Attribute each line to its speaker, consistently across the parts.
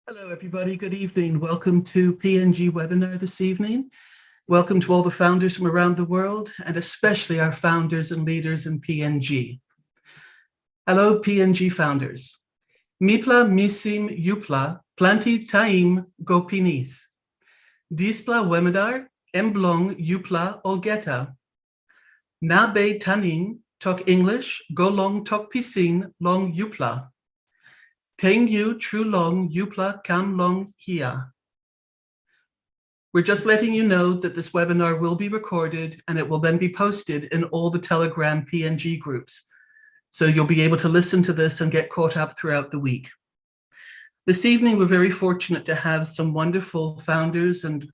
Speaker 1: Hello, everybody. Good evening. Welcome to PNG webinar this evening. Welcome to all the founders from around the world, and especially our founders and leaders in PNG. Hello, PNG founders. Mipla misim yupla planti taim gopinis. Displa wemadar emblong yupla olgeta. Nabe tanin tok English golong tok pisin long yupla. Teng yu true long yupla kam long hia. We're just letting you know that this webinar will be recorded and it will then be posted in all the Telegram PNG groups. So you'll be able to listen to this and get caught up throughout the week. This evening, we're very fortunate to have some wonderful founders and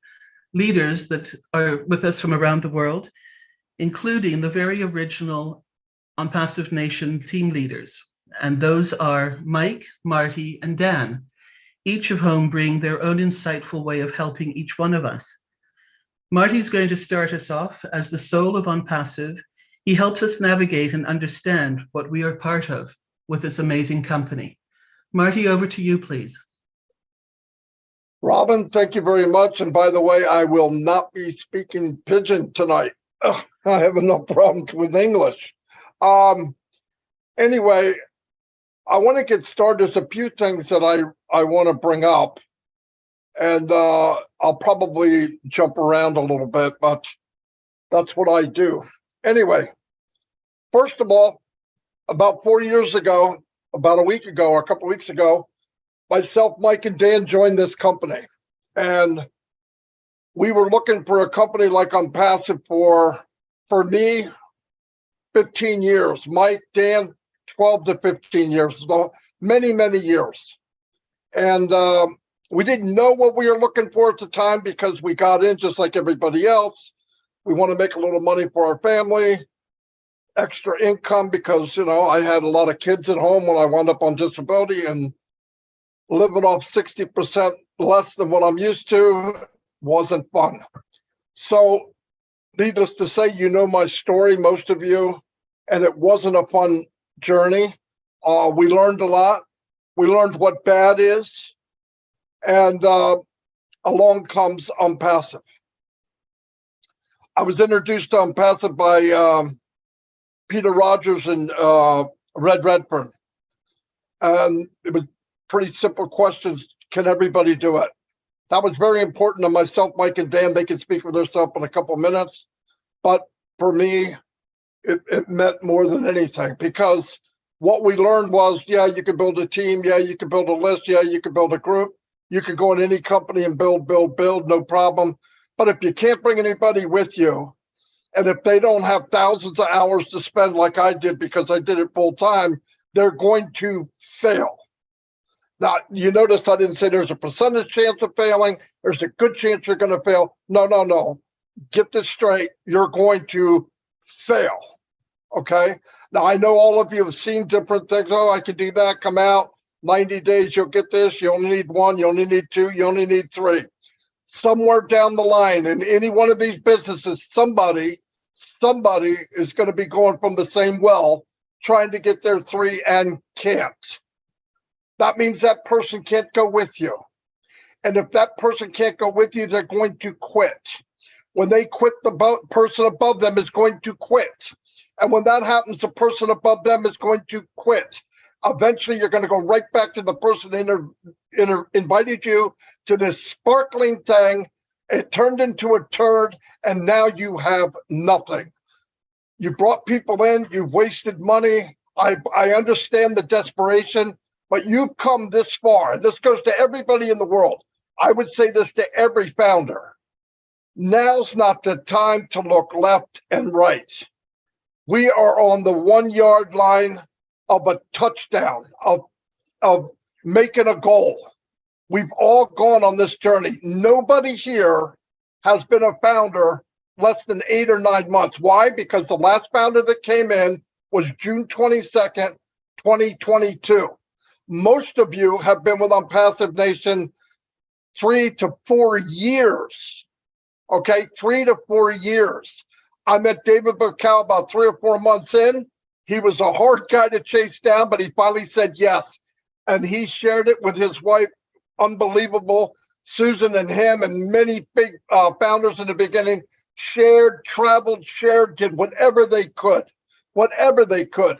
Speaker 1: leaders that are with us from around the world, including the very original ONPASSIVE Nation team leaders. And those are Mike, Marty, and Dan, each of whom bring their own insightful way of helping each one of us. Marty's going to start us off as the soul of ONPASSIVE. He helps us navigate and understand what we are part of with this amazing company. Marty, over to you, please.
Speaker 2: Robin, thank you very much. And by the way, I will not be speaking Pidgin tonight. I have enough problems with English. Anyway, I want to get started. There's a few things that I want to bring up, and I'll probably jump around a little bit, but that's what I do. Anyway, first of all, about 4 years ago, about a week ago or a couple of weeks ago, myself, Mike, and Dan joined this company, and we were looking for a company like ONPASSIVE for me, 15 years. Mike, Dan, 12 to 15 years, many, many years. And we didn't know what we were looking for at the time because we got in just like everybody else. We want to make a little money for our family, extra income because, I had a lot of kids at home when I wound up on disability, and living off 60% less than what I'm used to wasn't fun. So needless to say, my story, most of you, and it wasn't a fun journey. We learned a lot. We learned what bad is, and along comes ONPASSIVE. I was introduced to ONPASSIVE by Peter Rogers and Red Redfern, and it was pretty simple questions. Can everybody do it? That was very important to myself, Mike, and Dan. They can speak for themselves in a couple of minutes, but for me, it meant more than anything, because what we learned was, yeah, you can build a team. Yeah, you can build a list. Yeah, you can build a group. You can go in any company and build, no problem. But if you can't bring anybody with you, and if they don't have thousands of hours to spend like I did, because I did it full time, they're going to fail. Now, you notice I didn't say there's a percentage chance of failing. There's a good chance you're going to fail. No. Get this straight. You're going to fail. Okay. Now, I know all of you have seen different things. Oh, I can do that. Come out 90 days. You'll get this. You only need one. You only need two. You only need three. Somewhere down the line in any one of these businesses, somebody is going to be going from the same well, trying to get their three and can't. That means that person can't go with you. And if that person can't go with you, they're going to quit. When they quit, the person above them is going to quit. And when that happens, the person above them is going to quit. Eventually, you're going to go right back to the person that invited you to this sparkling thing. It turned into a turd, and now you have nothing. You brought people in. You've wasted money. I understand the desperation, but you've come this far. This goes to everybody in the world. I would say this to every founder. Now's not the time to look left and right. We are on the 1 yard line of a touchdown, of making a goal. We've all gone on this journey. Nobody here has been a founder less than 8 or 9 months. Why? Because the last founder that came in was June 22nd, 2022. Most of you have been with ONPASSIVE Nation 3 to 4 years. Okay, 3 to 4 years. I met David Bucal about 3 or 4 months in. He was a hard guy to chase down, but he finally said yes. And he shared it with his wife, unbelievable. Susan and him and many big founders in the beginning shared, traveled, shared, did whatever they could.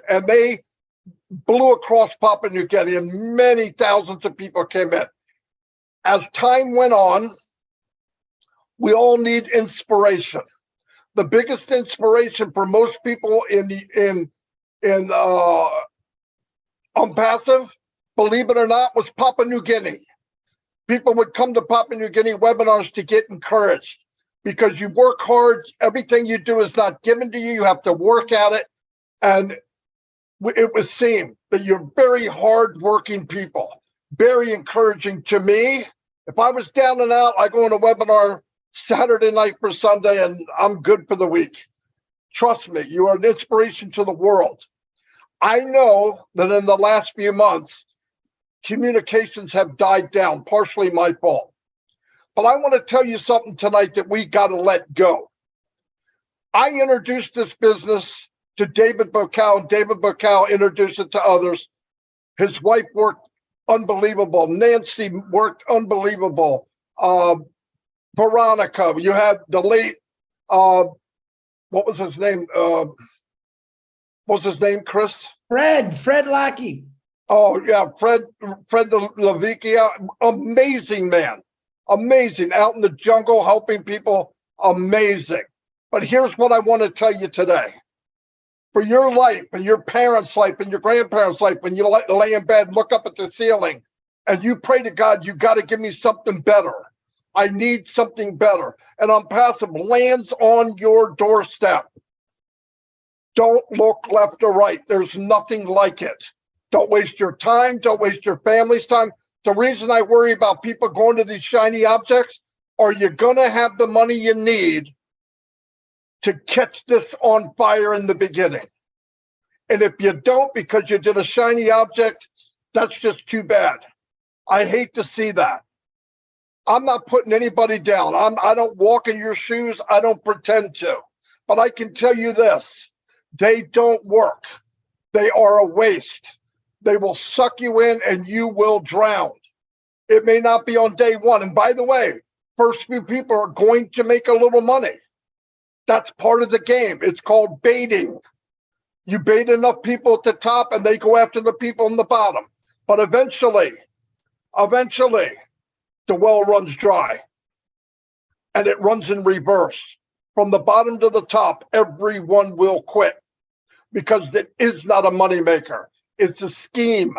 Speaker 2: And they blew across Papua New Guinea, and many thousands of people came in. As time went on, we all need inspiration. The biggest inspiration for most people in ONPASSIVE, believe it or not, was Papua New Guinea. People would come to Papua New Guinea webinars to get encouraged, because you work hard. Everything you do is not given to you. You have to work at it. And it was seen that you're very hardworking people, very encouraging to me. If I was down and out, I go on a webinar Saturday night for Sunday, and I'm good for the week. Trust me, you are an inspiration to the world. I know that in the last few months, communications have died down, partially my fault. But I want to tell you something tonight that we got to let go. I introduced this business to David Bocal, and David Bocal introduced it to others. His wife worked unbelievable. Nancy worked unbelievable. Veronica, you had the late, what was his name? What was his name, Chris?
Speaker 3: Fred Lackey.
Speaker 2: Oh, yeah, Fred Lavikia, amazing man. Amazing, out in the jungle, helping people, amazing. But here's what I want to tell you today. For your life and your parents' life and your grandparents' life, when you lay in bed, look up at the ceiling, and you pray to God, you got to give me something better. I need something better. And ONPASSIVE lands on your doorstep. Don't look left or right. There's nothing like it. Don't waste your time. Don't waste your family's time. The reason I worry about people going to these shiny objects, are you going to have the money you need to catch this on fire in the beginning? And if you don't, because you did a shiny object, that's just too bad. I hate to see that. I'm not putting anybody down. I don't walk in your shoes. I don't pretend to. But I can tell you this, they don't work. They are a waste. They will suck you in and you will drown. It may not be on day one. And by the way, first few people are going to make a little money. That's part of the game. It's called baiting. You bait enough people at the top and they go after the people on the bottom. But eventually, the well runs dry. And it runs in reverse. From the bottom to the top, everyone will quit. Because it is not a moneymaker. It's a scheme.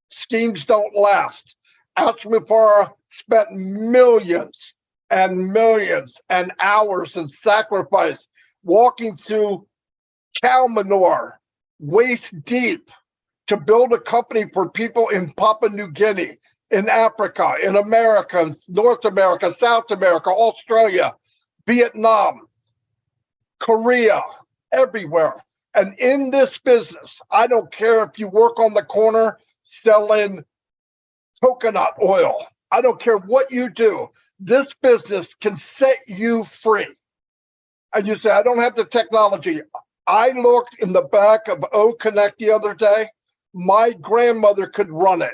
Speaker 2: Schemes don't last. Ashmupara spent millions and millions and hours and sacrifice walking through cow manure, waist deep, to build a company for people in Papua New Guinea, in Africa, in America, North America, South America, Australia, Vietnam, Korea, everywhere. And in this business, I don't care if you work on the corner selling coconut oil. I don't care what you do. This business can set you free. And you say, I don't have the technology. I looked in the back of O Connect the other day. My grandmother could run it.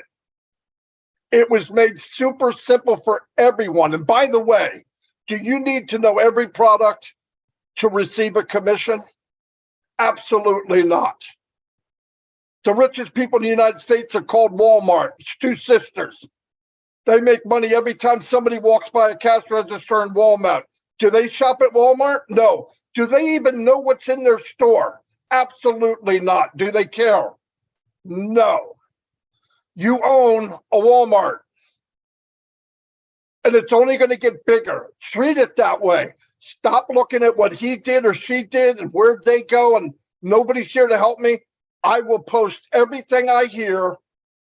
Speaker 2: It was made super simple for everyone. And by the way, do you need to know every product to receive a commission? Absolutely not. The richest people in the United States are called Walmart. It's two sisters. They make money every time somebody walks by a cash register in Walmart. Do they shop at Walmart? No. Do they even know what's in their store? Absolutely not. Do they care? No. You own a Walmart. And it's only going to get bigger. Treat it that way. Stop looking at what he did or she did and where'd they go and nobody's here to help me. I will post everything I hear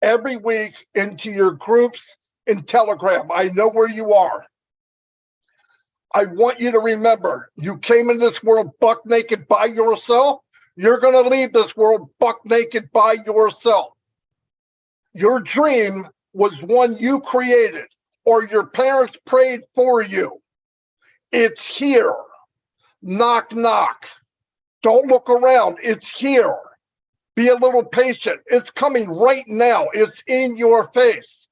Speaker 2: every week into your groups in Telegram. I know where you are. I want you to remember, you came in this world buck naked by yourself. You're going to leave this world buck naked by yourself. Your dream was one you created or your parents prayed for you. It's here. Knock, knock. Don't look around. It's here. Be a little patient. It's coming right now. It's in your face.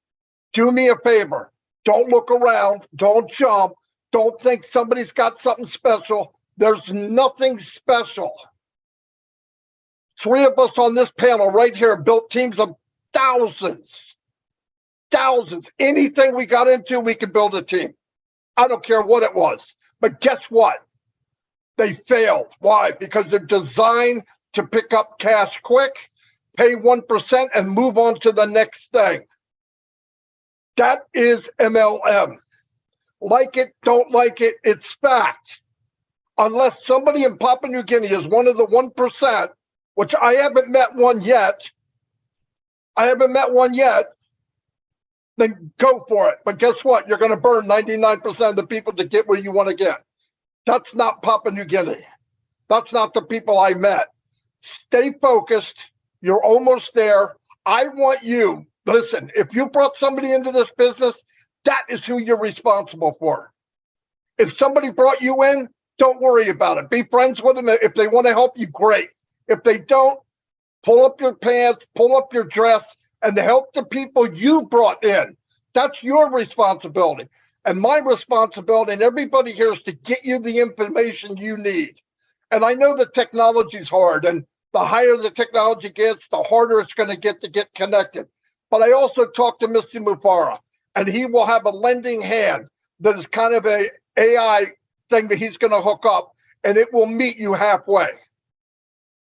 Speaker 2: Do me a favor. Don't look around. Don't jump. Don't think somebody's got something special. There's nothing special. 3 of us on this panel right here built teams of thousands. Anything we got into, we could build a team. I don't care what it was. But guess what? They failed. Why? Because they're designed to pick up cash quick, pay 1%, and move on to the next thing. That is MLM. Like it, don't like it, it's fact. Unless somebody in Papua New Guinea is one of the 1%, which I haven't met one yet, then go for it. But guess what? You're going to burn 99% of the people to get where you want to get. That's not Papua New Guinea. That's not the people I met. Stay focused. You're almost there. I want you, listen, if you brought somebody into this business, that is who you're responsible for. If somebody brought you in, don't worry about it. Be friends with them. If they want to help you, great. If they don't, pull up your pants, pull up your dress, and help the people you brought in. That's your responsibility. And my responsibility, and everybody here, is to get you the information you need. And I know the technology's hard, and the higher the technology gets, the harder it's going to get connected. But I also talked to Mr. Mufara, and he will have a lending hand that is kind of a AI thing that he's going to hook up, and it will meet you halfway.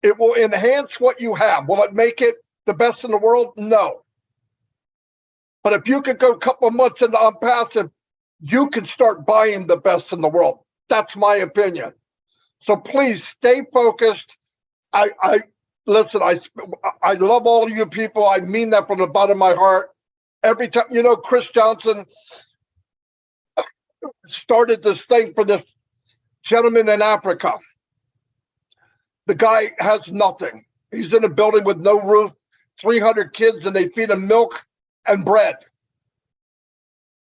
Speaker 2: It will enhance what you have. Will it make it the best in the world? No. But if you could go a couple of months into ONPASSIVE, you can start buying the best in the world. That's my opinion. So please stay focused. Listen, I love all of you people. I mean that from the bottom of my heart. Every time, Chris Johnson started this thing for this gentleman in Africa. The guy has nothing. He's in a building with no roof, 300 kids, and they feed him milk and bread.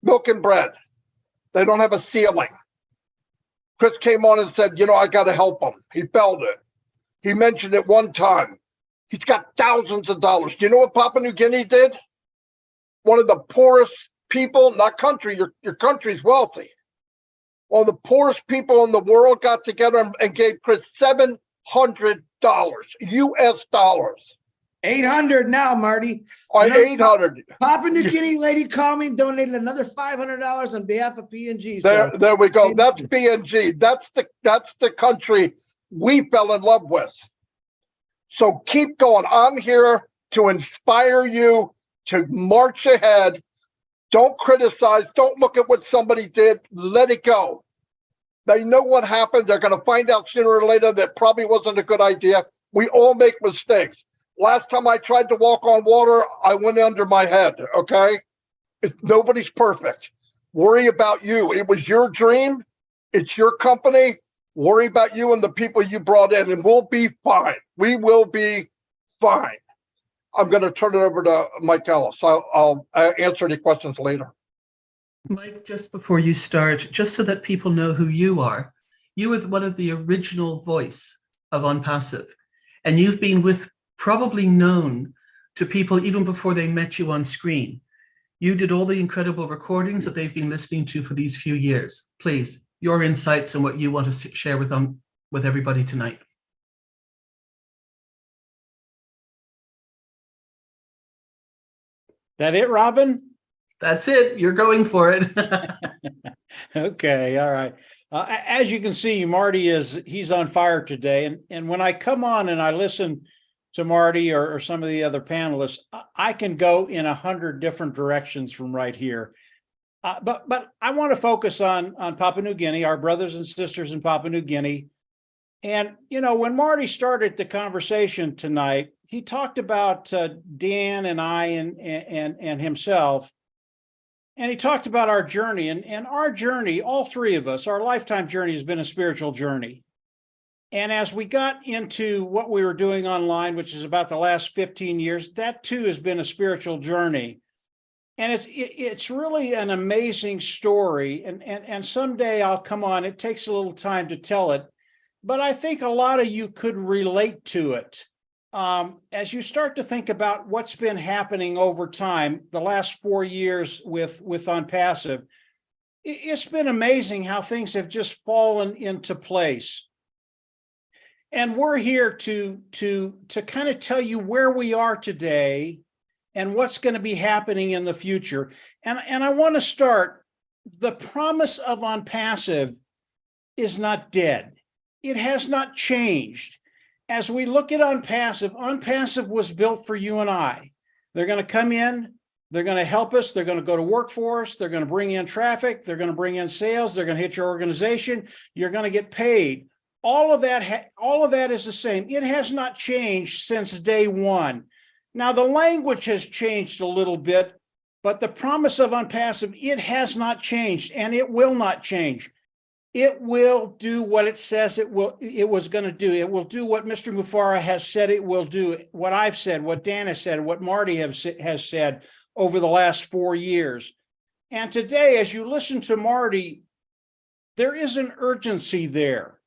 Speaker 2: Milk and bread. They don't have a ceiling. Chris came on and said, I got to help him. He felt it. He mentioned it one time. He's got thousands of dollars. Do you know what Papua New Guinea did? One of the poorest people, not country, your country's wealthy. One of the poorest people in the world got together and gave Chris $700 US dollars.
Speaker 3: 800 now, Marty.
Speaker 2: Or 800.
Speaker 3: Papua New Guinea lady called me and donated another $500 on behalf of PNG.
Speaker 2: There we go. That's PNG. That's the country we fell in love with. So keep going. I'm here to inspire you to march ahead. Don't criticize. Don't look at what somebody did. Let it go. They know what happened. They're going to find out sooner or later that probably wasn't a good idea. We all make mistakes. Last time I tried to walk on water, I went under my head, okay? Nobody's perfect. Worry about you. It was your dream. It's your company. Worry about you and the people you brought in, and we'll be fine. We will be fine. I'm going to turn it over to Mike Ellis. I'll answer any questions later.
Speaker 1: Mike, just before you start, just so that people know who you were one of the original voice of ONPASSIVE, and you've been probably known to people even before they met you on screen. You did all the incredible recordings that they've been listening to for these few years. Please, your insights and what you want to share with everybody tonight.
Speaker 4: That it, Robin?
Speaker 1: That's it. You're going for it.
Speaker 4: Okay. All right. As you can see, Marty he's on fire today. And when I come on and I listen to Marty or some of the other panelists, I can go in 100 different directions from right here. But I want to focus on Papua New Guinea, our brothers and sisters in Papua New Guinea. And, when Marty started the conversation tonight, he talked about Dan and I and himself. And he talked about our journey, and our journey, all three of us, our lifetime journey has been a spiritual journey. And as we got into what we were doing online, which is about the last 15 years, that too has been a spiritual journey. And it's really an amazing story. And someday I'll come on. It takes a little time to tell it, but I think a lot of you could relate to it. as you start to think about what's been happening over time, the last 4 years with ONPASSIVE, it's been amazing how things have just fallen into place. And we're here to kind of tell you where we are today and what's going to be happening in the future. And I want to start, the promise of ONPASSIVE is not dead. It has not changed. As we look at ONPASSIVE was built for you and I. They're going to come in, they're going to help us, they're going to go to work for us, they're going to bring in traffic, they're going to bring in sales, they're going to hit your organization, you're going to get paid. All of that is the same. It has not changed since day one. Now, the language has changed a little bit, but the promise of ONPASSIVE, it has not changed, and it will not change. It will do what it says it was going to do. It will do what Mr. Mufareh has said it will do, what I've said, what Dan has said, what Marty has said over the last 4 years. And today, as you listen to Marty, there is an urgency there.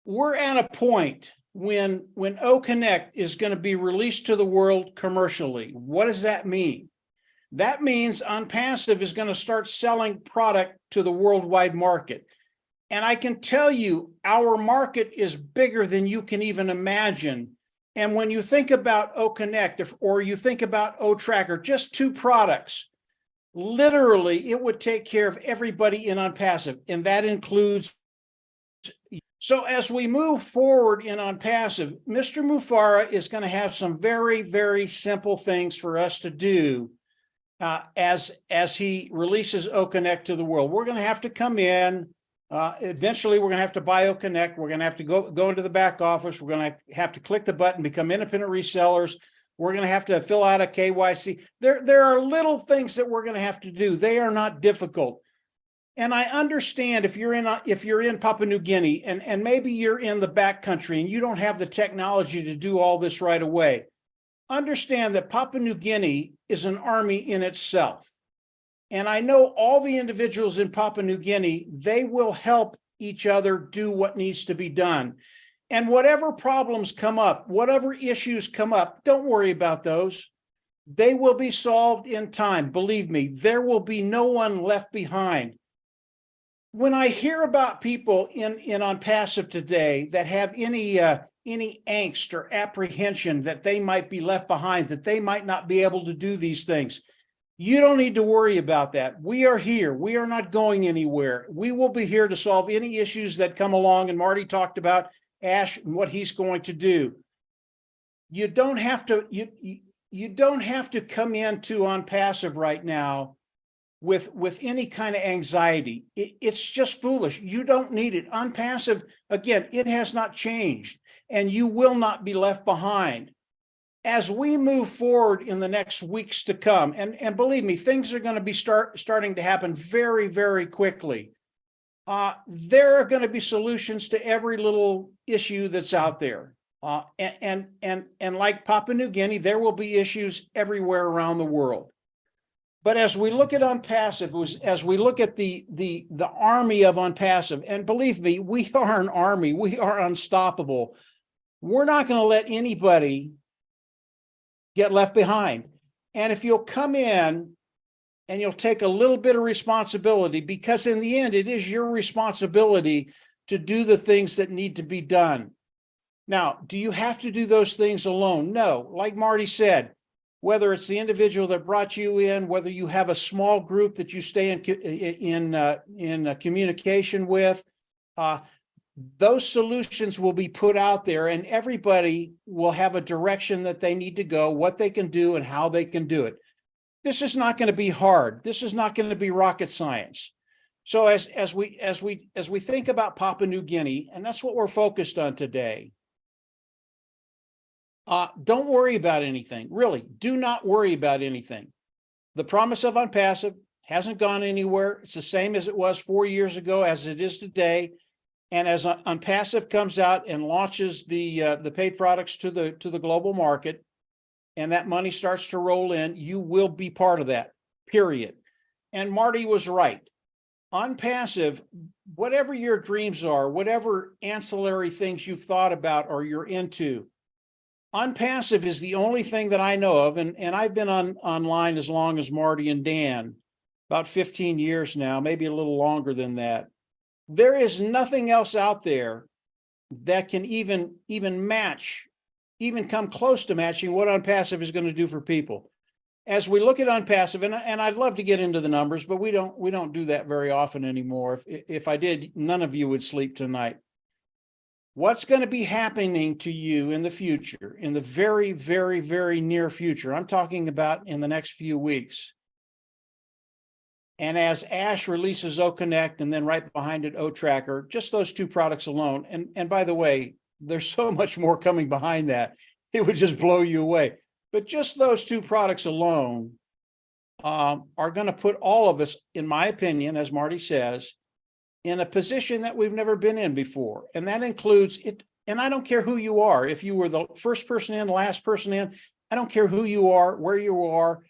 Speaker 4: We're at a point when OConnect is going to be released to the world commercially. What does that mean? That means ONPASSIVE is going to start selling product to the worldwide market. And I can tell you, our market is bigger than you can even imagine. And when you think about OConnect or you think about OTracker, just 2 products, literally it would take care of everybody in ONPASSIVE, and that includes. So as we move forward in ONPASSIVE, Mr. Mufareh is going to have some very, very simple things for us to do as he releases OConnect to the world. We're going to have to come in. Eventually, we're going to have to buy OConnect. We're going to have to go into the back office. We're going to have to click the button, become independent resellers. We're going to have to fill out a KYC. There are little things that we're going to have to do. They are not difficult. And I understand if you're in Papua New Guinea and maybe you're in the backcountry and you don't have the technology to do all this right away. Understand that Papua New Guinea is an army in itself. And I know all the individuals in Papua New Guinea, they will help each other do what needs to be done. And whatever problems come up, whatever issues come up, don't worry about those. They will be solved in time. Believe me, there will be no one left behind. When I hear about people in ONPASSIVE today that have any angst or apprehension that they might be left behind, that they might not be able to do these things, you don't need to worry about that. We are here. We are not going anywhere. We will be here to solve any issues that come along. And Marty talked about Ash and what he's going to do. You don't have to. You don't have to come into ONPASSIVE right now with any kind of anxiety. It's just foolish. You don't need it. ONPASSIVE, again, it has not changed, and you will not be left behind. As we move forward in the next weeks to come, and believe me, things are going to be starting to happen very, very quickly. There are going to be solutions to every little issue that's out there. And like Papua New Guinea, there will be issues everywhere around the world. But as we look at ONPASSIVE, as we look at the army of ONPASSIVE, and believe me, we are an army. We are unstoppable. We're not going to let anybody get left behind. And if you'll come in and you'll take a little bit of responsibility, because in the end, it is your responsibility to do the things that need to be done. Now, do you have to do those things alone? No. Like Marty said, whether it's the individual that brought you in, whether you have a small group that you stay in communication with, those solutions will be put out there, and everybody will have a direction that they need to go, what they can do and how they can do it. This is not going to be hard. This is not going to be rocket science. So as we think about Papua New Guinea, and that's what we're focused on today, don't worry about anything. Really, do not worry about anything. The promise of ONPASSIVE hasn't gone anywhere. It's the same as it was 4 years ago, as it is today. And as ONPASSIVE comes out and launches the paid products to the global market, and that money starts to roll in, you will be part of that, period. And Marty was right. ONPASSIVE, whatever your dreams are, whatever ancillary things you've thought about or you're into, ONPASSIVE is the only thing that I know of, and I've been online as long as Marty and Dan, about 15 years now, maybe a little longer than that. There is nothing else out there that can even match, even come close to matching what ONPASSIVE is going to do for people. As we look at ONPASSIVE, and I'd love to get into the numbers, but we don't do that very often anymore. If I did, none of you would sleep tonight. What's going to be happening to you in the future, in the very, very, very near future? I'm talking about in the next few weeks. And as Ash releases OConnect and then right behind it, OTracker, just those two products alone. And by the way, there's so much more coming behind that. It would just blow you away. But just those two products alone are going to put all of us, in my opinion, as Marty says, in a position that we've never been in before. And that includes it. And I don't care who you are. If you were the first person in, the last person in, I don't care who you are, where you are.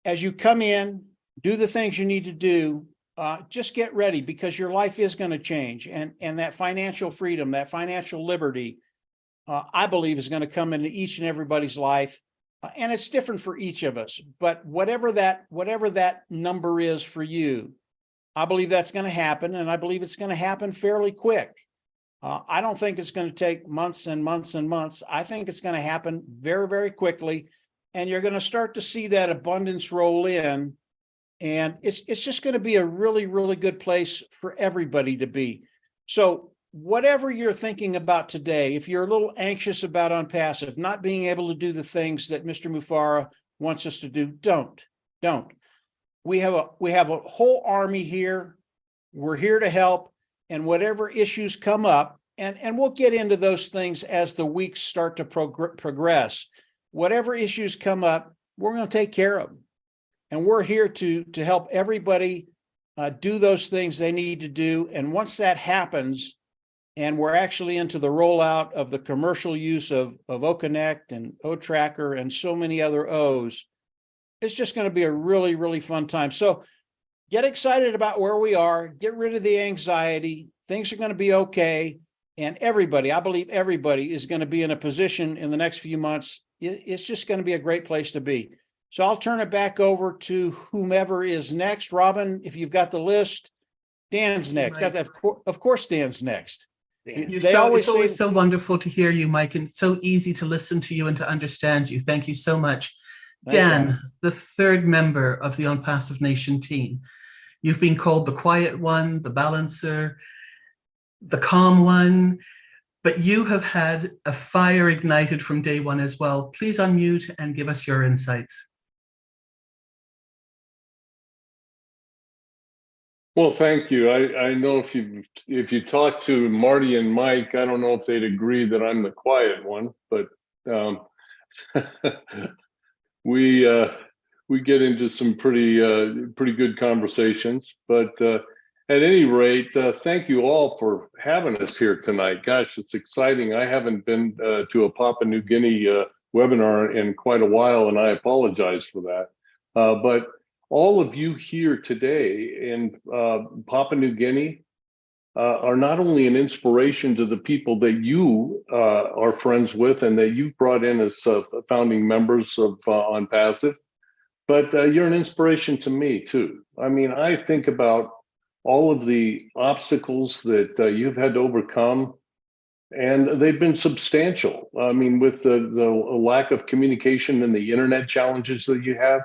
Speaker 4: As you come in, do the things you need to do. Just get ready, because your life is going to change. And that financial freedom, that financial liberty, I believe is going to come into each and everybody's life. And it's different for each of us. But whatever that number is for you, I believe that's going to happen. And I believe it's going to happen fairly quick. I don't think it's going to take months and months and months. I think it's going to happen very, very quickly. And you're going to start to see that abundance roll in. And it's just going to be a really, really good place for everybody to be. So whatever you're thinking about today, if you're a little anxious about ONPASSIVE, not being able to do the things that Mr. Mufara wants us to do, don't. We have a whole army here. We're here to help. And whatever issues come up, and we'll get into those things as the weeks start to progress. Whatever issues come up, we're going to take care of them. And we're here to help everybody do those things they need to do. And once that happens, and we're actually into the rollout of the commercial use of OConnect and OTracker and so many other O's, it's just going to be a really, really fun time. So get excited about where we are, get rid of the anxiety. Things are going to be okay. And everybody, I believe everybody is going to be in a position in the next few months. It's just going to be a great place to be. So I'll turn it back over to whomever is next. Robin, if you've got the list, Dan's next. Of course, Dan's next.
Speaker 1: It's always so wonderful to hear you, Mike, and so easy to listen to you and to understand you. Thank you so much.
Speaker 4: Thanks,
Speaker 1: Dan,
Speaker 4: Robin.
Speaker 1: the third member of the ONPASSIVE Nation team. You've been called the quiet one, the balancer, the calm one, but you have had a fire ignited from day one as well. Please unmute and give us your insights.
Speaker 5: Well, thank you. I know if you talk to Marty and Mike, I don't know if they'd agree that I'm the quiet one, but we get into some pretty good conversations. But at any rate, thank you all for having us here tonight. Gosh, it's exciting. I haven't been to a Papua New Guinea webinar in quite a while, and I apologize for that. But all of you here today in Papua New Guinea are not only an inspiration to the people that you are friends with and that you've brought in as founding members of ONPASSIVE, but you're an inspiration to me too. I mean, I think about all of the obstacles that you've had to overcome, and they've been substantial. I mean, with the lack of communication and the internet challenges that you have,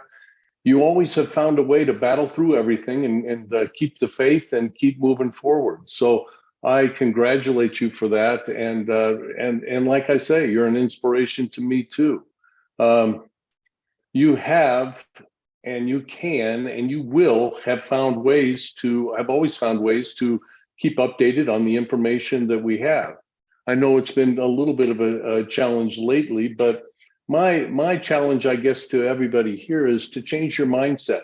Speaker 5: you always have found a way to battle through everything and keep the faith and keep moving forward. So I congratulate you for that. And like I say, you're an inspiration to me too. You have, and you can, and you will have always found ways to keep updated on the information that we have. I know it's been a little bit of a challenge lately, but my challenge, I guess, to everybody here is to change your mindset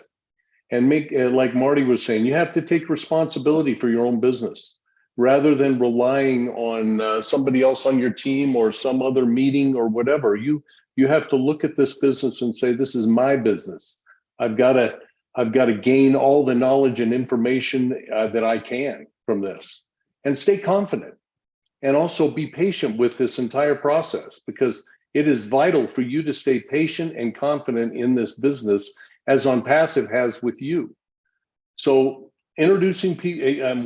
Speaker 5: and make, like Marty was saying, you have to take responsibility for your own business rather than relying on somebody else on your team or some other meeting or whatever. You have to look at this business and say, this is my business. I've got to gain all the knowledge and information that I can from this, and stay confident. and also be patient with this entire process, because it is vital for you to stay patient and confident in this business, as ONPASSIVE has with you. So introducing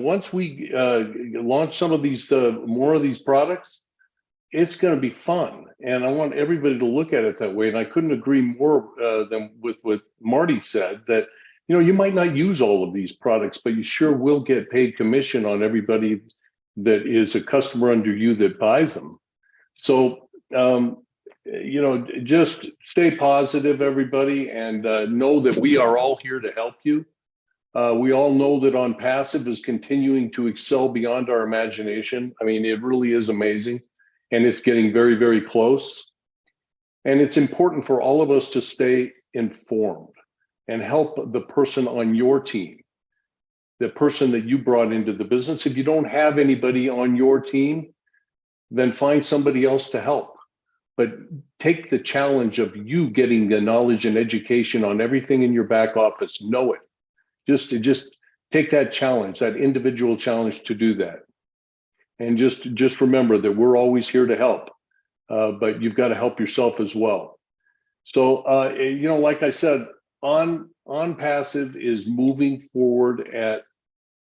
Speaker 5: once we launch some of these more of these products, it's going to be fun, and I want everybody to look at it that way. And I couldn't agree more than with what Marty said, that you might not use all of these products, but you sure will get paid commission on everybody that is a customer under you that buys them. So just stay positive, everybody, and know that we are all here to help you. We all know that ONPASSIVE is continuing to excel beyond our imagination. I mean, it really is amazing, and it's getting very, very close. And it's important for all of us to stay informed and help the person on your team, the person that you brought into the business. If you don't have anybody on your team, then find somebody else to help. But take the challenge of you getting the knowledge and education on everything in your back office. Know it. Just take that challenge, that individual challenge to do that. And just remember that we're always here to help, but you've got to help yourself as well. So, like I said, ONPASSIVE is moving forward at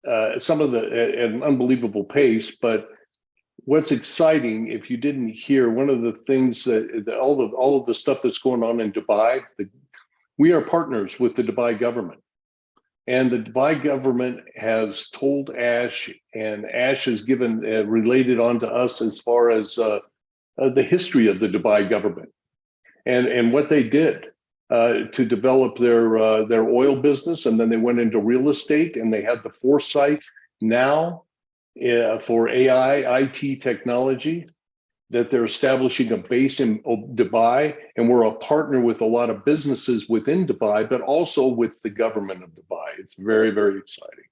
Speaker 5: at an unbelievable pace. But what's exciting, if you didn't hear, one of the things that all of the stuff that's going on in Dubai, we are partners with the Dubai government. And the Dubai government has told Ash, and Ash has related on to us as far as the history of the Dubai government and what they did to develop their oil business. And then they went into real estate, and they had the foresight now for AI, IT technology, that they're establishing a base in Dubai, and we're a partner with a lot of businesses within Dubai, but also with the government of Dubai. It's very, very exciting.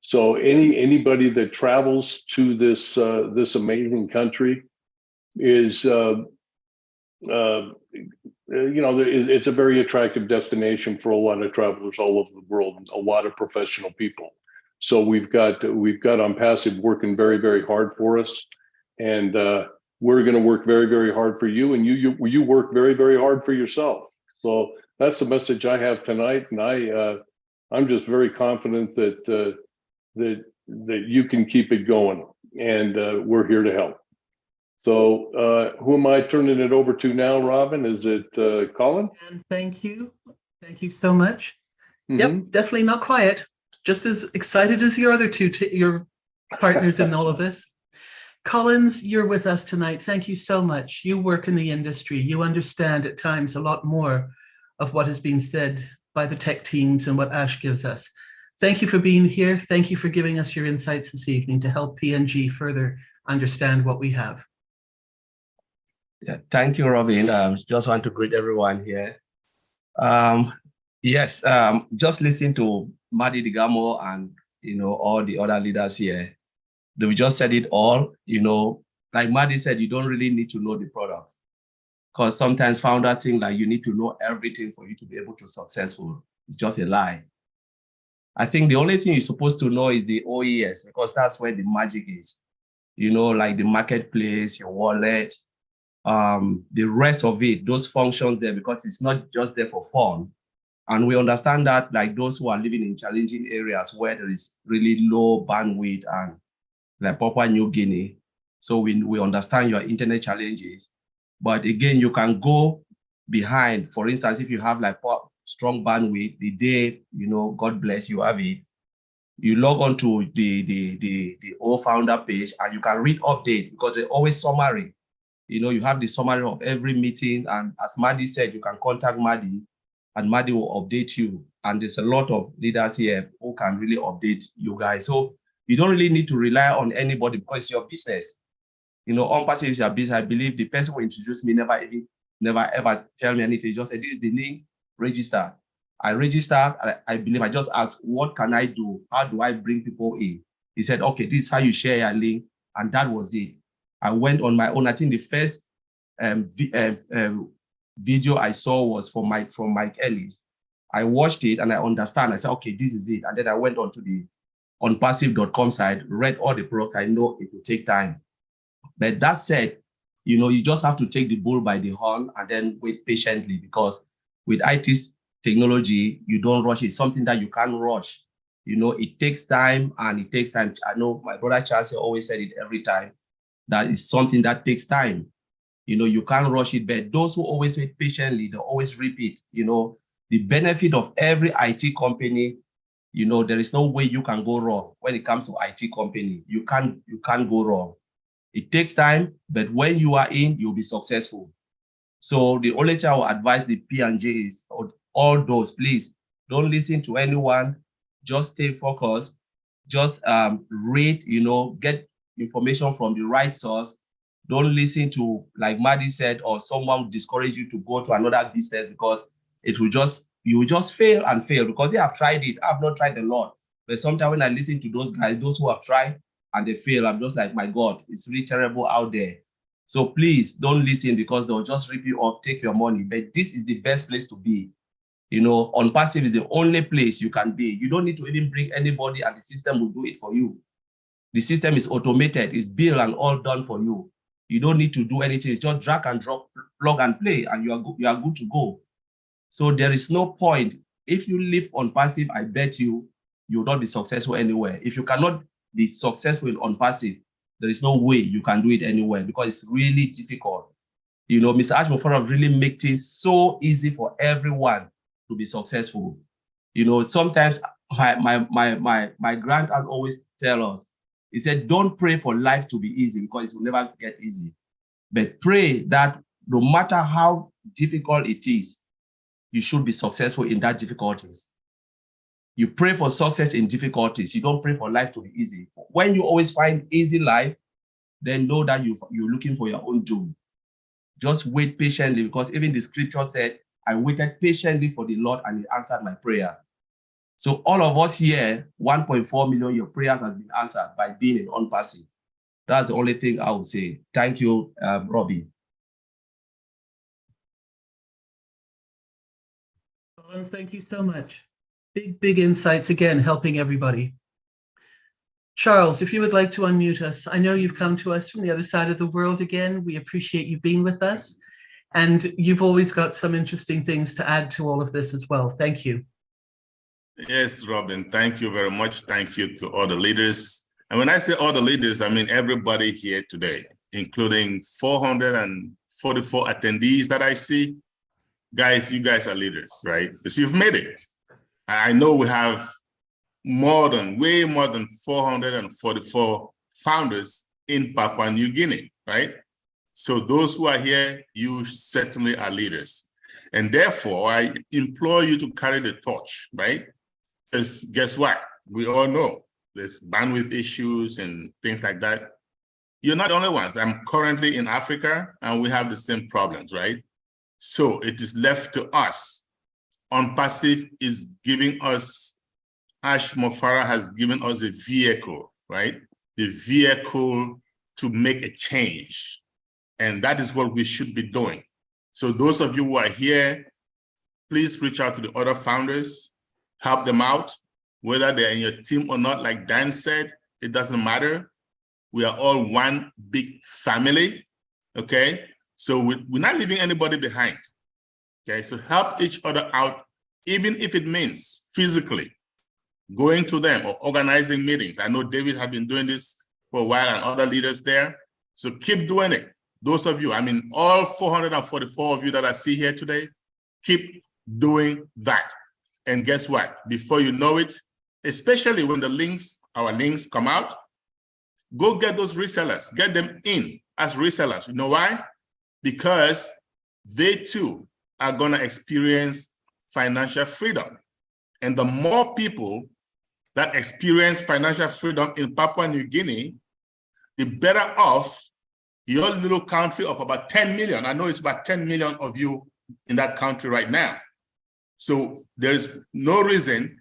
Speaker 5: So anybody that travels to this amazing country is, it's a very attractive destination for a lot of travelers all over the world, a lot of professional people. So we've got ONPASSIVE working very, very hard for us, and we're going to work very, very hard for you, and you work very, very hard for yourself. So that's the message I have tonight, and I'm just very confident that you can keep it going, and we're here to help. So who am I turning it over to now, Robin? Is it Colin?
Speaker 1: And thank you so much. Mm-hmm. Yep, definitely not quiet. Just as excited as your other two, your partners in all of this. Collins, you're with us tonight. Thank you so much. You work in the industry. You understand at times a lot more of what has been said by the tech teams and what Ash gives us. Thank you for being here. Thank you for giving us your insights this evening to help P&G further understand what we have.
Speaker 6: Yeah, thank you, Robin. Just want to greet everyone here. Yes, just listen to Madi Digamo and all the other leaders here. They just said it all. Like Madi said, you don't really need to know the product, because sometimes founder think like you need to know everything for you to be able to be successful. It's just a lie. I think the only thing you're supposed to know is the OES, because that's where the magic is. Like the marketplace, your wallet, the rest of it, those functions there, because it's not just there for fun. And we understand that, like those who are living in challenging areas where there is really low bandwidth and like Papua New Guinea. So we understand your internet challenges. But again, you can go behind, for instance, if you have like strong bandwidth, the day, God bless you have it, you log on to the O founder page and you can read updates, because they're always summary. You have the summary of every meeting. And as Madi said, you can contact Madi and Madi will update you. And there's a lot of leaders here who can really update you guys. So you don't really need to rely on anybody, because it's your business. ONPASSIVE is your business. I believe the person who introduced me never ever tell me anything. He just said, this is the link, register. I registered. I believe I just asked, what can I do? How do I bring people in? He said, okay, this is how you share your link. And that was it. I went on my own. I think the first video I saw was from Mike Ellis. I watched it and I understand. I said, okay, this is it. And then I went on to the ONPASSIVE.com site, read all the products. I know it will take time. But that said, you just have to take the bull by the horn and then wait patiently, because with IT technology, you don't rush. It's something that you can't rush. It takes time, and it takes time. I know my brother Charles always said it every time, that is something that takes time. You can't rush it, but those who always wait patiently, they always repeat. The benefit of every IT company, there is no way you can go wrong when it comes to IT company. You can't go wrong. It takes time, but when you are in, you'll be successful. So the only thing I will advise the P&J is, all those, please don't listen to anyone. Just stay focused. Just read, get information from the right source. Don't listen to, like Maddie said, or someone discourage you to go to another business, because you will just fail and fail, because they have tried it. I've not tried a lot. But sometimes when I listen to those guys, those who have tried and they fail, I'm just like, my God, it's really terrible out there. So please don't listen, because they'll just rip you off, take your money. But this is the best place to be. ONPASSIVE is the only place you can be. You don't need to even bring anybody, and the system will do it for you. The system is automated, it's built and all done for you. You don't need to do anything. It's just drag and drop, plug and play, and you are good to go. So there is no point. If you live ONPASSIVE, I bet you will not be successful anywhere. If you cannot be successful in ONPASSIVE, there is no way you can do it anywhere, because it's really difficult. Mr. Ashmofara really make things so easy for everyone to be successful. Sometimes my grandaunt always tell us, he said, don't pray for life to be easy, because it will never get easy. But pray that no matter how difficult it is, you should be successful in that difficulties. You pray for success in difficulties. You don't pray for life to be easy. When you always find easy life, then know that you're looking for your own doom. Just wait patiently, because even the scripture said, I waited patiently for the Lord, and he answered my prayer. So all of us here, 1.4 million, your prayers has been answered by being in ONPASSIVE. That's the only thing I would say. Thank you, Robbie.
Speaker 1: Well, thank you so much. Big insights again, helping everybody. Charles, if you would like to unmute us. I know you've come to us from the other side of the world again. We appreciate you being with us. And you've always got some interesting things to add to all of this as well. Thank you.
Speaker 7: Yes, Robin, thank you very much. Thank you to all the leaders. And when I say all the leaders, I mean everybody here today, including 444 attendees that I see. Guys, you guys are leaders, right? Because you've made it. I know we have way more than 444 founders in Papua New Guinea, right? So those who are here, you certainly are leaders. And therefore, I implore you to carry the torch, right? Because guess what? We all know there's bandwidth issues and things like that. You're not the only ones. I'm currently in Africa, and we have the same problems, right? So it is left to us. ONPASSIVE is giving us, Ash Mofara has given us a vehicle, right? The vehicle to make a change. And that is what we should be doing. So those of you who are here, please reach out to the other founders, help them out, whether they're in your team or not. Like Dan said, it doesn't matter. We are all one big family, okay? So we're not leaving anybody behind, okay? So help each other out, even if it means physically going to them or organizing meetings. I know David has been doing this for a while, and other leaders there. So keep doing it. Those of you, I mean, all 444 of you that I see here today, keep doing that. And guess what? Before you know it, especially when our links come out, go get those resellers, get them in as resellers. You know why? Because they too are gonna experience financial freedom. And the more people that experience financial freedom in Papua New Guinea, the better off your little country of about 10 million. I know it's about 10 million of you in that country right now. So there's no reason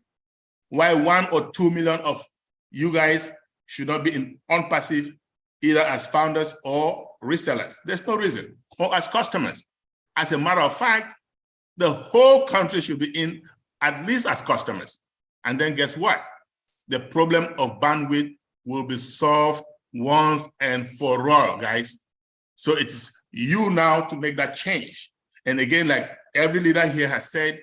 Speaker 7: why 1 or 2 million of you guys should not be in ONPASSIVE, either as founders or resellers. There's no reason, or as customers. As a matter of fact, the whole country should be in at least as customers. And then guess what? The problem of bandwidth will be solved once and for all, guys. So it's you now to make that change. And again, like every leader here has said,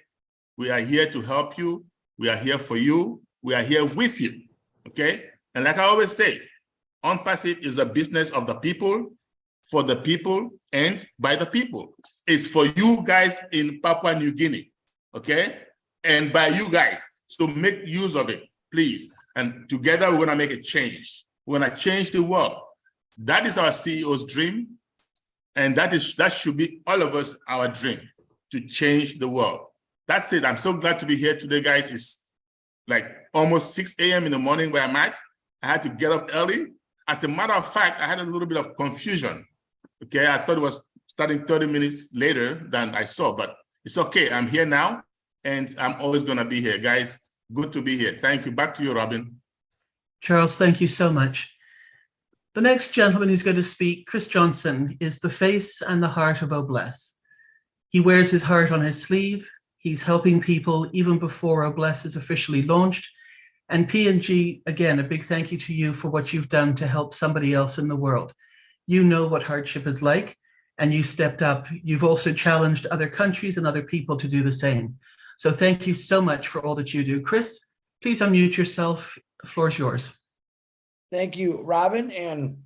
Speaker 7: we are here to help you. We are here for you. We are here with you, okay? And like I always say, ONPASSIVE is a business of the people, for the people, and by the people. It's for you guys in Papua New Guinea, okay? And by you guys. So make use of it, please. And together we're gonna make a change. We're gonna change the world. That is our CEO's dream. And that should be all of us, our dream, to change the world. That's it. I'm so glad to be here today, guys. It's like almost 6 a.m. in the morning where I'm at. I had to get up early. As a matter of fact, I had a little bit of confusion. Okay, I thought it was starting 30 minutes later than I saw, but it's okay. I'm here now, and I'm always gonna be here, guys. Good to be here. Thank you. Back to you, Robin.
Speaker 1: Charles, thank you so much. The next gentleman who's going to speak, Chris Johnson, is the face and the heart of Obless. He wears his heart on his sleeve. He's helping people even before Obless is officially launched. And P&G, again, a big thank you to you for what you've done to help somebody else in the world. You know what hardship is like, and you stepped up. You've also challenged other countries and other people to do the same. So thank you so much for all that you do. Chris, please unmute yourself. The floor is yours.
Speaker 3: Thank you, Robin, and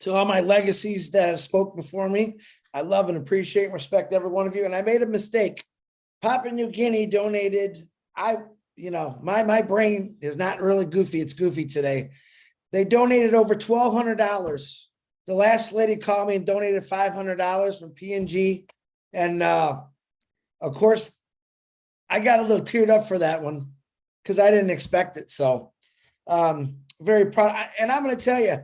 Speaker 3: to all my legacies that have spoke before me. I love and appreciate and respect every one of you. And I made a mistake. Papua New Guinea donated. My brain is not really goofy. It's goofy today. They donated over $1,200. The last lady called me and donated $500 from P&G. And of course, I got a little teared up for that one because I didn't expect it. So very proud. And I'm going to tell you,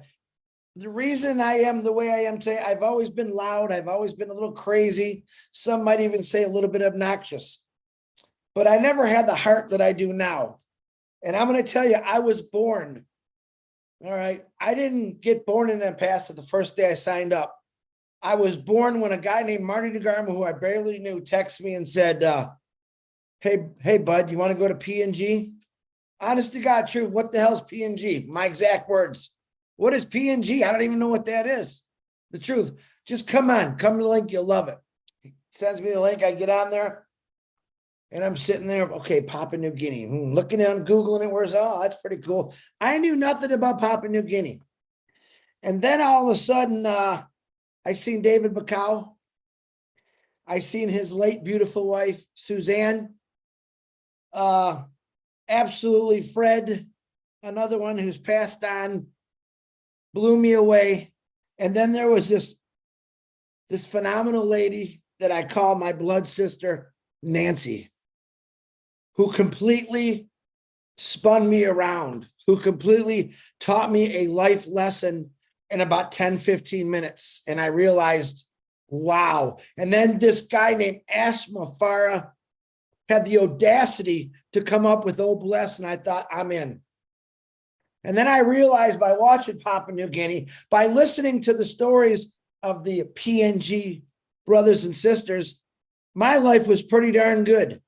Speaker 3: the reason I am the way I am today, I've always been loud. I've always been a little crazy. Some might even say a little bit obnoxious, but I never had the heart that I do now. And I'm going to tell you, I was born. All right. I didn't get born in ONPASSIVE the first day I signed up. I was born when a guy named Marty DeGarmo, who I barely knew, texted me and said, hey, bud, you want to go to P&G? Honest to God, true. What the hell's P&G? My exact words. What is P&G? I don't even know what that is. The truth. Just come to the link. You'll love it. He sends me the link. I get on there and I'm sitting there. Okay, Papua New Guinea. Looking at, Googling it. That's pretty cool. I knew nothing about Papua New Guinea. And then all of a sudden, I seen David Bacau. I seen his late beautiful wife, Suzanne. Absolutely Fred, another one who's passed on, blew me away. And then there was this phenomenal lady that I call my blood sister, Nancy, who completely spun me around, who completely taught me a life lesson in about 10, 15 minutes. And I realized, wow. And then this guy named Ash Mafara had the audacity to come up with Obless, and I thought, I'm in. And then I realized by watching Papua New Guinea, by listening to the stories of the P&G brothers and sisters, my life was pretty darn good.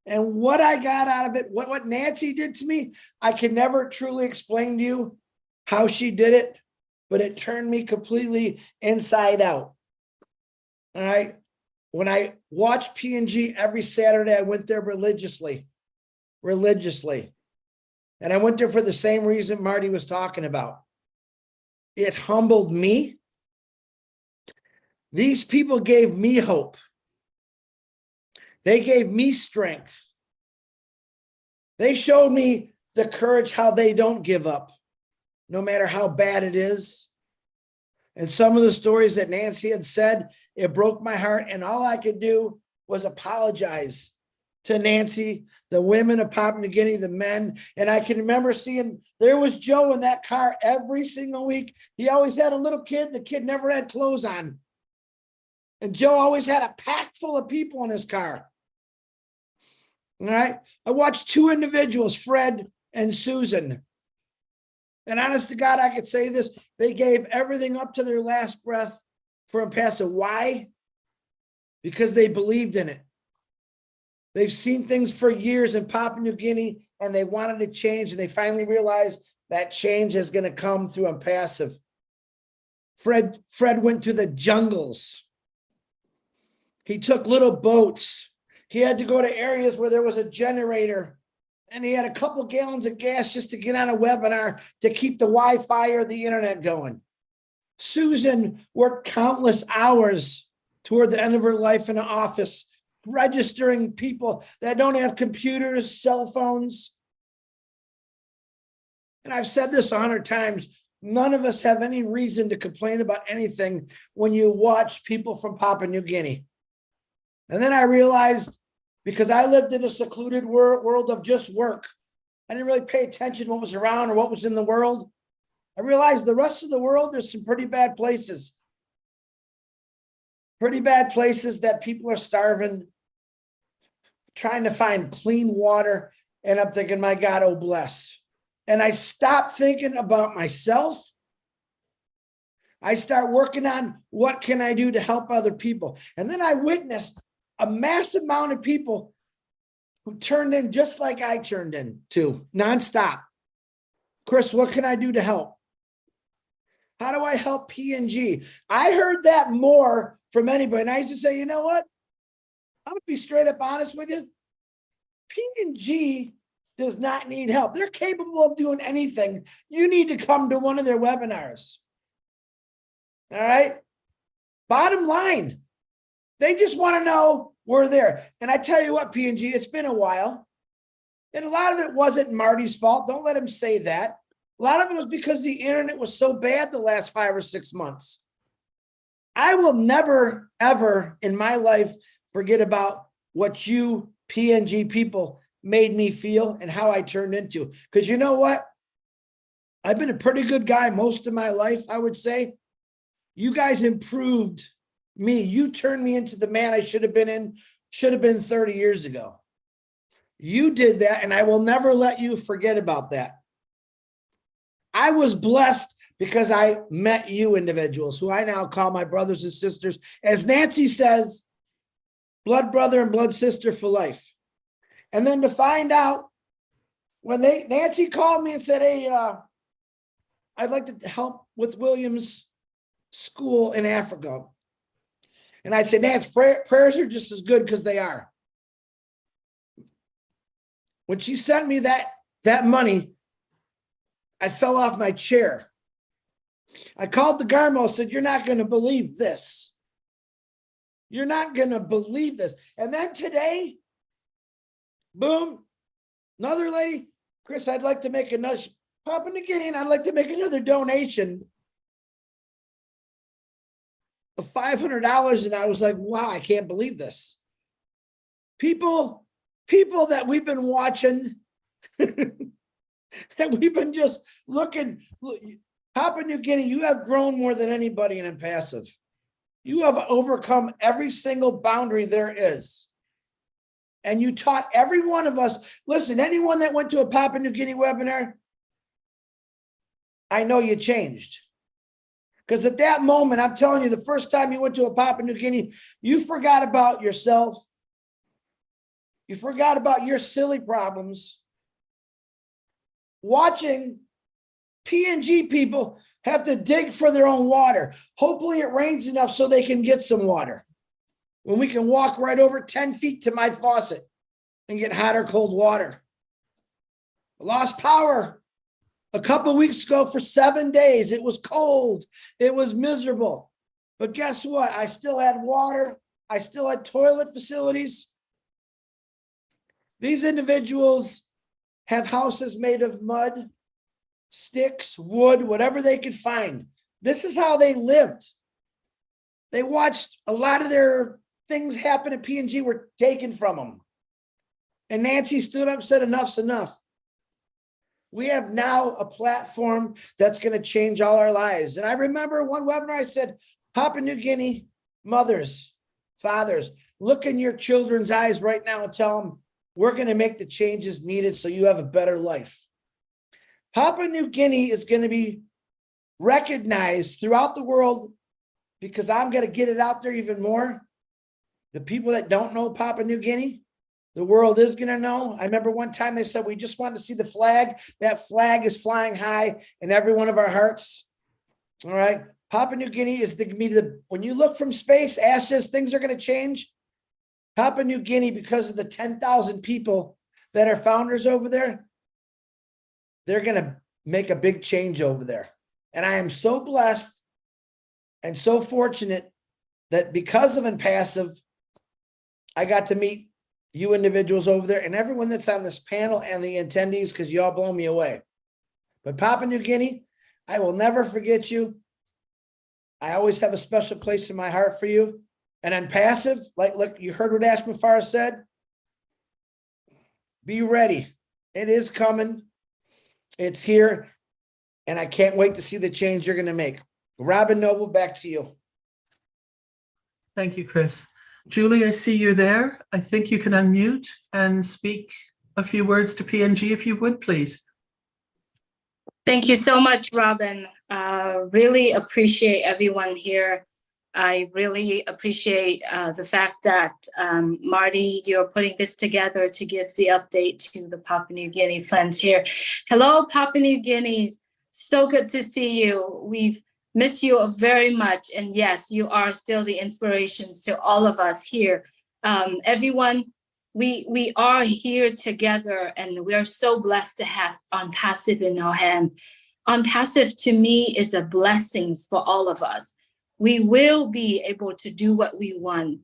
Speaker 3: And what I got out of it, what Nancy did to me, I can never truly explain to you how she did it, but it turned me completely inside out. All right. When I watched P&G every Saturday, I went there religiously. And I went there for the same reason Marty was talking about. It humbled me. These people gave me hope. They gave me strength. They showed me the courage, how they don't give up, no matter how bad it is. And some of the stories that Nancy had said, it broke my heart. And all I could do was apologize to Nancy, the women of Papua New Guinea, the men. And I can remember seeing, there was Joe in that car every single week. He always had a little kid. The kid never had clothes on. And Joe always had a pack full of people in his car. All right. I watched two individuals, Fred and Susan. And honest to God, I could say this. They gave everything up to their last breath for ONPASSIVE. Why? Because they believed in it. They've seen things for years in Papua New Guinea and they wanted to change. And they finally realized that change is going to come through ONPASSIVE. Fred went to the jungles. He took little boats. He had to go to areas where there was a generator, and he had a couple gallons of gas just to get on a webinar to keep the Wi-Fi or the internet going. Susan worked countless hours toward the end of her life in an office, registering people that don't have computers, cell phones. And I've said this 100 times, none of us have any reason to complain about anything when you watch people from Papua New Guinea. And then I realized, because I lived in a secluded world of just work, I didn't really pay attention to what was around or what was in the world. I realized the rest of the world, there's some pretty bad places. Pretty bad places that people are starving, trying to find clean water. And I'm thinking, my God, oh bless. And I stopped thinking about myself. I start working on what can I do to help other people. And then I witnessed a massive amount of people who turned in just like I turned in to, nonstop. Chris, what can I do to help? How do I help P&G? I heard that more from anybody. And I used to say, you know what? I'm going to be straight up honest with you. P&G does not need help. They're capable of doing anything. You need to come to one of their webinars. All right? Bottom line, they just want to know we're there. And I tell you what, P&G, it's been a while. And a lot of it wasn't Marty's fault. Don't let him say that. A lot of it was because the internet was so bad the last 5 or 6 months. I will never, ever in my life forget about what you P&G people made me feel and how I turned into. Because you know what? I've been a pretty good guy most of my life, I would say. You guys improved me. You turned me into the man I should have been 30 years ago. You did that, and I will never let you forget about that. I was blessed because I met you individuals who I now call my brothers and sisters. As Nancy says, blood brother and blood sister for life. And then to find out when Nancy called me and said, hey, I'd like to help with William's school in Africa. And I'd say, Nance, prayers are just as good because they are. When she sent me that money, I fell off my chair. I called the Garmo, said, you're not going to believe this. You're not going to believe this. And then today, boom, another lady, Chris, I'd like to make another, Papua New Guinea, and I'd like to make another donation of $500. And I was like, wow, I can't believe this. People that we've been watching, that we've been just looking. Papua New Guinea, you have grown more than anybody in ONPASSIVE. You have overcome every single boundary there is. And you taught every one of us, listen, anyone that went to a Papua New Guinea webinar, I know you changed. Because at that moment, I'm telling you, the first time you went to a Papua New Guinea, you forgot about yourself. You forgot about your silly problems. Watching P&G people have to dig for their own water. Hopefully it rains enough so they can get some water. When we can walk right over 10 feet to my faucet and get hot or cold water. I lost power a couple of weeks ago for 7 days. It was cold. It was miserable. But guess what? I still had water. I still had toilet facilities. These individuals have houses made of mud, sticks, wood, whatever they could find. This is how they lived. They watched a lot of their things happen at P&G were taken from them. And Nancy stood up and said, enough's enough. We have now a platform that's going to change all our lives. And I remember one webinar I said, Papua New Guinea mothers, fathers, look in your children's eyes right now and tell them, we're going to make the changes needed so you have a better life. Papua New Guinea is going to be recognized throughout the world because I'm going to get it out there even more. The people that don't know Papua New Guinea, The world is going to know. I remember one time they said, we just wanted to see the flag. That flag is flying high in every one of our hearts. All right. Papua New Guinea is when you look from space, Ash says things are going to change. Papua New Guinea, because of the 10,000 people that are founders over there, they're going to make a big change over there. And I am so blessed and so fortunate that because of ONPASSIVE, I got to meet you individuals over there and everyone that's on this panel and the attendees, because y'all blow me away. But Papua New Guinea, I will never forget you. I always have a special place in my heart for you. And ONPASSIVE, look, you heard what Ash Mafar said. Be ready. It is coming. It's here. And I can't wait to see the change you're going to make. Robin Noble, back to you.
Speaker 1: Thank you, Chris. Julie, I see you're there. I think you can unmute and speak a few words to PNG, if you would, please.
Speaker 8: Thank you so much, Robin. Really appreciate everyone here. I really appreciate the fact that, Marty, you're putting this together to give the update to the Papua New Guinea friends here. Hello, Papua New Guinea. So good to see you. We've missed you very much. And yes, you are still the inspirations to all of us here. Everyone, we are here together, and we are so blessed to have ONPASSIVE in our hand. ONPASSIVE to me is a blessing for all of us. We will be able to do what we want.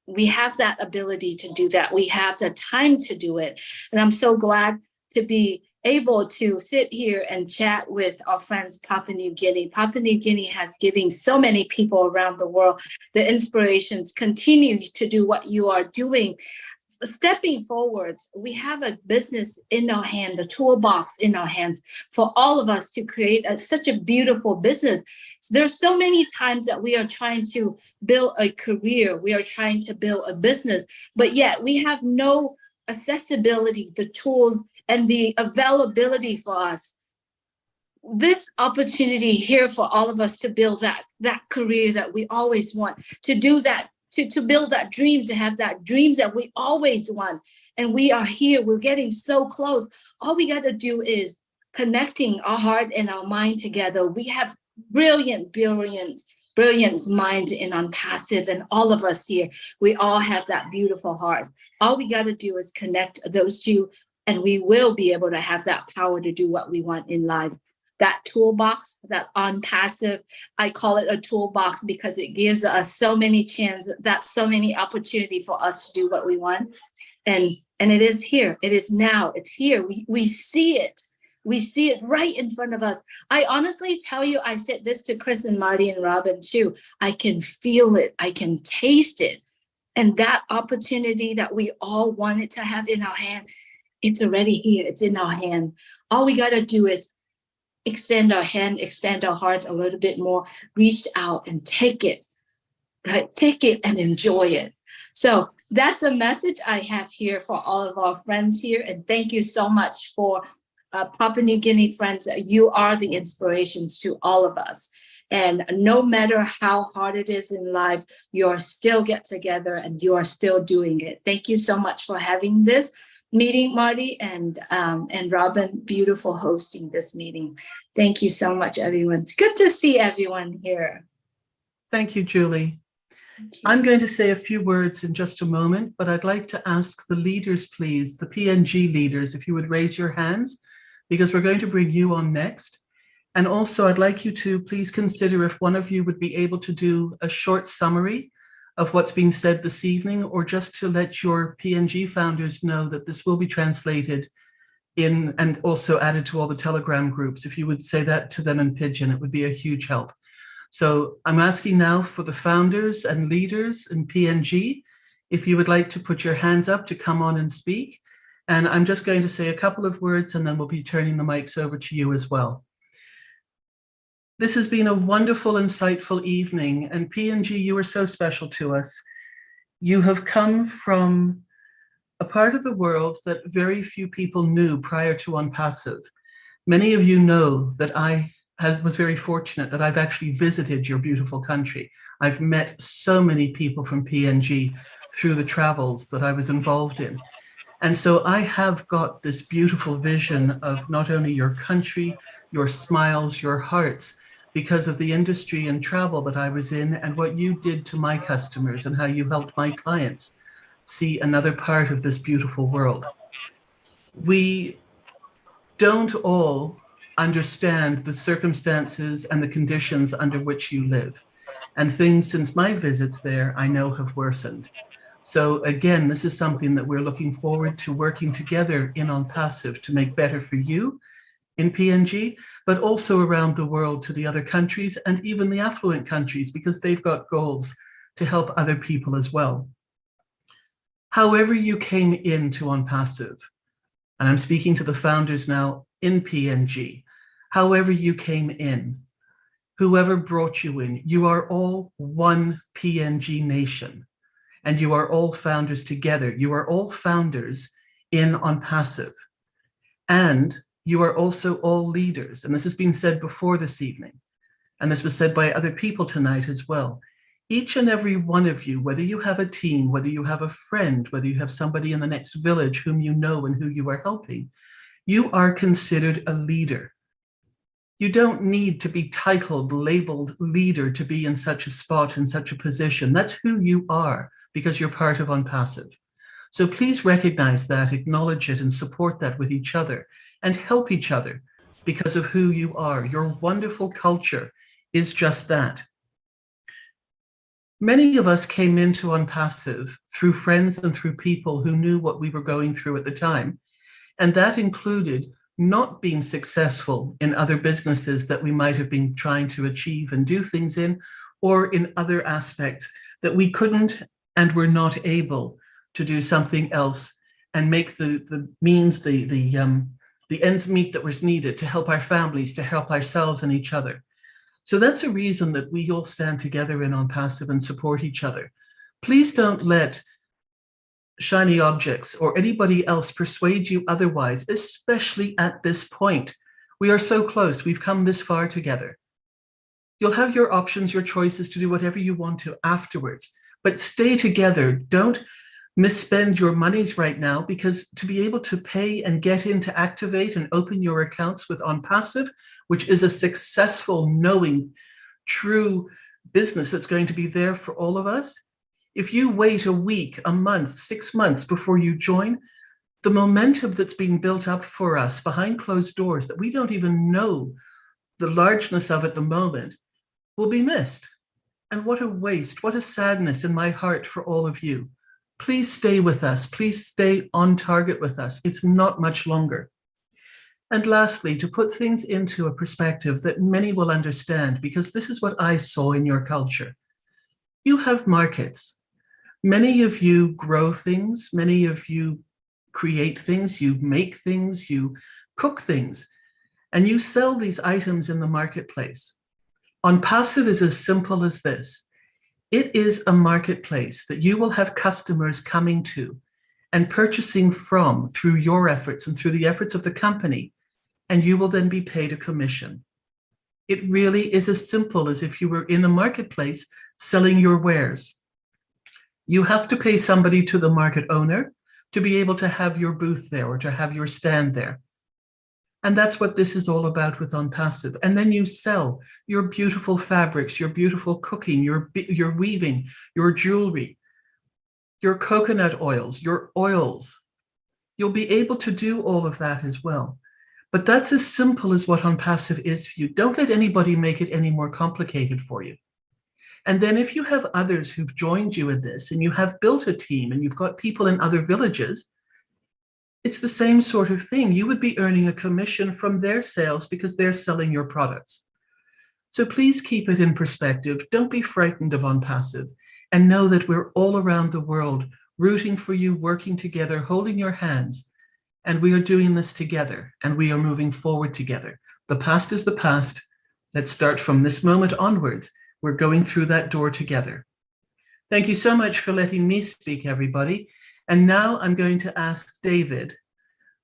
Speaker 8: We have that ability to do that. We have the time to do it. And I'm so glad to be able to sit here and chat with our friends Papua New Guinea. Papua New Guinea has given so many people around the world the inspirations. Continue to do what you are doing. Stepping forward, we have a business in our hand, the toolbox in our hands for all of us to create such a beautiful business. There's so many times that we are trying to build a career, we are trying to build a business, but yet we have no accessibility, the tools and the availability for us. This opportunity here for all of us to build that career that we always want, to do that, to build that dream, to have that dreams that we always want. And we are here, we're getting so close. All we got to do is connecting our heart and our mind together. We have brilliant minds in ONPASSIVE, and all of us here, we all have that beautiful heart. All we got to do is connect those two, and we will be able to have that power to do what we want in life. That toolbox, that ONPASSIVE, I call it a toolbox because it gives us so many chances, so many opportunity for us to do what we want. And it is here, it is now, it's here. We see it. We see it right in front of us. I honestly tell you, I said this to Chris and Marty and Robin too. I can feel it, I can taste it. And that opportunity that we all wanted to have in our hand, it's already here, it's in our hand. All we gotta do is extend our hand, extend our heart a little bit more, reach out and take it, right? Take it and enjoy it. So that's a message I have here for all of our friends here. And thank you so much for Papua New Guinea friends. You are the inspirations to all of us. And no matter how hard it is in life, you're still get together and you are still doing it. Thank you so much for having this meeting, Marty and Robin. Beautiful hosting this meeting. Thank you so much, everyone. It's good to see everyone here.
Speaker 1: Thank you, Julie. I'm going to say a few words in just a moment, but I'd like to ask the leaders, please, the PNG leaders, if you would raise your hands, because we're going to bring you on next. And also, I'd like you to please consider if one of you would be able to do a short summary of what's being said this evening, or just to let your PNG founders know that this will be translated in and also added to all the Telegram groups. If you would say that to them in Pidgin, it would be a huge help. So I'm asking now for the founders and leaders in PNG, if you would like to put your hands up to come on and speak. And I'm just going to say a couple of words and then we'll be turning the mics over to you as well. This has been a wonderful, insightful evening, and PNG, you are so special to us. You have come from a part of the world that very few people knew prior to ONPASSIVE. Many of you know that I was very fortunate that I've actually visited your beautiful country. I've met so many people from PNG through the travels that I was involved in. And so I have got this beautiful vision of not only your country, your smiles, your hearts, because of the industry and travel that I was in and what you did to my customers and how you helped my clients see another part of this beautiful world. We don't all understand the circumstances and the conditions under which you live. And things since my visits there, I know have worsened. So again, this is something that we're looking forward to working together in ONPASSIVE to make better for you in PNG, but also around the world to the other countries and even the affluent countries, because they've got goals to help other people as well. However you came into ONPASSIVE, and I'm speaking to the founders now in PNG, however you came in, whoever brought you in, you are all one PNG nation, and you are all founders together. You are all founders in ONPASSIVE, and you are also all leaders. And this has been said before this evening, and this was said by other people tonight as well. Each and every one of you, whether you have a team, whether you have a friend, whether you have somebody in the next village whom you know and who you are helping, you are considered a leader. You don't need to be titled, labeled leader to be in such a spot, in such a position. That's who you are because you're part of ONPASSIVE. So please recognize that, acknowledge it, and support that with each other and help each other because of who you are. Your wonderful culture is just that. Many of us came into ONPASSIVE through friends and through people who knew what we were going through at the time. And that included not being successful in other businesses that we might have been trying to achieve and do things in, or in other aspects that we couldn't and were not able to do something else and make the means, the ends meet that was needed to help our families, to help ourselves and each other. So that's a reason that we all stand together in ONPASSIVE and support each other. Please don't let shiny objects or anybody else persuade you otherwise, especially at this point. We are so close. We've come this far together. You'll have your options, your choices to do whatever you want to afterwards, but stay together. Don't misspend your monies right now, because to be able to pay and get in to activate and open your accounts with ONPASSIVE, which is a successful, knowing, true business that's going to be there for all of us. If you wait a week, a month, 6 months before you join, the momentum that's being built up for us behind closed doors that we don't even know the largeness of at the moment will be missed. And what a waste, what a sadness in my heart for all of you. Please stay with us. Please stay on target with us. It's not much longer. And lastly, to put things into a perspective that many will understand, because this is what I saw in your culture. You have markets. Many of you grow things. Many of you create things. You make things. You cook things. And you sell these items in the marketplace. ONPASSIVE is as simple as this. It is a marketplace that you will have customers coming to and purchasing from through your efforts and through the efforts of the company, and you will then be paid a commission. It really is as simple as if you were in a marketplace selling your wares. You have to pay somebody to the market owner to be able to have your booth there or to have your stand there. And that's what this is all about with ONPASSIVE. And then you sell your beautiful fabrics, your beautiful cooking, your weaving, your jewelry, your coconut oils, your oils. You'll be able to do all of that as well. But that's as simple as what ONPASSIVE is for you. Don't let anybody make it any more complicated for you. And then if you have others who've joined you in this and you have built a team and you've got people in other villages, it's the same sort of thing. You would be earning a commission from their sales because they're selling your products. So please keep it in perspective. Don't be frightened of ONPASSIVE, and know that we're all around the world rooting for you, working together, holding your hands. And we are doing this together, and we are moving forward together. The past is the past. Let's start from this moment onwards. We're going through that door together. Thank you so much for letting me speak, everybody. And now I'm going to ask David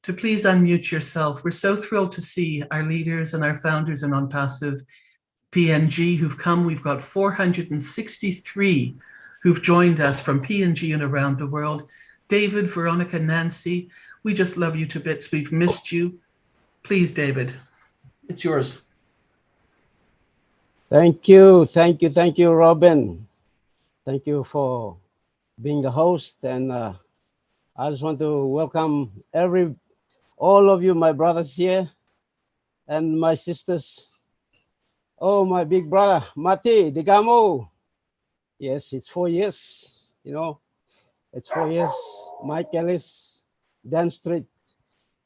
Speaker 1: to please unmute yourself. We're so thrilled to see our leaders and our founders in ONPASSIVE PNG who've come. We've got 463 who've joined us from PNG and around the world. David, Veronica, Nancy, we just love you to bits. We've missed you. Please, David, it's yours.
Speaker 9: Thank you, thank you, thank you, Robin. Thank you for being the host, and I just want to welcome all of you, my brothers here, and my sisters. Oh, my big brother, Mati Digamo. Yes, it's 4 years, you know, it's 4 years. Mike Ellis, Dan Street.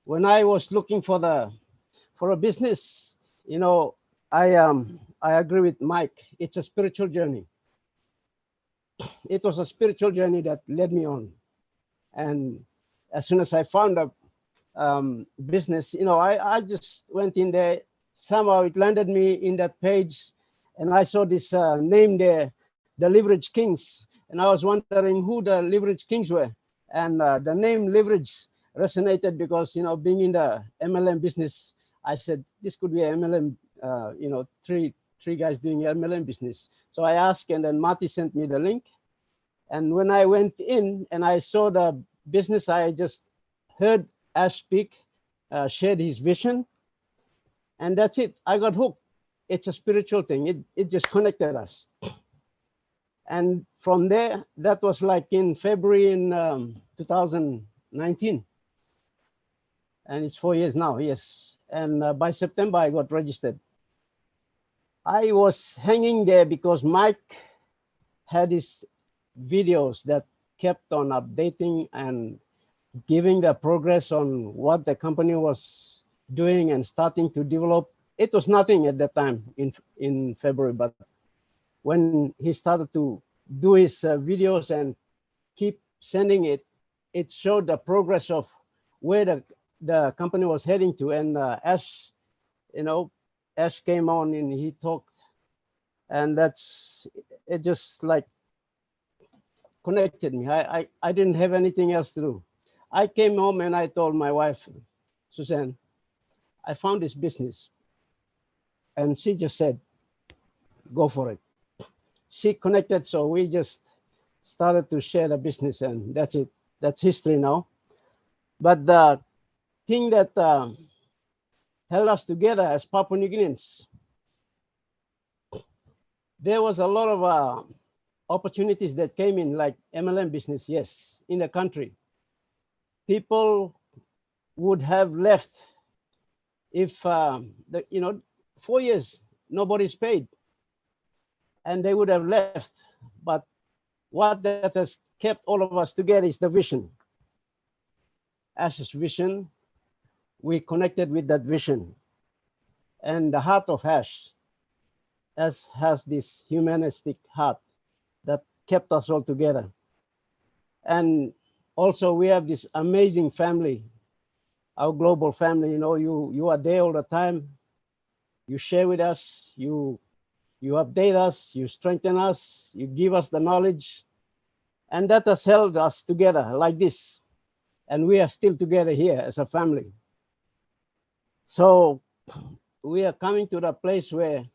Speaker 9: When I was looking for a business, you know, I agree with Mike. It's a spiritual journey. It was a spiritual journey that led me on. And as soon as I found a business, you know, I just went in there. Somehow it landed me in that page, and I saw this name there, the Leverage Kings, and I was wondering who the Leverage Kings were. And the name Leverage resonated because, you know, being in the MLM business, I said this could be a MLM. You know, three guys doing MLM business. So I asked, and then Marty sent me the link. And when I went in and I saw the business, I just heard Ash speak, shared his vision, and that's it. I got hooked. It's a spiritual thing. It just connected us. And from there, that was like in February in 2019. And it's 4 years now, yes. And by September, I got registered. I was hanging there because Mike had his videos that kept on updating and giving the progress on what the company was doing and starting to develop. It was nothing at that time in February, but when he started to do his videos and keep sending it, it showed the progress of where the company was heading to. And Ash, you know, Ash came on and he talked, and it just like connected me. I didn't have anything else to do. I came home and I told my wife, Suzanne, I found this business. And she just said, go for it. She connected, so we just started to share the business, and that's it. That's history now. But the thing that held us together as Papua New Guineans, there was a lot of opportunities that came in, like MLM business, yes, in the country. People would have left if, 4 years, nobody's paid, and they would have left. But what that has kept all of us together is the vision. Ash's vision, we connected with that vision. And the heart of Ash has this humanistic heart that kept us all together. And also we have this amazing family, our global family. You know, you are there all the time. You share with us, you update us, you strengthen us, you give us the knowledge. And that has held us together like this. And we are still together here as a family. So we are coming to the place where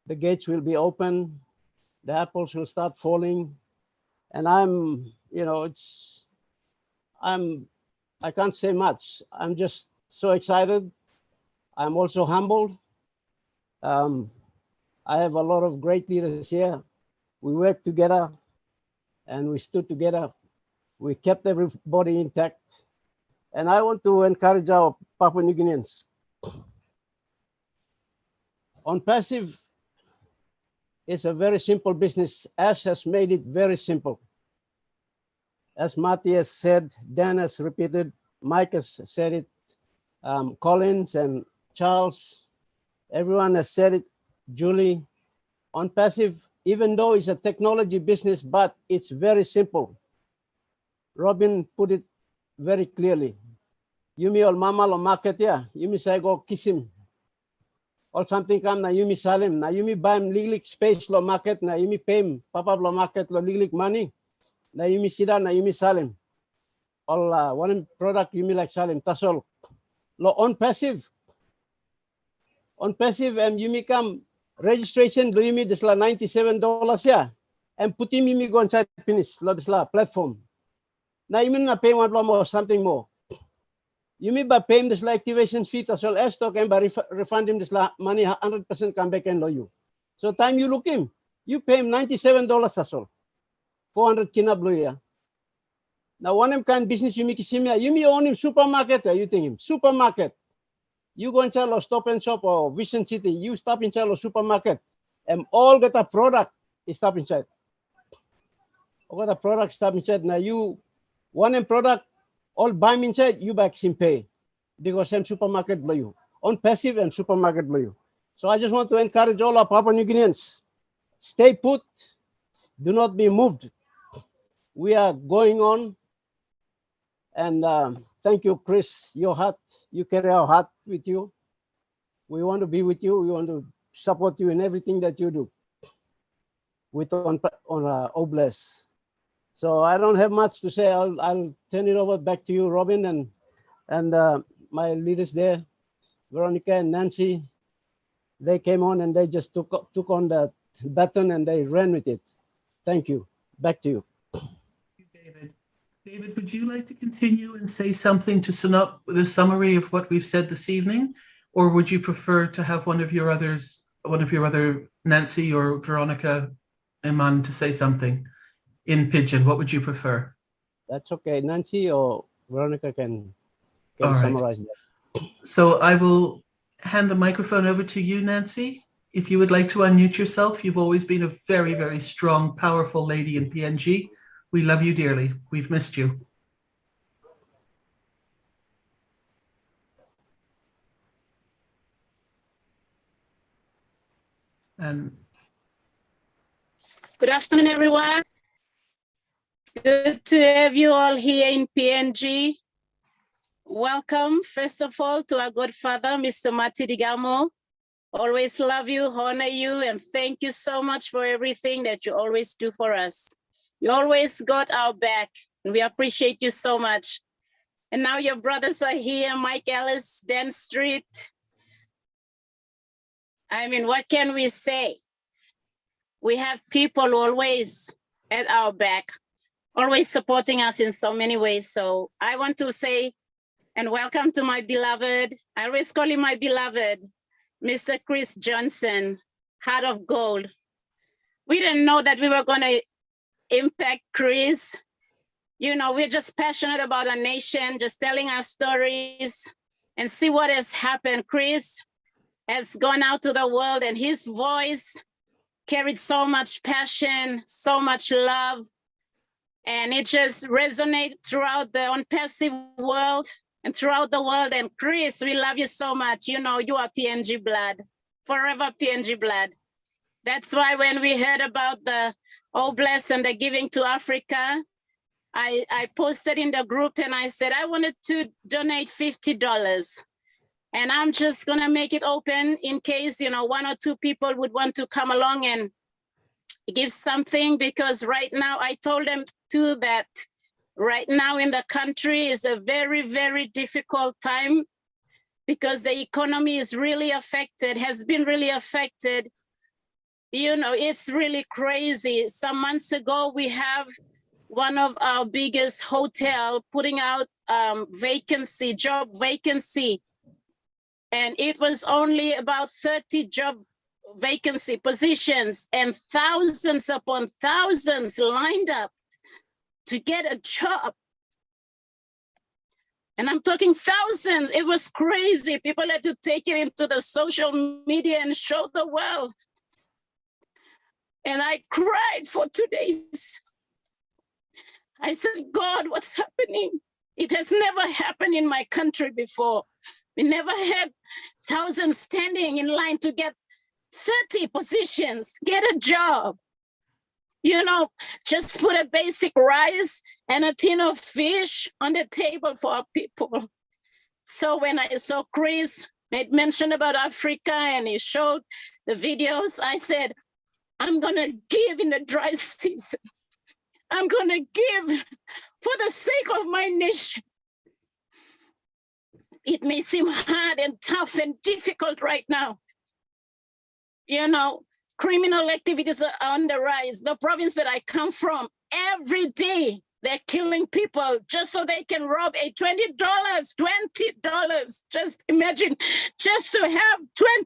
Speaker 9: the gates will be open, the apples will start falling. And I can't say much. I'm just so excited. I'm also humbled. I have a lot of great leaders here. We worked together and we stood together. We kept everybody intact. And I want to encourage our Papua New Guineans. ONPASSIVE is a very simple business. Ash has made it very simple. As Marty has said, Dan has repeated, Mike has said it, Collins and Charles, everyone has said it, Julie. ONPASSIVE, even though it's a technology business, but it's very simple. Robin put it very clearly. Yumi ol mama lo market ya, yumi say go kisim. Or something come na yumi salim, na yumi baim liglik space lo market, na yumi pay papa lo market lo liglik money, na yumi sida na yumi salim. All one product yumi like salim, tasol. Lo ONPASSIVE. ONPASSIVE yumi come registration lo yumi disla $97 ya. And put yumi go inside finish lo disla platform. Now you mean not pay one more, something more. You mean by paying this activation fee as well as talking by refund him this money 100% come back and low you. So time you look him, you pay him $97 as well. 400 kina blue ya. Now one of kind business you make you may own him supermarket, you think him supermarket. You go inside a Stop and Shop or Vision City, you stop inside a supermarket and all get a product is stop inside. All the product stop inside. Now you one and product all buy inside, you back sim pay. Because same supermarket below you. ONPASSIVE and supermarket below you. So I just want to encourage all our Papua New Guineans. Stay put. Do not be moved. We are going on. And thank you, Chris. Your heart, you carry our heart with you. We want to be with you. We want to support you in everything that you do. With on Obless. So I don't have much to say. I'll turn it over back to you, Robin, and my leaders there, Veronica and Nancy. They came on and they just took on the baton and they ran with it. Thank you. Back to you.
Speaker 1: David. David, would you like to continue and say something to sum up the summary of what we've said this evening, or would you prefer to have one of your other Nancy or Veronica Iman to say something in Pidgin? What would you prefer?
Speaker 9: That's okay. Nancy or Veronica can
Speaker 1: All right.
Speaker 9: summarize that.
Speaker 1: So I will hand the microphone over to you, Nancy. If you would like to unmute yourself, you've always been a very, very strong, powerful lady in PNG. We love you dearly. We've missed you. And
Speaker 8: Good afternoon, everyone. Good to have you all here in PNG. Welcome, first of all, to our godfather, Mr. Mati Digamo. Always love you, honor you, and thank you so much for everything that you always do for us. You always got our back, and we appreciate you so much. And now your brothers are here, Mike Ellis, Dan Street. I mean, what can we say? We have people always at our back, always supporting us in so many ways. So I want to say, and welcome to my beloved, I always call him my beloved, Mr. Chris Johnson, Heart of Gold. We didn't know that we were going to impact Chris. You know, we're just passionate about our nation, just telling our stories and see what has happened. Chris has gone out to the world and his voice carried so much passion, so much love, and it just resonated throughout the ONPASSIVE world and throughout the world. And Chris, we love you so much. You know, you are PNG blood, forever PNG blood. That's why when we heard about the Obless and the giving to Africa, I posted in the group and I said, I wanted to donate $50. And I'm just gonna make it open in case, you know, one or two people would want to come along and give something, because right now I told them too that right now in the country is a very, very difficult time because the economy is really affected, has been really affected. You know, it's really crazy. Some months ago, we have one of our biggest hotel putting out job vacancy. And it was only about 30 job vacancy positions, and thousands upon thousands lined up to get a job. And I'm talking thousands. It was crazy. People had to take it into the social media and show the world. And I cried for 2 days. I said, God, what's happening? It has never happened in my country before. We never had thousands standing in line to get 30 positions, get a job. You know, just put a basic rice and a tin of fish on the table for our people. So when I saw Chris made mention about Africa and he showed the videos, I said, I'm gonna give in the dry season. I'm gonna give for the sake of my nation. It may seem hard and tough and difficult right now. You know, criminal activities are on the rise. The province that I come from, every day They're killing people just so they can rob a $20, $20. Just imagine, just to have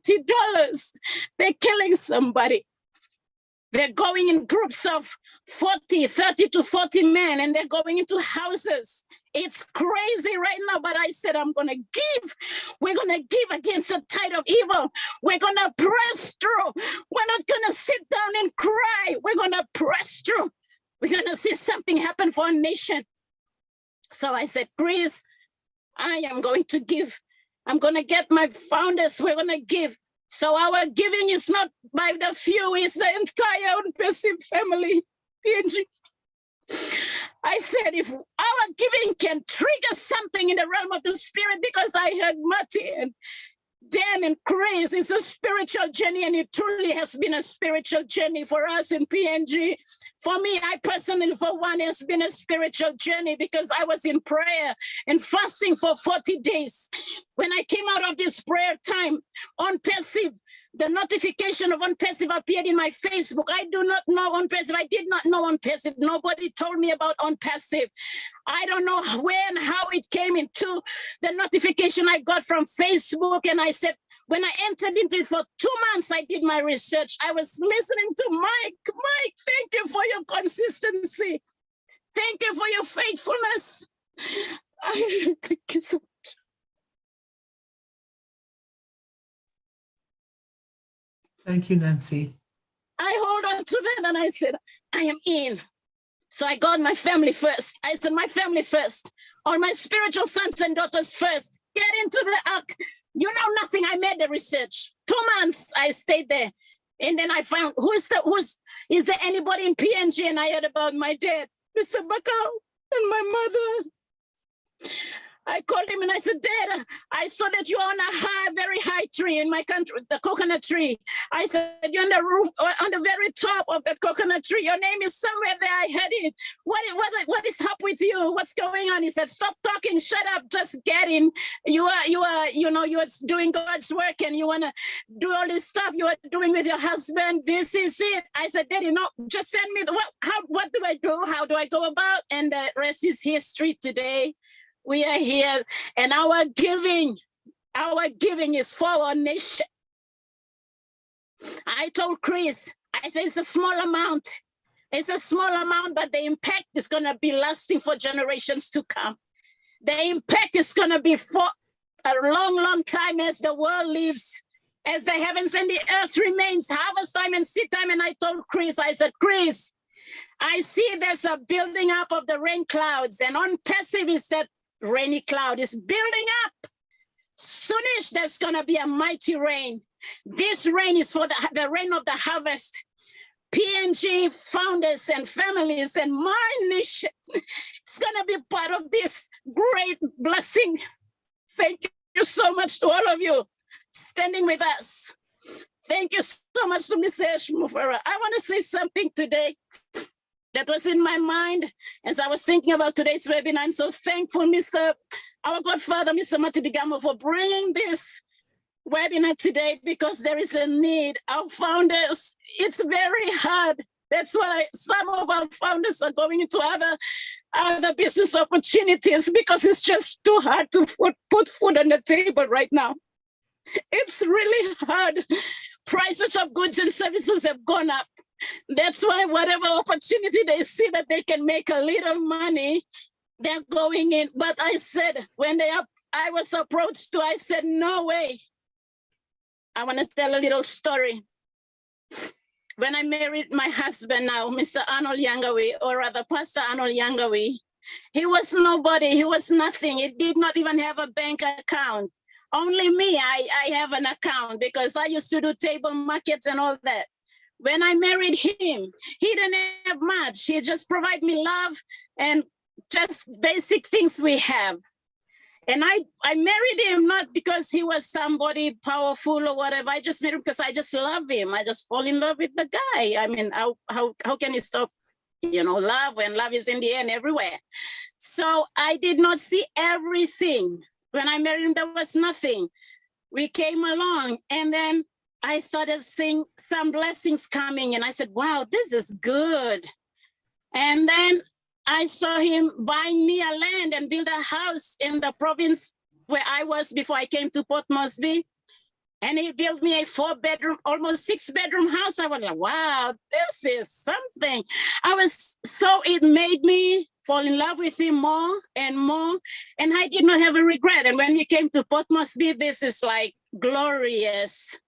Speaker 8: $20, they're killing somebody. They're going in groups of 30 to 40 men, and they're going into houses. It's crazy right now, but I said, I'm going to give. We're going to give against the tide of evil. We're going to press through. We're not going to sit down and cry. We're going to press through. We're going to see something happen for our nation. So I said, Chris, I am going to give. I'm going to get my founders. We're going to give. So our giving is not by the few, it's the entire ONPASSIVE family, PNG. I said, if our giving can trigger something in the realm of the spirit, because I heard Marty and Dan and Chris, it's a spiritual journey, and it truly has been a spiritual journey for us in PNG. For me, I personally, for one, has been a spiritual journey because I was in prayer and fasting for 40 days. When I came out of this prayer time, ONPASSIVE, the notification of ONPASSIVE appeared in my Facebook. I do not know ONPASSIve. I did not know ONPASSIve. Nobody told me about ONPASSIve. I don't know where and how it came into the notification I got from Facebook. And I said, when I entered into it for 2 months, I did my research. I was listening to Mike. Mike, thank you for your consistency. Thank you for your faithfulness. Thank you so much.
Speaker 1: Thank you, Nancy.
Speaker 8: I hold on to that and I said, I am in. So I got my family first. I said, my family first. All my spiritual sons and daughters first. Get into the ark. You know nothing. I made the research. 2 months I stayed there. And then I found, is there anybody in PNG? And I heard about my dad, Mr. Bakau, and my mother. I called him and I said, Dad, I saw that you're on a very high tree in my country, the coconut tree. I said, you're on the roof, on the very top of that coconut tree. Your name is somewhere there. I heard it. What is up with you? What's going on? He said, stop talking, shut up, just get in. You are doing God's work and you want to do all this stuff you are doing with your husband. This is it. I said, Daddy, no, just send me what do I do? How do I go about? And the rest is history today. We are here, and our giving is for our nation. I told Chris, I said, it's a small amount. It's a small amount, but the impact is going to be lasting for generations to come. The impact is going to be for a long, long time as the world lives, as the heavens and the earth remains, harvest time and seed time. And I told Chris, I said, Chris, I see there's a building up of the rain clouds, and ONPASSIVE is that rainy cloud is building up. Soonish, there's going to be a mighty rain. This rain is for the rain of the harvest. PNG founders and families and my nation is going to be part of this great blessing. Thank you so much to all of you standing with us. Thank you so much to Mr. Eshmufera. I want to say something today that was in my mind as I was thinking about today's webinar. I'm so thankful, our Godfather, Mr. Marty Digamo, for bringing this webinar today, because there is a need. Our founders, it's very hard. That's why some of our founders are going into other business opportunities, because it's just too hard to put food on the table right now. It's really hard. Prices of goods and services have gone up. That's why whatever opportunity they see that they can make a little money, they're going in. But I said, I was approached to, I said, no way. I want to tell a little story. When I married my husband now, Mr. Arnold Yangawi, or rather Pastor Arnold Yangawi, he was nobody, he was nothing. He did not even have a bank account. Only me, I have an account, because I used to do table markets and all that. When I married him, he didn't have much. He just provided me love and just basic things we have. And I married him not because he was somebody powerful or whatever. I just married him because I just love him. I just fall in love with the guy. I mean, how can you stop, love when love is in the air and everywhere? So I did not see everything. When I married him, there was nothing. We came along, and then I started seeing some blessings coming, and I said, wow, this is good. And then
Speaker 10: I saw him buying me a land and build a house in the province where I was before I came to Port Moresby. And he built me a 4-bedroom, almost 6-bedroom house. I was like, wow, this is something. It made me fall in love with him more and more. And I did not have a regret. And when we came to Port Moresby, this is like glorious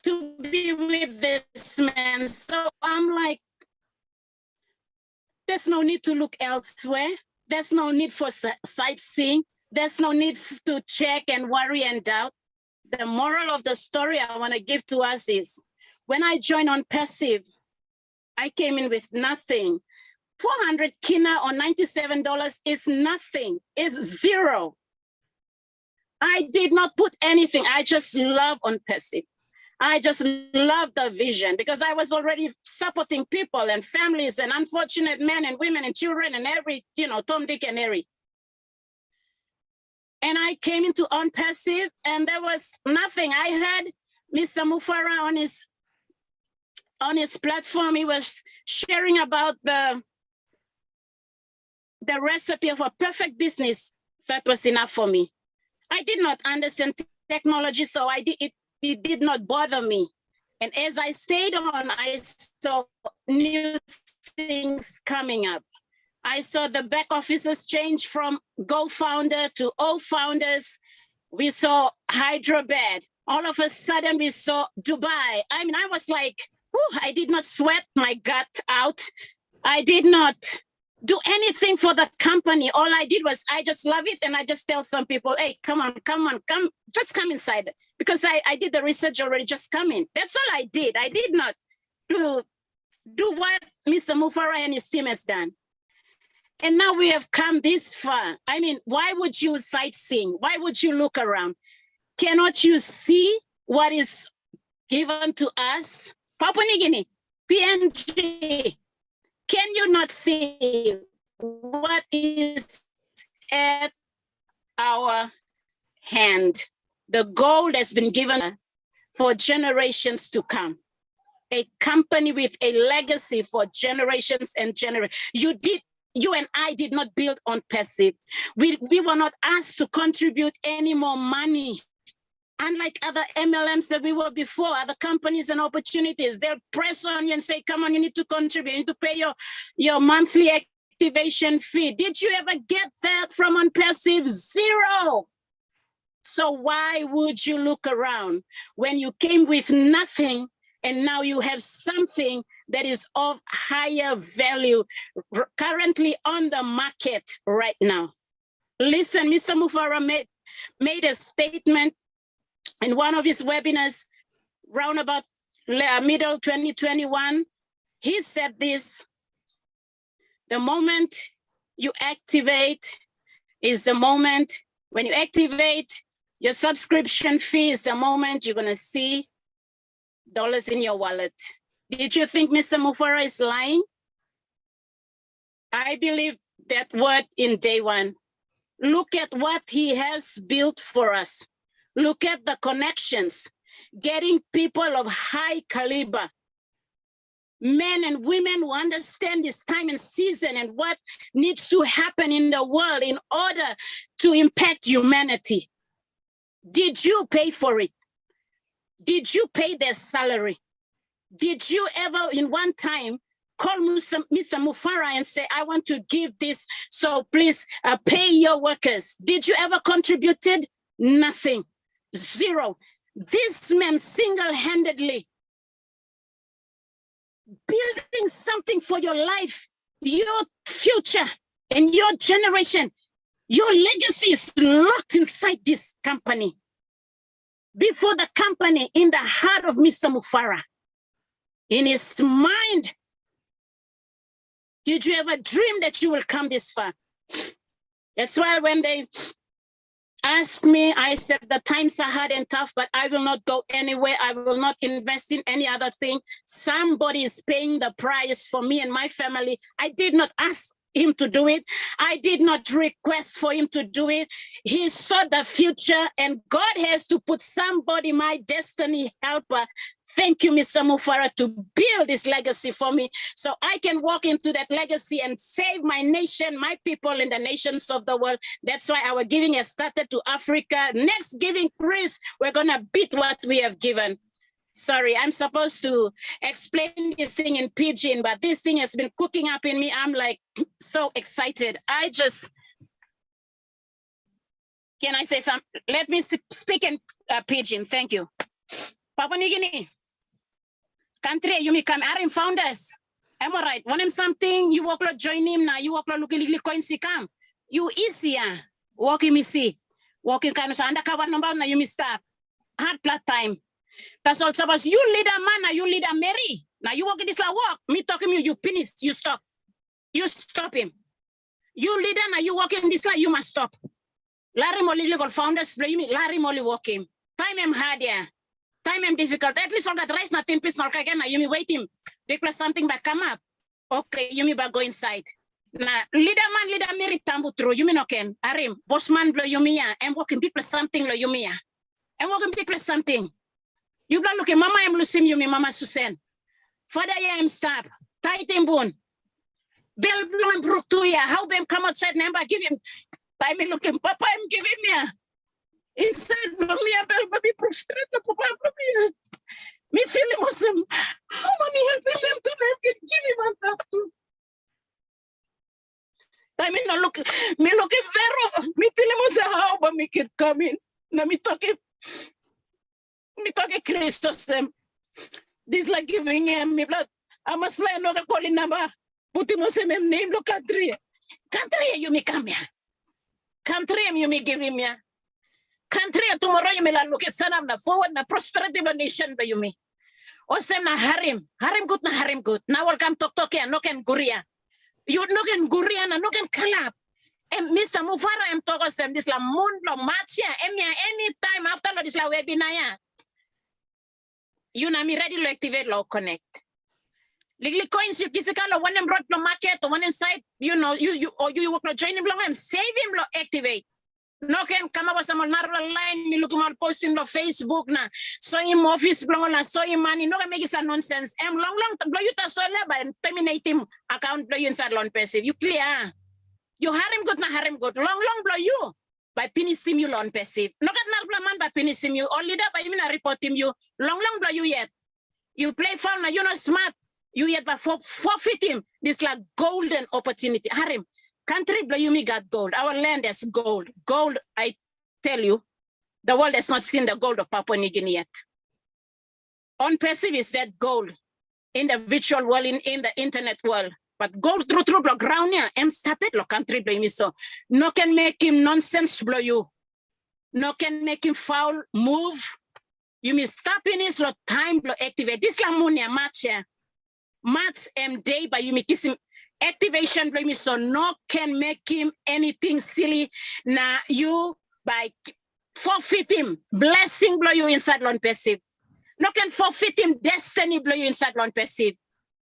Speaker 10: to be with this man. So I'm like, there's no need to look elsewhere. There's no need for sightseeing. There's no need to check and worry and doubt. The moral of the story I want to give to us is, when I joined ONPASSIVE, I came in with nothing. 400 kina or $97 is nothing, is zero. I did not put anything. I just love ONPASSIVE. I just love the vision, because I was already supporting people and families and unfortunate men and women and children and every, Tom, Dick, and Harry. And I came into ONPASSIVE and there was nothing. I heard Mr. Mufara on his platform. He was sharing about the recipe of a perfect business. That was enough for me. I did not understand technology, so it did not bother me. And as I stayed on, I saw new things coming up. I saw the back offices change from Go founder to O founders. We saw Hyderabad. All of a sudden, we saw Dubai. I mean, I was like, whew, I did not sweat my gut out. I did not do anything for the company. All I did was, I just love it. And I just tell some people, hey, come on, just come inside. Because I did the research already, just come in. That's all I did. I did not do what Mr. Mufara and his team has done. And now we have come this far. I mean, why would you sightseeing? Why would you look around? Cannot you see what is given to us? Papua New Guinea, PNG, can you not see what is at our hand? The gold has been given for generations to come. A company with a legacy for generations and generations. You and I did not build ONPASSIVE. We were not asked to contribute any more money. Unlike other MLMs that we were before, other companies and opportunities, they'll press on you and say, come on, you need to contribute, you need to pay your monthly activation fee. Did you ever get that from ONPASSIVE? Zero. So why would you look around when you came with nothing and now you have something that is of higher value currently on the market right now? Listen, Mr. Mufara made a statement in one of his webinars round about middle 2021. He said this: the moment you activate is the moment, when you activate your subscription fee is the moment you're gonna see dollars in your wallet. Did you think Mr. Mufara is lying? I believe that word in day one. Look at what he has built for us. Look at the connections, getting people of high caliber, men and women who understand this time and season and what needs to happen in the world in order to impact humanity. Did you pay for it? Did you pay their salary? Did you ever in one time call Mr. Mufara and say, I want to give this, so please pay your workers? Did you ever contributed? Nothing, zero. This man single-handedly building something for your life, your future, and your generation. Your legacy is locked inside this company. Before the company, in the heart of Mr. Mufara, in his mind, did you ever dream that you will come this far? That's why when they asked me, I said, the times are hard and tough, but I will not go anywhere. I will not invest in any other thing. Somebody is paying the price for me and my family. I did not ask him to do it. I did not request for him to do it. He saw the future, and God has to put somebody, my destiny helper, Thank you, Mr. Mufara, to build this legacy for me so I can walk into that legacy and save my nation, my people in the nations of the world. That's why our giving has started to Africa. Next giving, Chris, we're going to beat what we have given. Sorry, I'm supposed to explain this thing in pidgin, but this thing has been cooking up in me. I'm like so excited. Can I say something? Let me speak in pidgin. Thank you. Papua New Guinea, country, you may come, Arim founders. Am I right? Want him something, you walk, join him now, you walk, look, coin, see, come. You easier, walking me see. Walking kind of undercover number, now you may stop. Hard plat time. That's all suppose you leader man, now you leader Mary. Now you walk in this like walk. Me talking you finish, you stop. You stop him. You leader, now you walk in this like you must stop. Larry Molly legal founders, Larry Molly walk him. Time him hard, yeah. Time am difficult. At least all that rice na 10 piece na again. You may wait him. Big plus something back come up. Okay, you may back go inside. Na leader man, leader Mary tambu through. You may no can. Arim, boss man blow you me. I'm walking big plus something lo you me. I'm walking big plus something. You blow look mama I'm losing you me mama Susan. Father ya I'm stop. Tight him bone. Bell blow and brook to ya. How them come outside number give him. Time me looking papa I'm giving me. Instead, me be frustrated. Me feel awesome. How many help him to can give him a tap to? I mean, me looking very. Me feel awesome. How but me can come in. Now me talking Christos them. This like giving him me blood. I must play another calling number. Put him on name. Look country. Country you me come here. Country you me give him here. Country tomorrow you may look at sanam na forward na prosperity of nation by you me. Osem na harim good na harim good. Now welcome talk ya no can guria. You no can guria na no can kalap. And Mr. Mufara am talk osem this la moon lo match ya any time after lo this la webinar ya. You na me ready to activate lo connect. Ligli coins you kisikalo one em brought lo market or one inside you know you work lo join him lo em save him lo activate. No can come up with some line, me looking at posting on Facebook na. So him office blong na so him money. No can make it some nonsense. Long blow you to so labor and terminate him account blow you inside ONPASSIVE. You clear? You harem good na harem good. Long blow you by pinissing you ONPASSIVE. No can not man by pinissing you. Only that by you na report him you. Long blow you yet. You play foul na you not smart. You yet by forfeit him. This like golden opportunity. Harem. Country blow you me got gold. Our land has gold. Gold, I tell you, the world has not seen the gold of Papua New Guinea yet. ONPASSIVE is that gold in the virtual world, in the internet world. But gold true blow ground here. I'm started lo country blow me so. No can make him nonsense blow you. No can make him foul move. You may stop in his lo time blow activate. This la munia match here. Match day but you may kiss him. Activation blame so no can make him anything silly. Now you by forfeit him. Blessing blow you inside ONPASSIVE. No can forfeit him. Destiny blow you inside ONPASSIVE.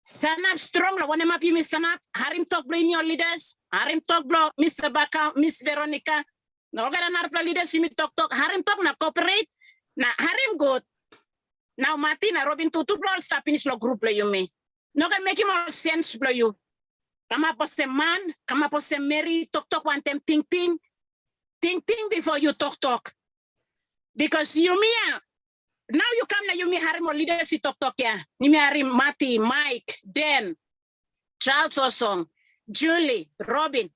Speaker 10: Sanap strong lo one map you miss sanap. Harim talk blow in your leaders. Harim talk blow Mr. Baka, Miss Veronica. No gonna narpla leaders you me talk. Harim talk na cooperate. Na harim good. Now Martina Robin Tutu blow stop finish lo group blow you me. No can make him all sense blow you. Kama po se man, kama po se Mary, talk one time, ting before you talk. Because you me, now you come na you me harim or leaders si talk ya. You me harim Mati, Mike, Dan, Charles Osong, Julie, Robin,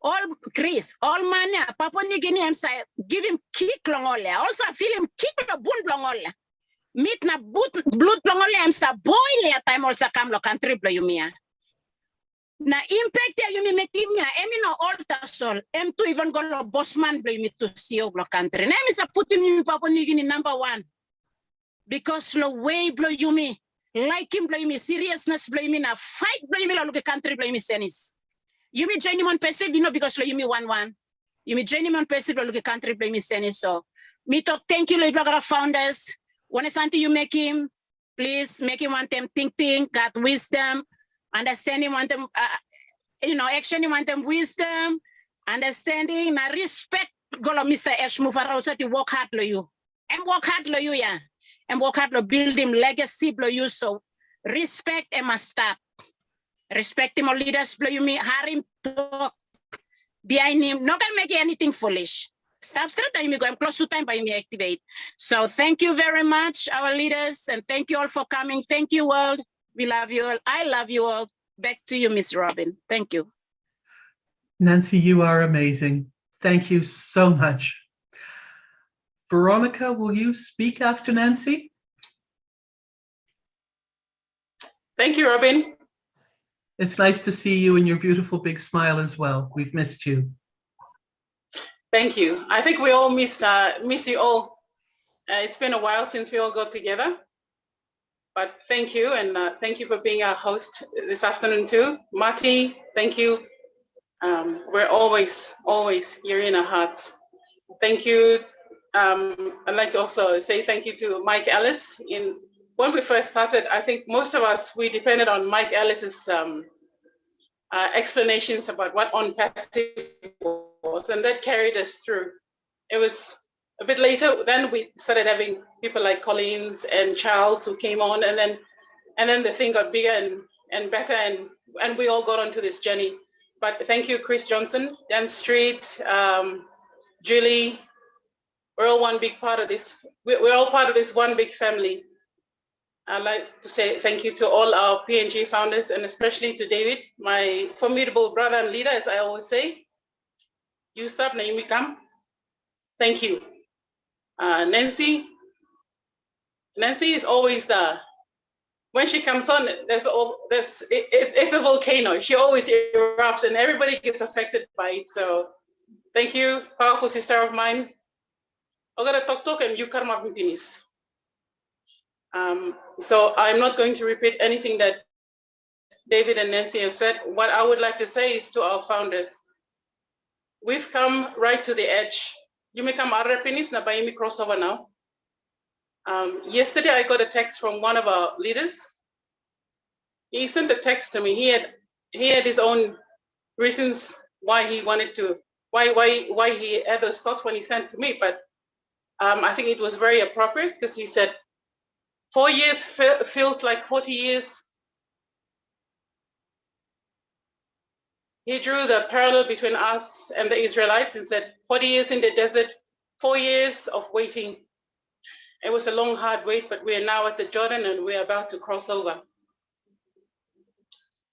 Speaker 10: all Chris, all man ya. Papua New Guinea I'm say give him kick long all. Also feel him kick lo bun long all. Meet na blood long all I'm say boil ya time also come lo country blow you me. Na impact ya you me make him ya emi no alter sol em to even go lo boss man blow me to see of lo country. Na mi sa put him in Papua New Guinea #1 because lo way blow you me like him blow me seriousness blow me na fight blow me lo look country blow me senis. You me join him ONPASSIVE you know because lo you me 1-1. You me join him ONPASSIVE lo look country blow me senis. So me talk thank you lo blogger founders. When something you make him please make him want them think got wisdom. Understanding want them, action you want them wisdom, understanding, na respect. Golo Mr. Mufara also to work hard lo you, and work hard lo you yeah, and work hard to build him legacy blow you so respect and must stop. Respect him or leaders blow you me, him talk behind him, not gonna make anything foolish. Stop straight time I'm close to time by me activate. So thank you very much, our leaders, and thank you all for coming. Thank you, world. We love you all. I love you all. Back to you, Miss Robin. Thank you.
Speaker 1: Nancy, you are amazing. Thank you so much. Veronica, will you speak after Nancy?
Speaker 11: Thank you, Robin.
Speaker 1: It's nice to see you and your beautiful big smile as well. We've missed you.
Speaker 11: Thank you. I think we all miss you all. It's been a while since we all got together. But thank you, and thank you for being our host this afternoon too. Marty, thank you. We're always here in our hearts. Thank you. I'd like to also say thank you to Mike Ellis. When we first started, I think most of us, we depended on Mike Ellis's explanations about what ONPASSIVE was, and that carried us through. It was a bit later, then we started having people like Collins and Charles who came on, and then the thing got bigger and better, and we all got onto this journey. But thank you, Chris Johnson, Dan Street, Julie. We're all one big part of this. We're all part of this one big family. I'd like to say thank you to all our PNG founders, and especially to David, my formidable brother and leader, as I always say. You stop, Naomi come. Thank you. Nancy is always there. When she comes on, it's a volcano. She always erupts and everybody gets affected by it. So thank you, powerful sister of mine. I'm gonna talk and you come up with this. So I'm not going to repeat anything that David and Nancy have said. What I would like to say is to our founders, we've come right to the edge. You may come Arapinis na by me crossover now. Yesterday I got a text from one of our leaders. He sent a text to me. He had his own reasons why he wanted to, why he had those thoughts when he sent to me, but I think it was very appropriate because he said, 4 years feels like 40 years. He drew the parallel between us and the Israelites and said, 40 years in the desert, 4 years of waiting. It was a long, hard wait, but we are now at the Jordan and we're about to cross over.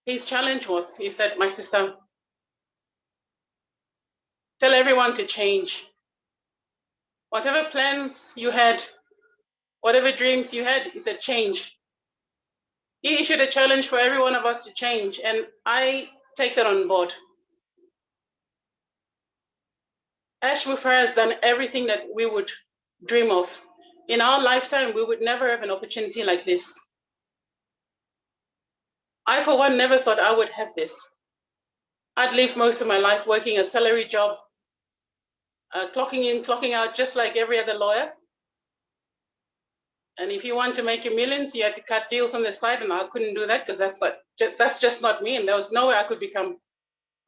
Speaker 11: His challenge was, he said, my sister, tell everyone to change. Whatever plans you had, whatever dreams you had, he said, change. He issued a challenge for every one of us to change, and I take that on board. Ash Wufar has done everything that we would dream of. In our lifetime, we would never have an opportunity like this. I, for one, never thought I would have this. I'd lived most of my life working a salary job, clocking in, clocking out, just like every other lawyer. And if you want to make your millions, you had to cut deals on the side, and I couldn't do that because that's just not me. And there was no way I could become,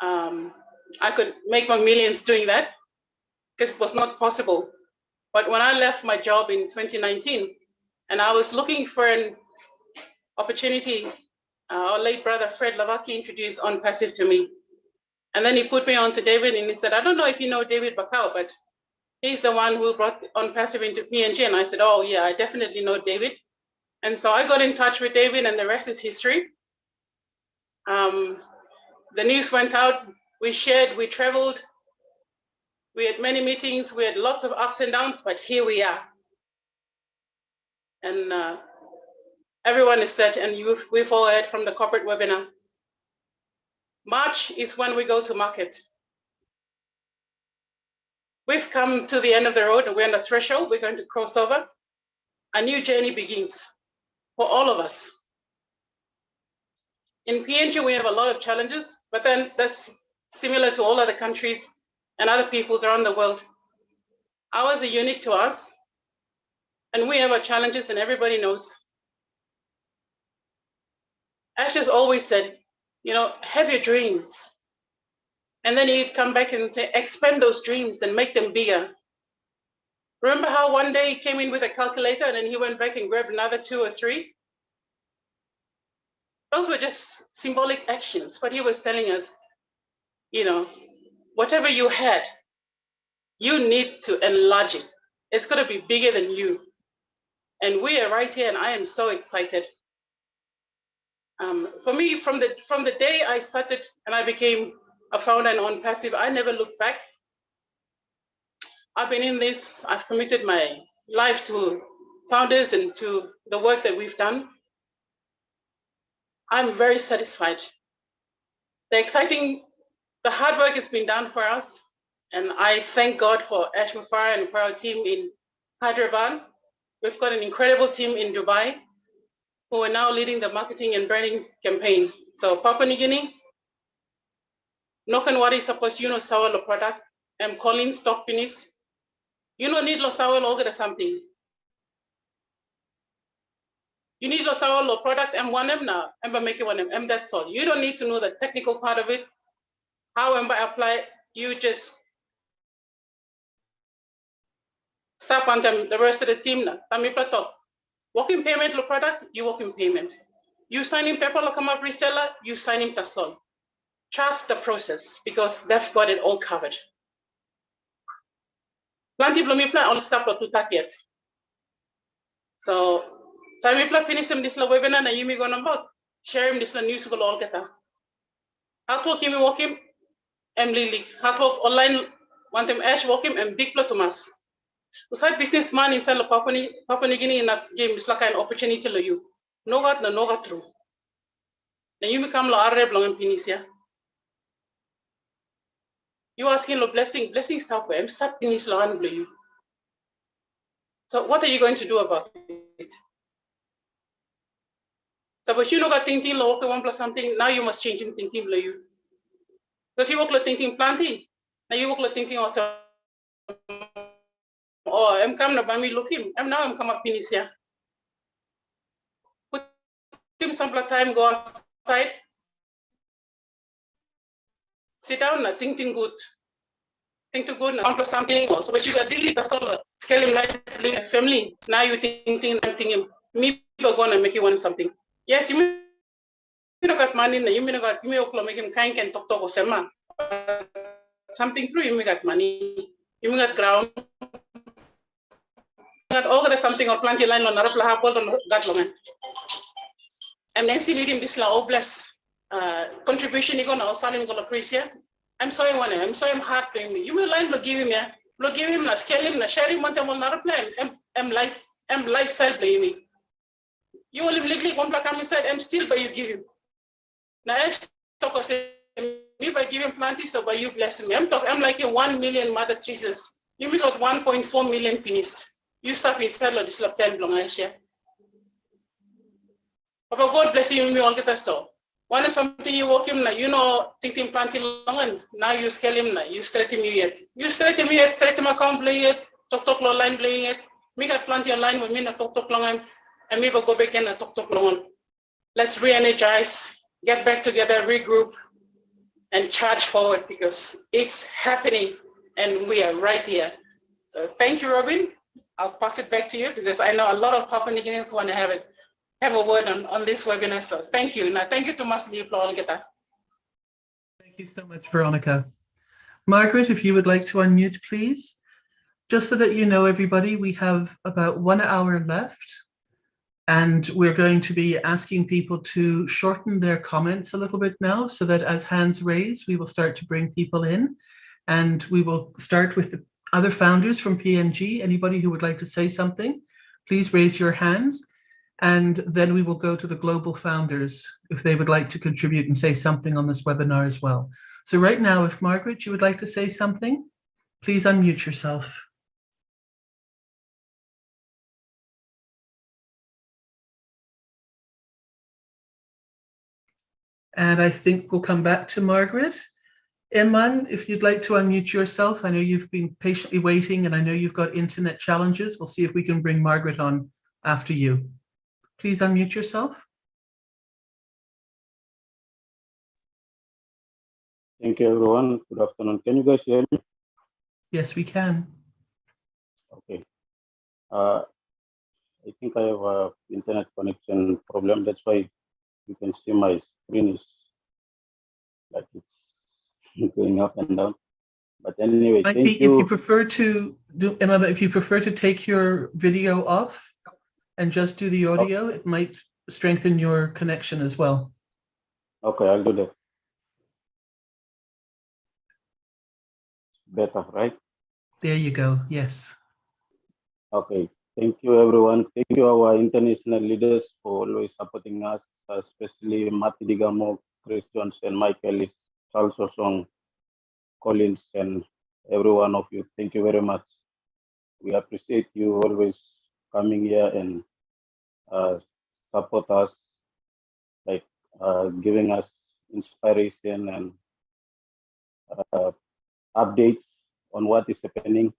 Speaker 11: I could make my millions doing that because it was not possible. But when I left my job in 2019, and I was looking for an opportunity, our late brother Fred Lavaki introduced ONPASSIVE to me. And then he put me on to David, and he said, I don't know if you know David Bakau, but he's the one who brought ONPASSIVE into PNG. And I said, oh yeah, I definitely know David. And so I got in touch with David, and the rest is history. The news went out, we shared, we traveled, we had many meetings, we had lots of ups and downs, but here we are. And everyone is set, and we've all heard from the corporate webinar. March is when we go to market. We've come to the end of the road, and we're on the threshold. We're going to cross over. A new journey begins for all of us. In PNG, we have a lot of challenges, but then that's similar to all other countries and other peoples around the world. Ours are unique to us, and we have our challenges, and everybody knows. Ash has always said, you know, have your dreams. And then he'd come back and say, expand those dreams and make them bigger. Remember how one day he came in with a calculator and then he went back and grabbed another 2 or 3? Those were just symbolic actions, but he was telling us, you know, whatever you had, you need to enlarge it. It's going to be bigger than you. And we are right here, and I am so excited. For me, from the day I started and I became a founder in ONPASSIVE, I never looked back. I've been in this, I've committed my life to founders and to the work that we've done. I'm very satisfied. The hard work has been done for us. And I thank God for Ash Mufara and for our team in Hyderabad. We've got an incredible team in Dubai who are now leading the marketing and branding campaign. So Papua New Guinea, Nokan Wari suppose you know sour lo product, calling stock finis. You don't need lo sour lo get something. You need lo sour lo product M1M now, Emba make it one M, that's all. You don't need to know the technical part of it. How Emba apply, you just stop on them, the rest of the team now. Tamipla talk. Work in payment lo product, you work in payment. You sign in paper lo come up reseller, you sign in tasol. Trust the process because they've got it all covered. Plenty blomipla all stop lo tutak yet. So Tamipla finish them this la webinar na yumi go number. Share him this la news go all geta. Hard work him work him Lily. Hard work online want him Ash work him and big plot Thomas. Usai businessman inside the Papua New Guinea in that game is like an opportunity to you. No got no got through. Then you become la arre blong and pinisia. You asking lo blessing stop where I'm start pinis la and blue you. So what are you going to do about it? Suppose you know got thinking lo okay 1 plus something, now you must change in thinking blue you. Because you work lo thinking planting. Now you work lo thinking also. Oh, I'm come by me look him. I'm come up pinisia. Put him some time, go outside. Sit down and think good. Think to good and accomplish something. So but you got delete the solo, scale him like a family. Now you thinking me gonna make you want something. Yes, you may not got money, you may not got you may make him kind and talk or sema. Something through you may got money, you may got ground. Got all something or plant your line on Narapla Hapol on got long. And then see leading this law bless contribution you gonna also gonna appreciate. I'm sorry I'm sorry I'm hard playing me. You will line lo give him ya. Lo give him na scale him na share him monte mon Narapla I'm lifestyle play me. You will legally come inside and still by you give him. Now I talk say me by giving plenty so by you bless me. I'm like a 1 million mother trees. You may got 1.4 million penis. You stop inside lo this lo plan blong share. Papa God bless you, me all get us so. One is something you walk him now, you know, thinking planting long and now you scale him now, you straighten me yet. You straighten me yet, straighten my account play yet, talk low line playing it. Me got plenty of line with me, talk long and me go back and talk long. Let's re-energize, get back together, regroup, and charge forward because it's happening and we are right here. So thank you, Robin. I'll pass it back to you because I know a lot of Papua New Guineans want to have a word on this webinar. So thank you. Now, thank you to Mas Liplongeta.
Speaker 1: Thank you so much, Veronica. Margaret, if you would like to unmute, please. Just so that you know, everybody, we have about 1 hour left, and we're going to be asking people to shorten their comments a little bit now, so that as hands raise, we will start to bring people in, and we will start with the other founders from PNG. Anybody who would like to say something, please raise your hands. And then we will go to the global founders if they would like to contribute and say something on this webinar as well. So right now, if Margaret, you would like to say something, please unmute yourself. And I think we'll come back to Margaret. Iman, if you'd like to unmute yourself, I know you've been patiently waiting and I know you've got internet challenges. We'll see if we can bring Margaret on after you. Please unmute yourself.
Speaker 12: Thank you, everyone. Good afternoon. Can you guys hear me?
Speaker 1: Yes, we can.
Speaker 12: Okay. I think I have a internet connection problem. That's why you can see my screen is like it's going up and down. But anyway,
Speaker 1: Might
Speaker 12: thank
Speaker 1: be, if you
Speaker 12: you.
Speaker 1: prefer to do, Emma, if you prefer to take your video off and just do the audio, it might strengthen your connection as well.
Speaker 12: Okay, I'll do that. Better, right?
Speaker 1: There you go. Yes.
Speaker 12: Okay. Thank you, everyone. Thank you, our international leaders, for always supporting us, especially Mati Digamo, Chris Johnson, Michael, Charles Osong, Collins, and every one of you. Thank you very much. We appreciate you always coming here and support us, like giving us inspiration and updates on what is happening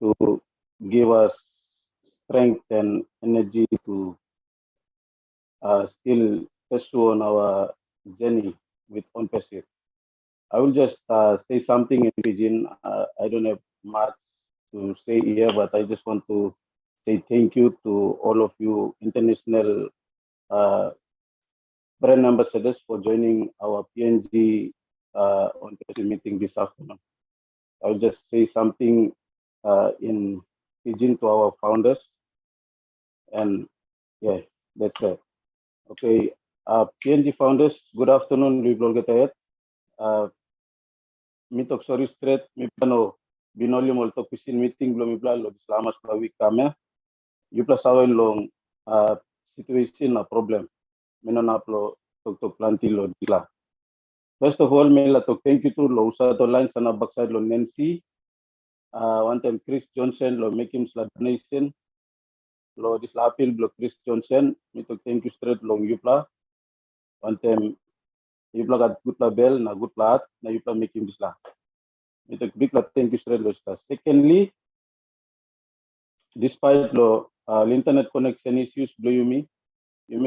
Speaker 12: to give us strength and energy to still pursue on our journey with ONPASSIVE. I will just say something in Pidgin. I don't have much to say here, but I just want to say thank you to all of you international brand ambassadors for joining our PNG ONPASSIVE meeting this afternoon. I'll just say something in Pidgin to our founders. And yeah, that's it. Okay, PNG founders, good afternoon. We will get it. Mitok sorry straight, mi plano binoli molto kusin meeting belum ibla lo selama sebuah kami. You plus awal long situation na problem. Menon uplo tok planti lo dila. First of all, me la tok thank you to lo usa to line sana backside lo Nancy. One time Chris Johnson lo make him donation. Lo disla appeal lo Chris Johnson. Me tok thank you straight long Yupla. One time Yupla got good la bell na good la na Yupla make him disla. It's a big thank you straight. Secondly, despite the internet connection issues, you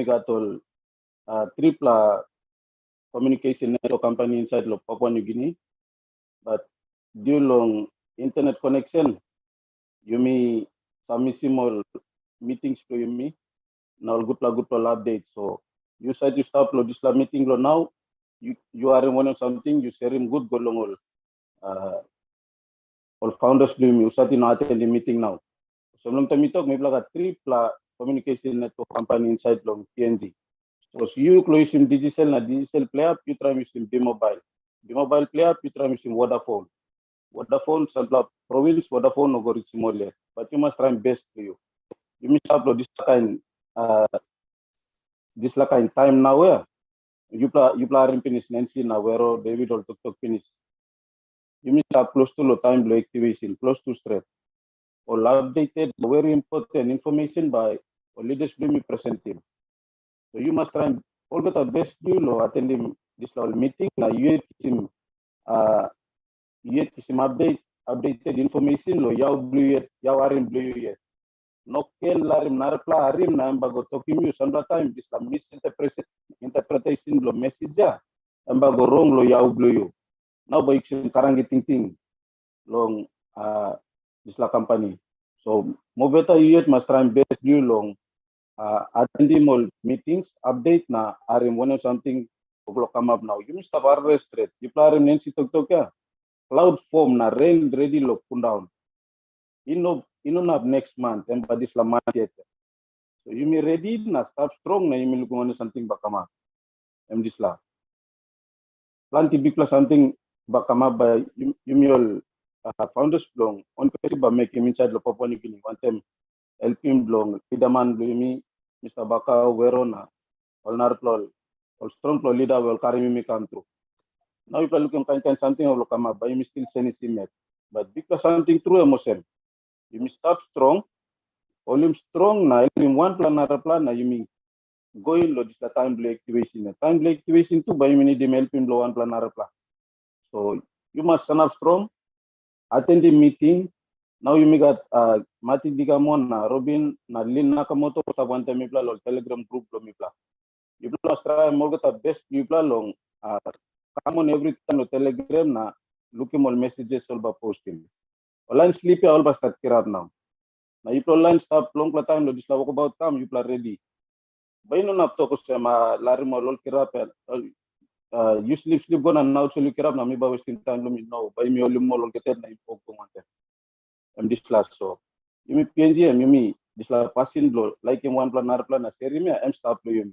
Speaker 12: got all triple communication network company inside Papua New Guinea, but due long internet connection, you may some meetings to you now good update. So you said you stop this meeting now. You are in one of something you share him good go long all founders do you start in attend the meeting now. So long time talk maybe like a triple communication network company inside long PNG. So you close in digital player, you try using B-Mobile. B-Mobile player, you try using Vodafone. Vodafone, Sabla province, Vodafone, no go reach more. But you must try best for you. You must upload this kind time now where you play finish Nancy now where David or talk finish. You must have close to low time blow activation, close to straight. Or updated very important information by or leaders being presenting. So you must try and all the best you attending this meeting. Now you him updated information lo yaw blue yet yaw arim blue yet. No ken larim narapla arim na embago talking you some time this misinterpretation lo message ya embago wrong lo yaw blue you. Now by karang ting long this company. So more better yet must try and best you long attending all meetings, update na RM one or something will come up now. You must have arrested. You plan Nancy Toktoka. Cloud form na rain ready look down. You know not next month and by this month yet. So you may ready na start strong na you may look on something bakama. And this la. Plenty big plus something bakama by you may all founders long on by making inside the Papua New Guinea. One time help him long. Idaman me Mr. Baka Verona, all Narplol, all strong leader will carry me come through. Now you can look and something will come up, but you still send it. But because something true emotion, you must start strong, volume strong, now in one plan, another plan, now you mean going lo the time blue activation. Time blue activation too, but you need to help him low one plan, another plan. So you must stand up strong, attend the meeting. Now you may got Mati Digamon, Robin, Lin Nakamoto, one time or Telegram group, you plus try more the best you long. Come on every time on Telegram, na looking all messages all by posting. Online sleep ya all start kirap now. Now you online stop long time lo disla walk about time you plan ready. Bay no nap to ko sema lari mo lol kirap you sleep gonna now so you kirap na mi ba wasting time lo mi no bay mi olim mo lol ketet na info ko mante. This class so you mi PNG and you mi disla passing lo like in one plan a seri me am stop lo you.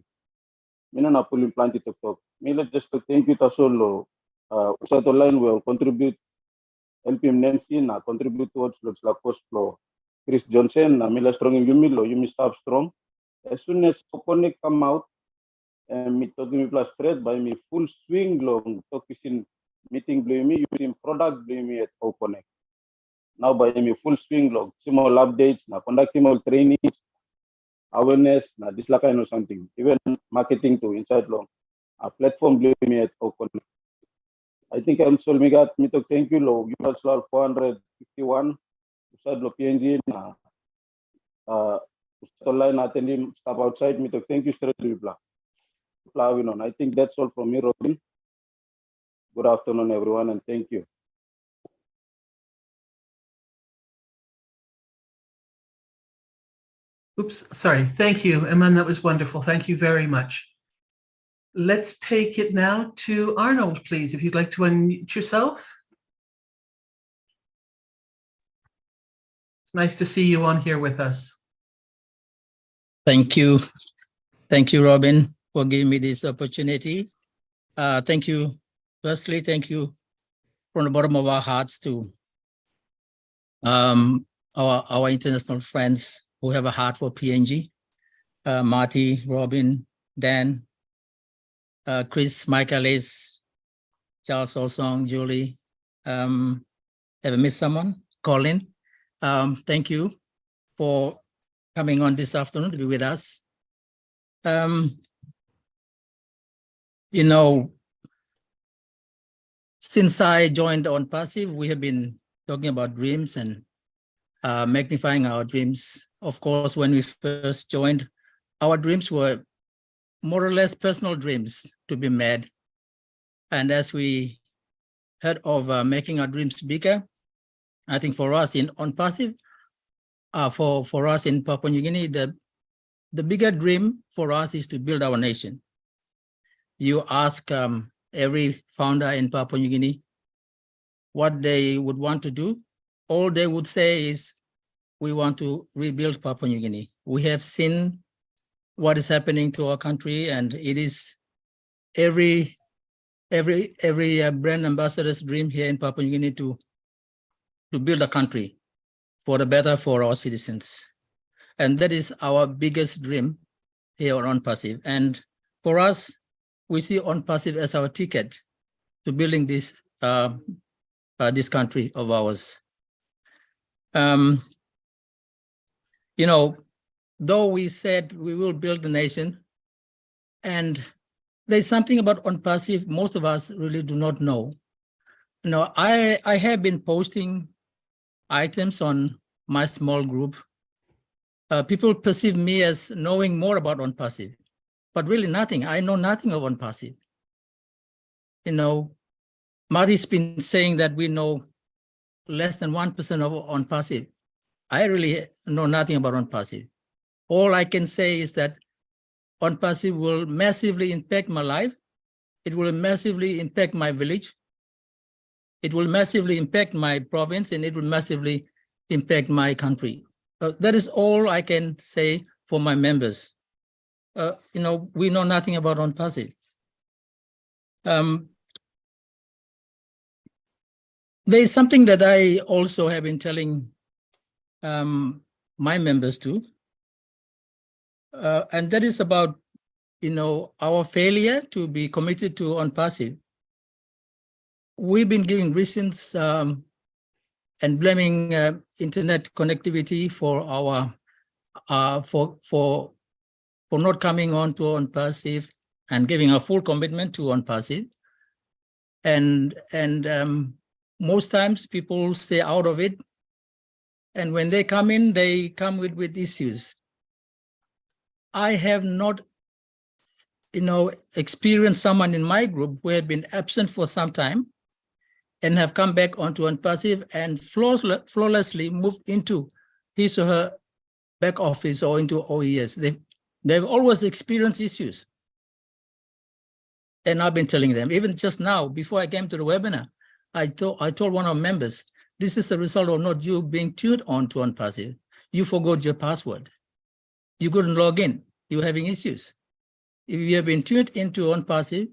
Speaker 12: Mina na pulling plant to talk. Me let's just thank you to solo. Usat online will contribute help him Nancy na contribute towards the cost flow. Chris Johnson na mila strong in Yumi stop strong. As soon as Connect come out, and me talking me plus spread by me full swing long talking meeting blue me using product blue me at Connect. Now by me full swing long small updates na conducting all trainings, awareness na this like kind of something. Even marketing to inside long. A platform blue me at Connect. I think I'm so me got me to thank you low. You guys are 451. Usad lo PNG na online attending stuff outside me to thank you straight to Bla. I think that's all from me, Robin. Good afternoon, everyone, and thank you.
Speaker 1: Oops, sorry. Thank you, Eman. That was wonderful. Thank you very much. Let's take it now to Arnold, please, if you'd like to unmute yourself. It's nice to see you on here with us.
Speaker 13: Thank you. Thank you, Robin, for giving me this opportunity. Thank you. Firstly, thank you from the bottom of our hearts to our international friends who have a heart for PNG. Marty, Robin, Dan, Chris, Michaelis, Charles Olsong, Julie. Have I missed someone? Colin. Thank you for coming on this afternoon to be with us. You know, since I joined ONPASSIVE, we have been talking about dreams and magnifying our dreams. Of course, when we first joined, our dreams were more or less personal dreams to be met. And as we heard of making our dreams bigger, I think for us in ONPASSIVE, for us in Papua New Guinea, the bigger dream for us is to build our nation. You ask every founder in Papua New Guinea what they would want to do, all they would say is, we want to rebuild Papua New Guinea. We have seen what is happening to our country, and it is every brand ambassador's dream here in Papua New Guinea to build a country for the better for our citizens. And that is our biggest dream here on ONPASSIVE. And for us, we see ONPASSIVE as our ticket to building this this country of ours. You know, though we said we will build the nation, and there's something about ONPASSIVE most of us really do not know. You know, I have been posting items on my small group. People perceive me as knowing more about ONPASSIVE, but really nothing. I know nothing of ONPASSIVE. You know, Marty's been saying that we know less than 1% of ONPASSIVE. I really know nothing about ONPASSIVE. All I can say is that ONPASSIVE will massively impact my life. It will massively impact my village. It will massively impact my province, and it will massively impact my country. That is all I can say for my members. You know, we know nothing about ONPASSIVE. There is something that I also have been telling my members too, and that is about, you know, our failure to be committed to ONPASSIVE. We've been giving reasons and blaming internet connectivity for our for not coming on to ONPASSIVE and giving a full commitment to ONPASSIVE. And most times people stay out of it, and when they come in, they come with issues. I have not, you know, experienced someone in my group who had been absent for some time and have come back onto ONPASSIVE and flawlessly moved into his or her back office or into OES. They've always experienced issues. And I've been telling them, even just now, before I came to the webinar, I told one of our members, this is the result of not you being tuned on to ONPASSIVE. You forgot your password. You couldn't log in. You were having issues. If you have been tuned into ONPASSIVE,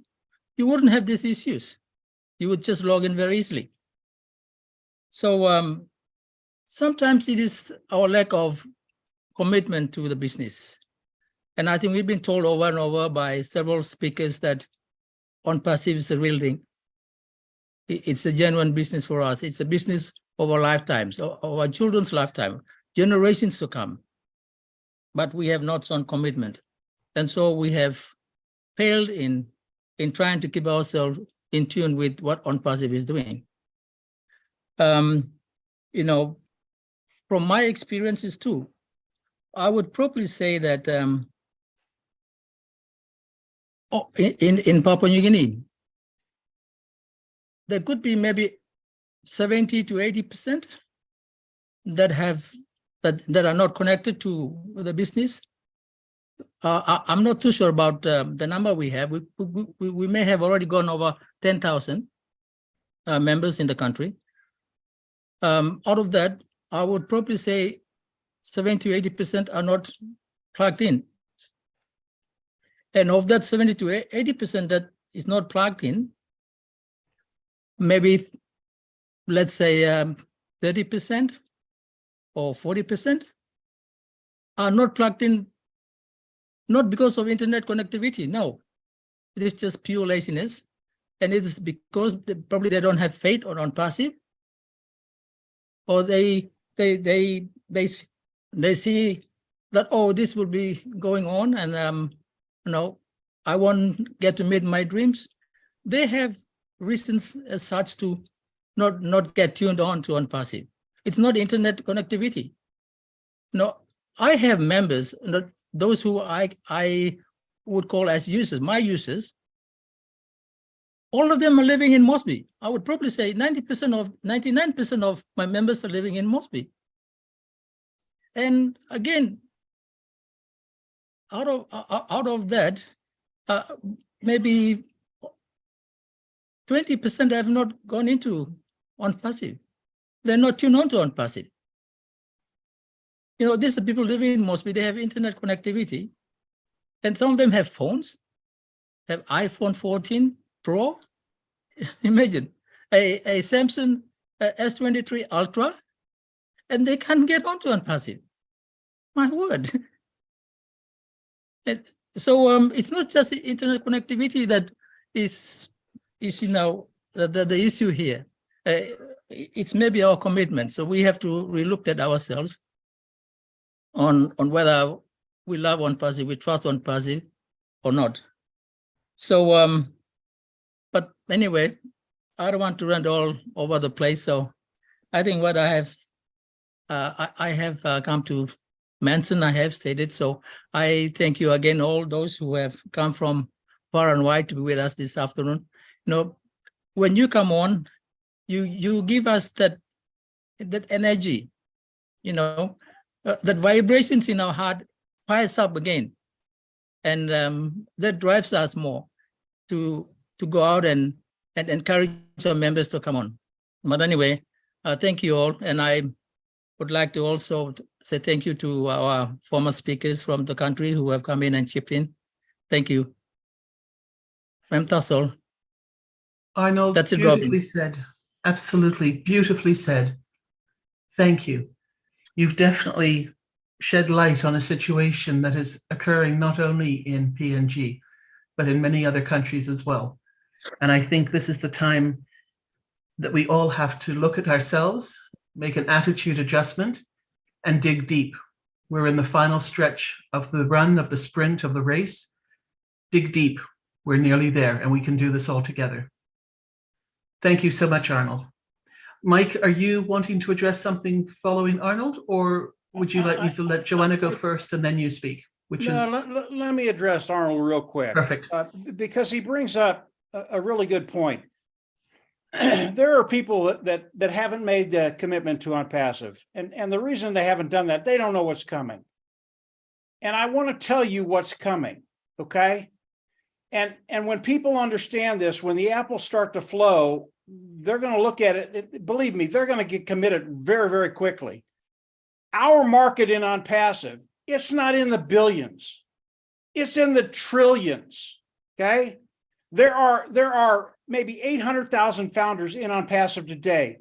Speaker 13: you wouldn't have these issues. You would just log in very easily. So sometimes it is our lack of commitment to the business. And I think we've been told over and over by several speakers that ONPASSIVE is a real thing. It's a genuine business for us. It's a business of our lifetimes, of our children's lifetime, generations to come. But we have not shown commitment. And so we have failed in trying to keep ourselves in tune with what ONPASSIVE is doing. You know, from my experiences too, I would probably say that in Papua New Guinea, there could be maybe 70 to 80% that are not connected to the business. I'm not too sure about the number we have. We may have already gone over 10,000 members in the country. Out of that, I would probably say 70 to 80% are not plugged in. And of that 70 to 80% that is not plugged in, maybe let's say 30% or 40% are not plugged in, not because of internet connectivity, no. It is just pure laziness. And it is because probably they don't have faith on ONPASSIVE, or they see that, oh, this will be going on and you know, I won't get to meet my dreams. They have reasons as such to not get tuned on to ONPASSIVE. It's not internet connectivity. No, I have members, those who I would call as users, my users. All of them are living in Mosby. I would probably say 99% of my members are living in Mosby. And again, out of that, maybe 20% have not gone into ONPASSIVE. They're not tuned on to ONPASSIVE. You know, these are people living in Mosby. They have internet connectivity, and some of them have phones, have iPhone 14 Pro. Imagine a Samsung S23 Ultra, and they can't get onto ONPASSIVE. My word. So it's not just the internet connectivity that is you know, the issue here. It's maybe our commitment. So we have to relook at ourselves on whether we love ONPASSIVE, we trust ONPASSIVE or not. So, but anyway, I don't want to run all over the place. So I think what I have come to mention, I have stated. So I thank you again, all those who have come from far and wide to be with us this afternoon. You know, when you come on, you give us that energy, you know, that vibrations in our heart fires up again, and that drives us more to go out and encourage our members to come on. But anyway, thank you all, and I would like to also say thank you to our former speakers from the country who have come in and chipped in. Thank you. That's all.
Speaker 1: Arnold,
Speaker 13: that's it,
Speaker 1: beautifully
Speaker 13: Robin.
Speaker 1: said. Absolutely, beautifully said. Thank you. You've definitely shed light on a situation that is occurring not only in PNG, but in many other countries as well. And I think this is the time that we all have to look at ourselves, make an attitude adjustment, and dig deep. We're in the final stretch of the run, of the sprint, of the race. Dig deep. We're nearly there, and we can do this all together. Thank you so much, Arnold. Mike, are you wanting to address something following Arnold, or would you like me to let Joanna go first and then you speak?
Speaker 4: Let me address Arnold real quick.
Speaker 1: Perfect.
Speaker 4: Because he brings up a really good point. there are people that haven't made the commitment to ONPASSIVE. And the reason they haven't done that, they don't know what's coming. And I want to tell you what's coming, okay? And when people understand this, when the apples start to flow, they're going to look at it. Believe me, they're going to get committed very, very quickly. Our market in ONPASSIVE, it's not in the billions. It's in the trillions, okay? There are maybe 800,000 founders in ONPASSIVE today.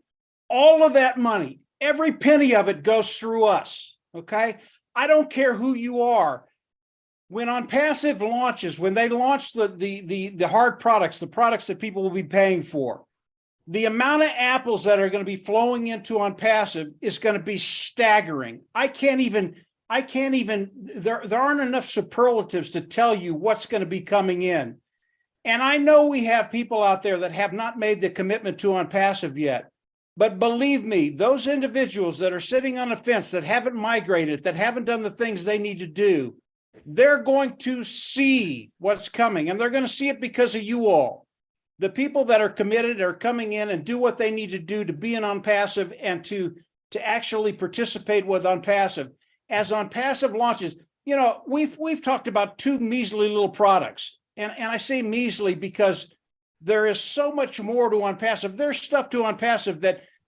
Speaker 4: All of that money, every penny of it goes through us, okay? I don't care who you are. When ONPASSIVE launches, when they launch the hard products, the products that people will be paying for, the amount of apples that are going to be flowing into ONPASSIVE is going to be staggering. There aren't enough superlatives to tell you what's going to be coming in. And I know we have people out there that have not made the commitment to ONPASSIVE yet. But believe me, those individuals that are sitting on the fence, that haven't migrated, that haven't done the things they need to do, they're going to see what's coming, and they're going to see it because of you all. The people that are committed are coming in and do what they need to do to be in ONPASSIVE and to actually participate with ONPASSIVE. As ONPASSIVE launches, you know, we've talked about two measly little products, and I say measly because there is so much more to ONPASSIVE. There's stuff to ONPASSIVE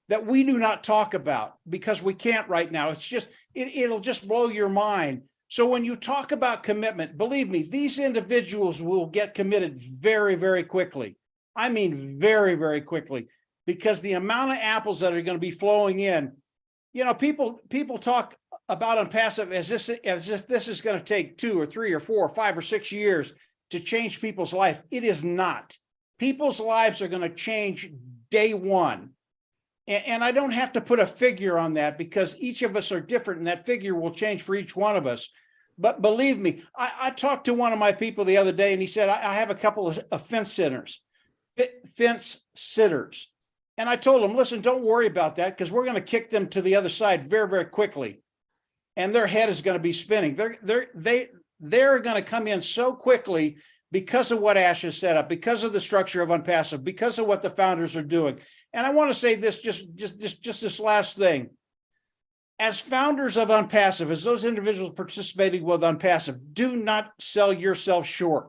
Speaker 4: that we do not talk about because we can't right now. It's just, it'll just blow your mind. So when you talk about commitment, believe me, these individuals will get committed very, very quickly. I mean, very, very quickly, because the amount of apples that are going to be flowing in, you know, people talk about ONPASSIVE as if this is going to take 2 or 3 or 4 or 5 or 6 years to change people's life. It is not. People's lives are going to change day one. And I don't have to put a figure on that because each of us are different and that figure will change for each one of us. But believe me, I talked to one of my people the other day and he said, I have a couple of fence sitters. And I told him, listen, don't worry about that because we're going to kick them to the other side very, very quickly. And their head is going to be spinning. They're going to come in so quickly because of what Ash has set up, because of the structure of ONPASSIVE, because of what the founders are doing. And I want to say this, just this last thing. As founders of ONPASSIVE, as those individuals participating with ONPASSIVE, do not sell yourself short.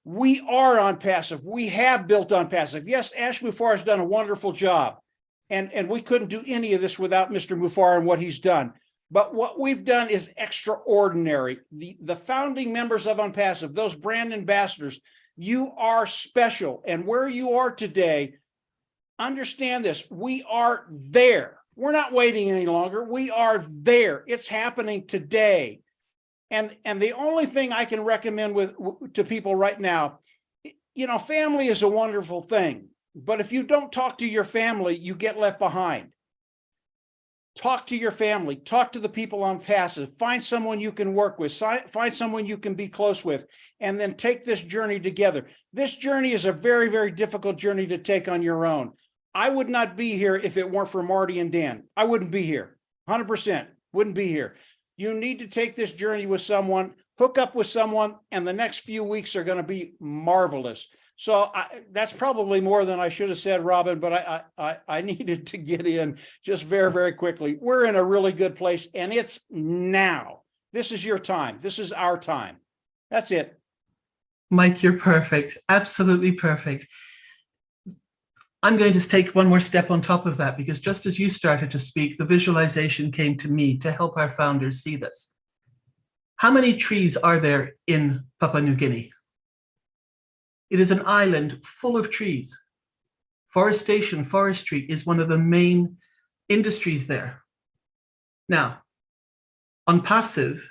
Speaker 4: We are ONPASSIVE. We have built ONPASSIVE. Yes, Ash Muffar has done a wonderful job. And we couldn't do any of this without Mr. Muffar and what he's done. But what we've done is extraordinary. The founding members of ONPASSIVE, those brand ambassadors, you are special. And where you are today, understand this, we are there. We're not waiting any longer. We are there. It's happening today. And the only thing I can recommend to people right now, you know, family is a wonderful thing. But if you don't talk to your family, you get left behind. Talk to your family, talk to the people on ONPASSIVE, find someone you can work with, find someone you can be close with, and then take this journey together. This journey is a very, very difficult journey to take on your own. I would not be here if it weren't for Marty and Dan. I wouldn't be here, 100%, wouldn't be here. You need to take this journey with someone, hook up with someone, and the next few weeks are going to be marvelous. So that's probably more than I should have said, Robin, but I needed to get in just very, very quickly. We're in a really good place, and it's now. This is your time. This is our time. That's it.
Speaker 1: Mike, you're perfect. Absolutely perfect. I'm going to take one more step on top of that, because just as you started to speak, the visualization came to me to help our founders see this. How many trees are there in Papua New Guinea? It is an island full of trees. Forestation, forestry is one of the main industries there. Now, ONPASSIVE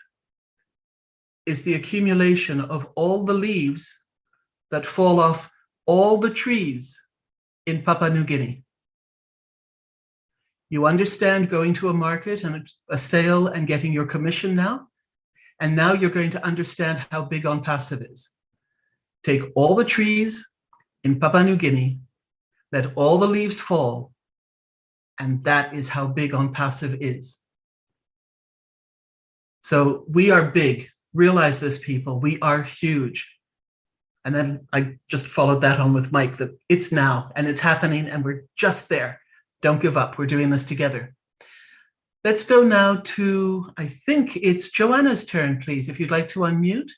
Speaker 1: is the accumulation of all the leaves that fall off all the trees in Papua New Guinea. You understand going to a market and a sale and getting your commission now? And now you're going to understand how big ONPASSIVE is. Take all the trees in Papua New Guinea, let all the leaves fall, and that is how big ONPASSIVE is. So we are big. Realize this, people. We are huge. And then I just followed that on with Mike, that it's now and it's happening and we're just there. Don't give up. We're doing this together. Let's go now to, I think it's Joanna's turn, please. If you'd like to unmute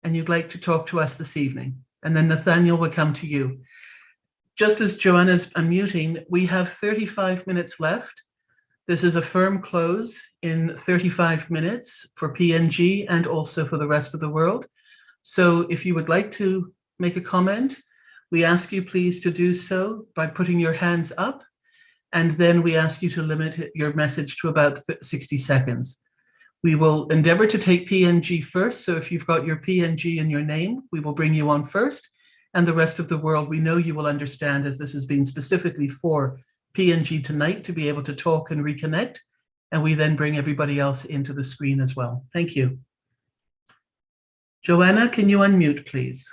Speaker 1: and you'd like to talk to us this evening. And then Nathaniel will come to you. Just as Joanna's unmuting, we have 35 minutes left. This is a firm close in 35 minutes for PNG and also for the rest of the world. So if you would like to make a comment, we ask you please to do so by putting your hands up. And then we ask you to limit your message to about 60 seconds. We will endeavor to take PNG first. So if you've got your PNG in your name, we will bring you on first. And the rest of the world, we know you will understand, as this has been specifically for PNG tonight, to be able to talk and reconnect. And we then bring everybody else into the screen as well. Thank you. Joanna, can you unmute, please?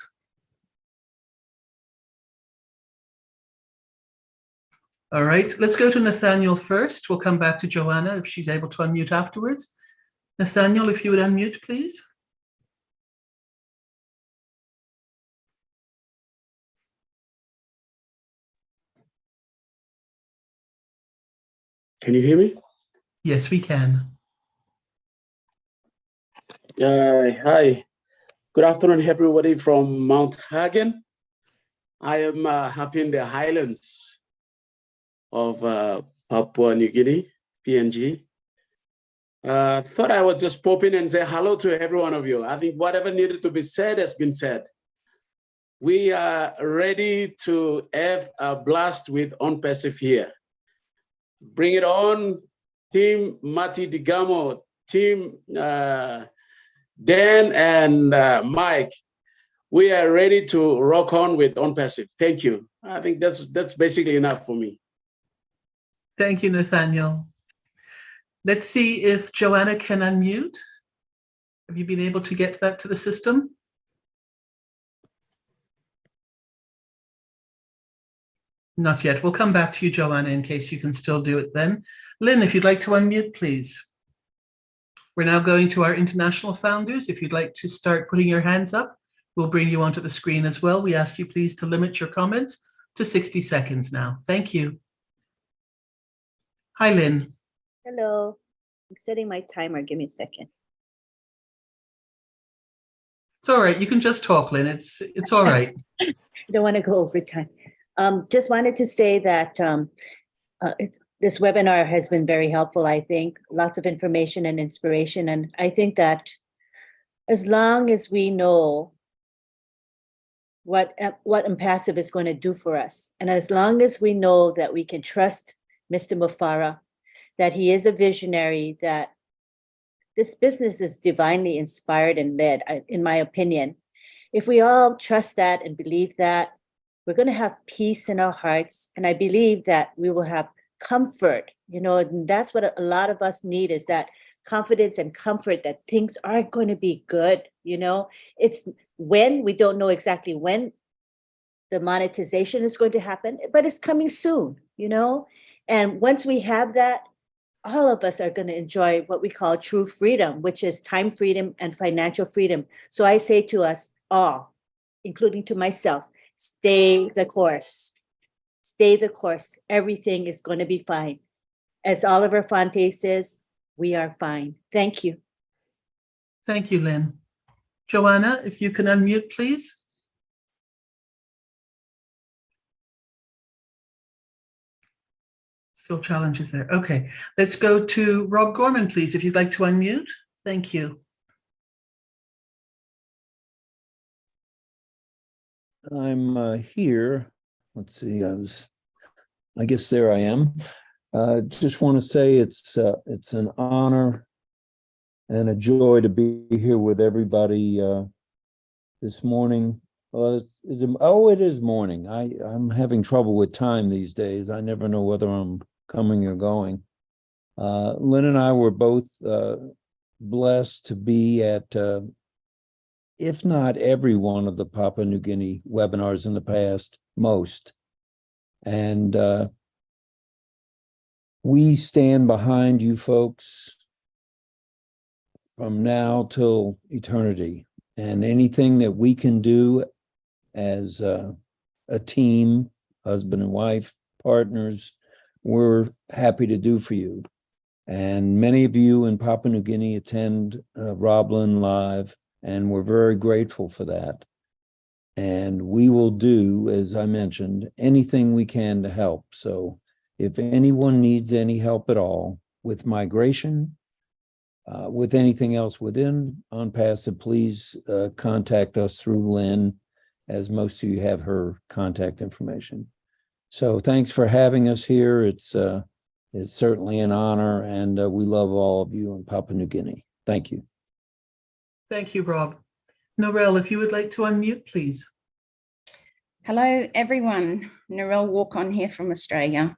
Speaker 1: All right, let's go to Nathaniel first. We'll come back to Joanna if she's able to unmute afterwards. Nathaniel, if you would unmute, please.
Speaker 14: Can you hear me?
Speaker 1: Yes, we can.
Speaker 14: Hi. Good afternoon, everybody from Mount Hagen. I am happy in the highlands of Papua New Guinea, PNG. Thought I would just pop in and say hello to every one of you. I think whatever needed to be said has been said. We are ready to have a blast with ONPASSIVE here. Bring it on, Team Mati Digamo, Team Dan and Mike. We are ready to rock on with ONPASSIVE. Thank you. I think that's basically enough for me.
Speaker 1: Thank you, Nathaniel. Let's see if Joanna can unmute. Have you been able to get that to the system? Not yet. We'll come back to you, Joanna, in case you can still do it then. Lynn, if you'd like to unmute, please. We're now going to our international founders. If you'd like to start putting your hands up, we'll bring you onto the screen as well. We ask you please to limit your comments to 60 seconds now. Thank you. Hi, Lynn.
Speaker 15: Hello. I'm setting my timer. Give me a second.
Speaker 1: It's all right. You can just talk, Lynn. It's all right.
Speaker 15: I don't want to go over time. Just wanted to say that this webinar has been very helpful, I think. Lots of information and inspiration. And I think that as long as we know what ONPASSIVE is going to do for us, and as long as we know that we can trust Mr. Mufara, that he is a visionary, that this business is divinely inspired and led, in my opinion. If we all trust that and believe that, we're going to have peace in our hearts. And I believe that we will have comfort, and that's what a lot of us need, is that confidence and comfort that things are going to be good. It's when we don't know exactly when the monetization is going to happen, but it's coming soon, and once we have that, all of us are going to enjoy what we call true freedom, which is time freedom and financial freedom. So I say to us all, including to myself, stay the course. Stay the course. Everything is going to be fine. As Oliver Fonte says, we are fine. Thank you.
Speaker 1: Thank you, Lynn. Joanna, if you can unmute, please. Still challenges there. Okay, let's go to Rob Gorman, please, if you'd like to unmute. Thank you.
Speaker 16: I'm here. Let's see. I guess there I am. Just want to say it's an honor and a joy to be here with everybody this morning. Well, it is morning. I'm having trouble with time these days. I never know whether I'm coming or going. Lynn and I were both blessed to be at, if not every one of the Papua New Guinea webinars in the past, most. And we stand behind you folks from now till eternity. And anything that we can do as a team, husband and wife, partners, we're happy to do for you. And many of you in Papua New Guinea attend Roblin Live, and we're very grateful for that. And we will do, as I mentioned, anything we can to help. So if anyone needs any help at all with migration, with anything else within ONPASSIVE, please contact us through Lynn, as most of you have her contact information. So thanks for having us here. It's certainly an honor, and we love all of you in Papua New Guinea. Thank you.
Speaker 1: Thank you, Rob. Norel, if you would like to unmute, please.
Speaker 17: Hello, everyone. Narelle Walk-On here from Australia.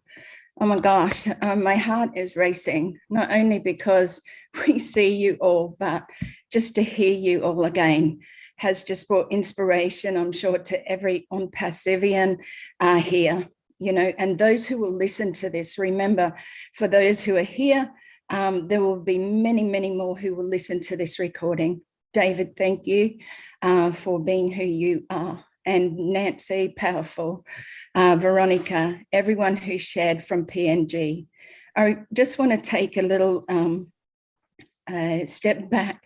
Speaker 17: Oh my gosh, my heart is racing, not only because we see you all, but just to hear you all again has just brought inspiration, I'm sure, to every ONPASSIVian here, you know, and those who will listen to this. Remember, for those who are here, there will be many, many more who will listen to this recording. David, thank you for being who you are. And Nancy, powerful, Veronica, everyone who shared from PNG. I just want to take a little step back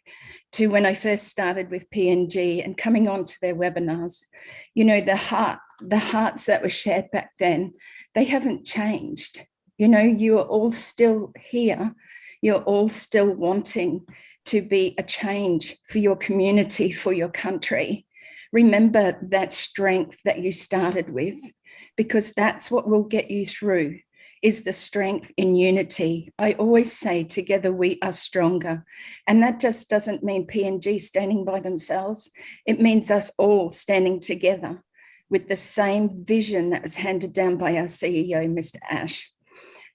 Speaker 17: to when I first started with PNG and coming on to their webinars. You know, the hearts that were shared back then, they haven't changed. You know, you are all still here. You're all still wanting to be a change for your community, for your country. Remember that strength that you started with, because that's what will get you through, is the strength in unity. I always say together we are stronger. And that just doesn't mean PNG standing by themselves. It means us all standing together with the same vision that was handed down by our CEO, Mr. Ash.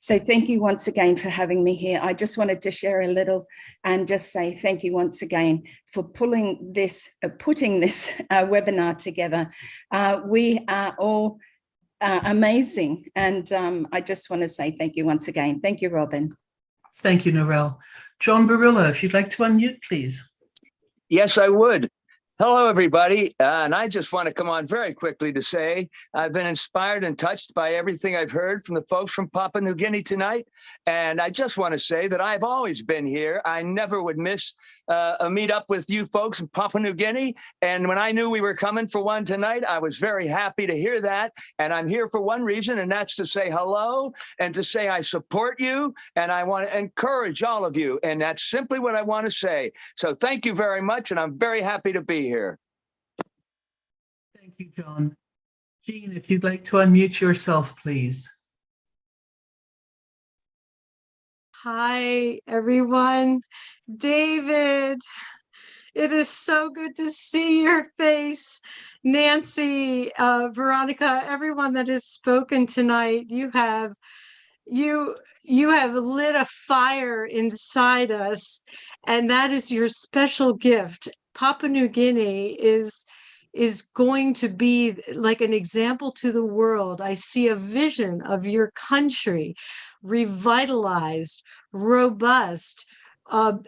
Speaker 17: So thank you once again for having me here. I just wanted to share a little and just say thank you once again for putting this webinar together. We are all amazing. And I just want to say thank you once again. Thank you, Robin.
Speaker 1: Thank you, Norel. John Barilla, if you'd like to unmute, please.
Speaker 18: Yes, I would. Hello, everybody. And I just want to come on very quickly to say I've been inspired and touched by everything I've heard from the folks from Papua New Guinea tonight. And I just want to say that I've always been here. I never would miss a meetup with you folks in Papua New Guinea. And when I knew we were coming for one tonight, I was very happy to hear that. And I'm here for one reason, and that's to say hello and to say I support you. And I want to encourage all of you. And that's simply what I want to say. So thank you very much. And I'm very happy to be here.
Speaker 1: Thank you, John. Jean, if you'd like to unmute yourself, please.
Speaker 19: Hi, everyone. David, it is so good to see your face. Nancy, Veronica, everyone that has spoken tonight, you have lit a fire inside us, and that is your special gift. Papua New Guinea is going to be like an example to the world. I see a vision of your country revitalized, robust,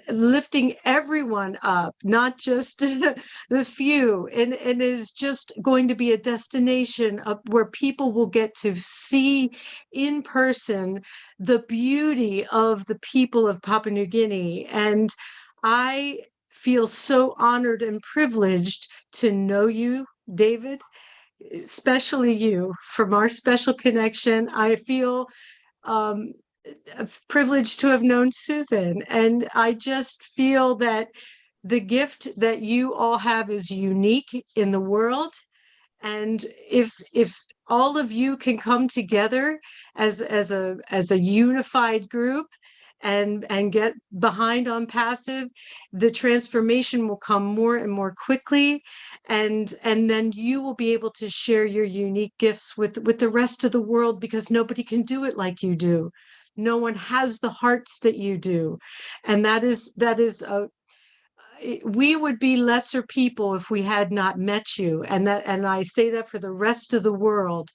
Speaker 19: lifting everyone up, not just the few, and is just going to be a destination where people will get to see in person the beauty of the people of Papua New Guinea. And I feel so honored and privileged to know you, David, especially you, from our special connection. I feel privileged to have known Susan, and I just feel that the gift that you all have is unique in the world. And if all of you can come together as a unified group and get behind ONPASSIVE, the transformation will come more and more quickly, and then you will be able to share your unique gifts with the rest of the world, because nobody can do it like you do. No one has the hearts that you do, and that is we would be lesser people if we had not met you, and I say that for the rest of the world.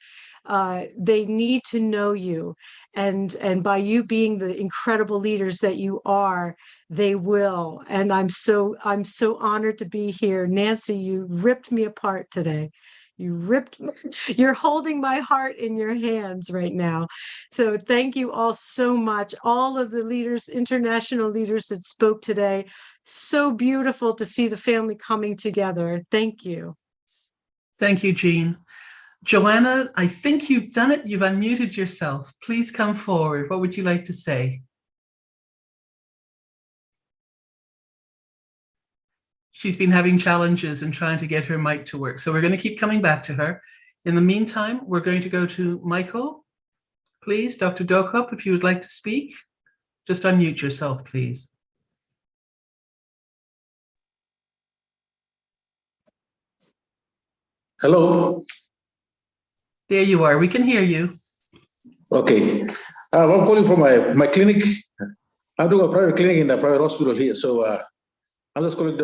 Speaker 19: They need to know you, and by you being the incredible leaders that you are, they will. And I'm so honored to be here. Nancy, you ripped me apart today. You're holding my heart in your hands right now. So thank you all so much. All of the leaders, international leaders that spoke today. So beautiful to see the family coming together. Thank you.
Speaker 1: Thank you, Jean. Joanna, I think you've done it. You've unmuted yourself. Please come forward. What would you like to say? She's been having challenges in trying to get her mic to work. So we're going to keep coming back to her. In the meantime, we're going to go to Michael. Please, Dr. Dokop, if you would like to speak, just unmute yourself, please.
Speaker 20: Hello.
Speaker 1: There you are. We can hear you.
Speaker 20: Okay. I'm calling from my clinic. I'm doing a private clinic in a private hospital here. So I'm just calling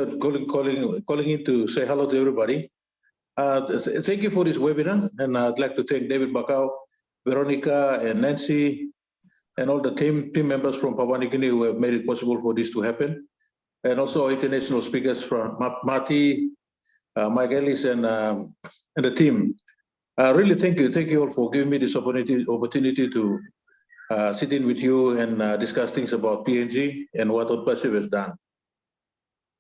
Speaker 20: in to say hello to everybody. Thank you for this webinar. And I'd like to thank David Bakau, Veronica, and Nancy, and all the team members from Papua New Guinea who have made it possible for this to happen. And also our international speakers from Marty, Mike Ellis, and the team. Really, thank you all for giving me this opportunity to sit in with you and discuss things about PNG and what ONPASSIVE has done.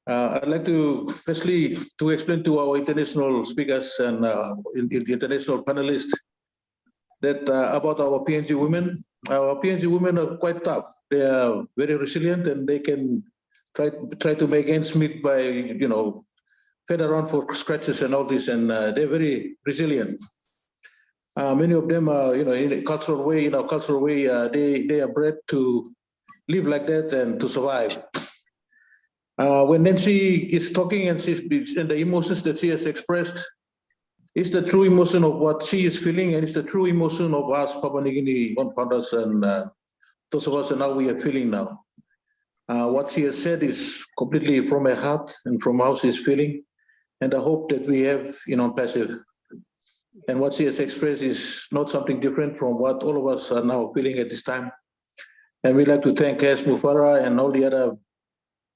Speaker 20: I'd like to firstly to explain to our international speakers and international panelists that about our PNG women. Our PNG women are quite tough. They are very resilient, and they can try to make ends meet by fed around for scratches and all this, and they're very resilient. Many of them are, in a cultural way, they are bred to live like that and to survive. When Nancy is talking and the emotions that she has expressed, it's the true emotion of what she is feeling, and it's the true emotion of us Papua New Guinea founders and those of us and how we are feeling now. What she has said is completely from her heart and from how she's feeling, and the hope that we have in ONPASSIVE. And what she has expressed is not something different from what all of us are now feeling at this time. And we'd like to thank S. Mufara and all the other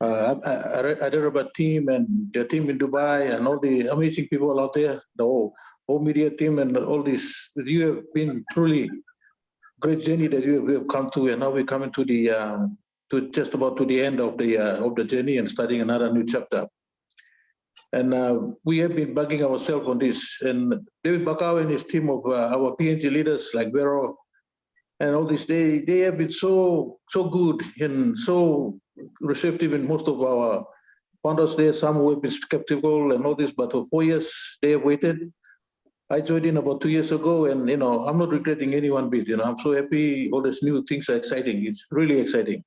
Speaker 20: Hyderabad team and the team in Dubai and all the amazing people out there, the whole media team and all this. You have been truly great journey that we have come to, and now we're coming to the just about to the end of the journey and starting another new chapter. And we have been bugging ourselves on this. And David Bakau and his team of our PNG leaders like Vero and all this, they have been so good and so receptive in most of our founders there. Some who have been skeptical and all this, but for 4 years they have waited. I joined in about 2 years ago, and I'm not regretting any one bit. I'm so happy. All these new things are exciting. It's really exciting.